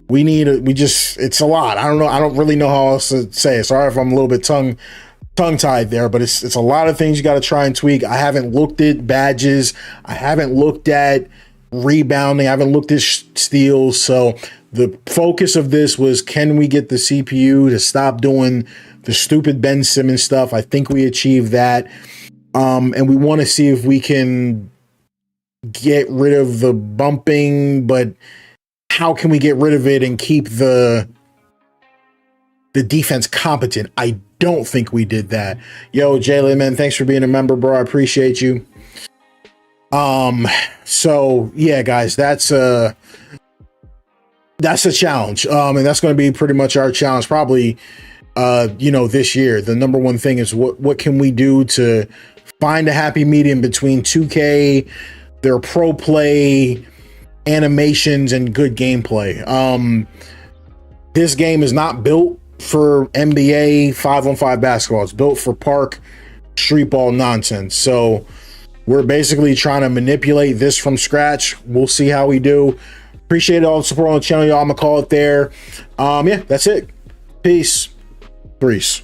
A: it's a lot. I don't really know how else to say it. Sorry if I'm a little bit tongue-tied there, but it's a lot of things you got to try and tweak. I haven't looked at badges. I haven't looked at rebounding. I haven't looked at steals. So the focus of this was, can we get the CPU to stop doing the stupid Ben Simmons stuff? I think we achieved that. And we want to see if we can get rid of the bumping, but how can we get rid of it and keep the the defense competent. I don't think we did that. Yo, Jalen, man, thanks for being a member, bro. I appreciate you. So yeah, guys, that's a challenge. And that's going to be pretty much our challenge, probably, this year. The number one thing is what can we do to find a happy medium between 2K, their pro play, animations, and good gameplay. This game is not built for NBA 5-on-5 basketball. It's built for park street ball nonsense. So we're basically trying to manipulate this from scratch. We'll see how we do. Appreciate all the support on the channel, y'all. I'm gonna call it there. Yeah, that's it. Peace. Threes.